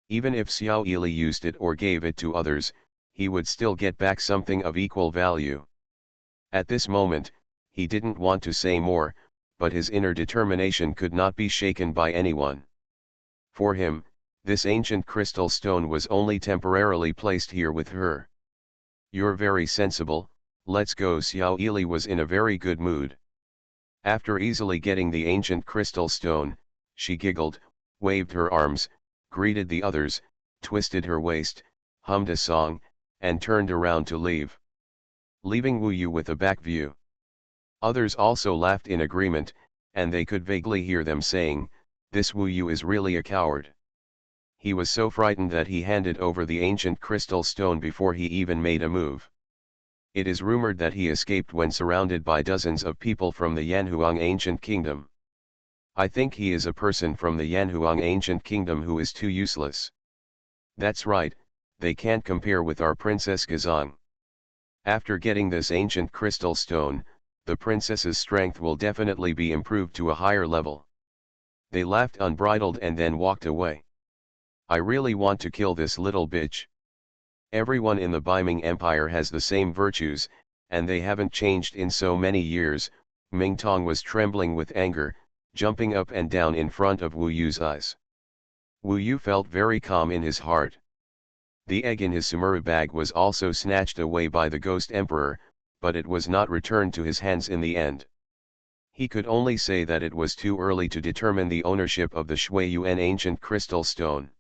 Even if Xiao Yili used it or gave it to others, he would still get back something of equal value. At this moment, he didn't want to say more, but his inner determination could not be shaken by anyone. For him, this ancient crystal stone was only temporarily placed here with her. You're very sensible, let's go. Xiao Yili was in a very good mood. After easily getting the ancient crystal stone, she giggled, waved her arms, greeted the others, twisted her waist, hummed a song, and turned around to leave. Leaving Wu Yu with a back view. Others also laughed in agreement, and they could vaguely hear them saying, "This Wu Yu is really a coward." He was so frightened that he handed over the ancient crystal stone before he even made a move. It is rumored that he escaped when surrounded by dozens of people from the Yanhuang ancient kingdom. I think he is a person from the Yanhuang ancient kingdom who is too useless. That's right, they can't compare with our Princess Gazang. After getting this ancient crystal stone, the princess's strength will definitely be improved to a higher level. They laughed unbridled and then walked away. I really want to kill this little bitch. Everyone in the Beiming Empire has the same virtues, and they haven't changed in so many years. Ming Tong was trembling with anger, jumping up and down in front of Wu Yu's eyes. Wu Yu felt very calm in his heart. The egg in his sumuru bag was also snatched away by the Ghost Emperor, but it was not returned to his hands in the end. He could only say that it was too early to determine the ownership of the Xuanhuan ancient crystal stone.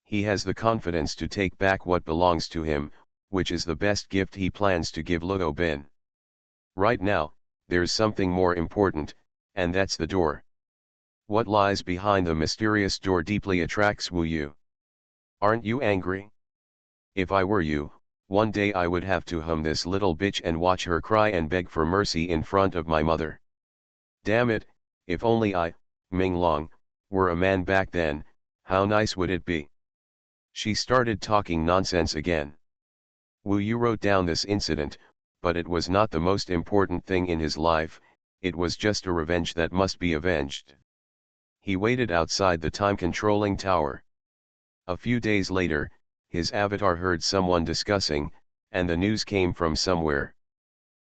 He has the confidence to take back what belongs to him, which is the best gift he plans to give Luo Bin. Right now, there's something more important, and that's the door. What lies behind the mysterious door deeply attracts Wu Yu. Aren't you angry? If I were you, one day I would have to hum this little bitch and watch her cry and beg for mercy in front of my mother. Damn it, if only I, Ming Long, were a man back then, how nice would it be? She started talking nonsense again. Wu Yu wrote down this incident, but it was not the most important thing in his life, it was just a revenge that must be avenged. He waited outside the time-controlling tower. A few days later, his avatar heard someone discussing, and the news came from somewhere.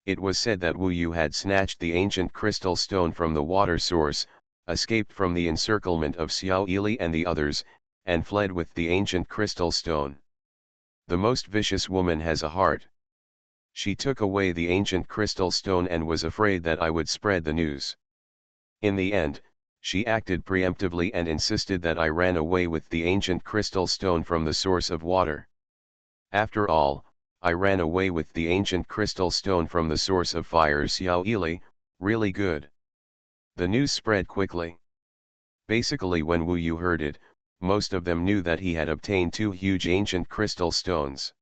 It was said that Wu Yu had snatched the ancient crystal stone from the water source, escaped from the encirclement of Xiao Ili and the others, and fled with the ancient crystal stone. The most vicious woman has a heart. She took away the ancient crystal stone and was afraid that I would spread the news. In the end, she acted preemptively and insisted that I ran away with the ancient crystal stone from the source of water. After all, I ran away with the ancient crystal stone from the source of fire Xiao Ili, really good. The news spread quickly. Basically when Wu Yu heard it, most of them knew that he had obtained two huge ancient crystal stones.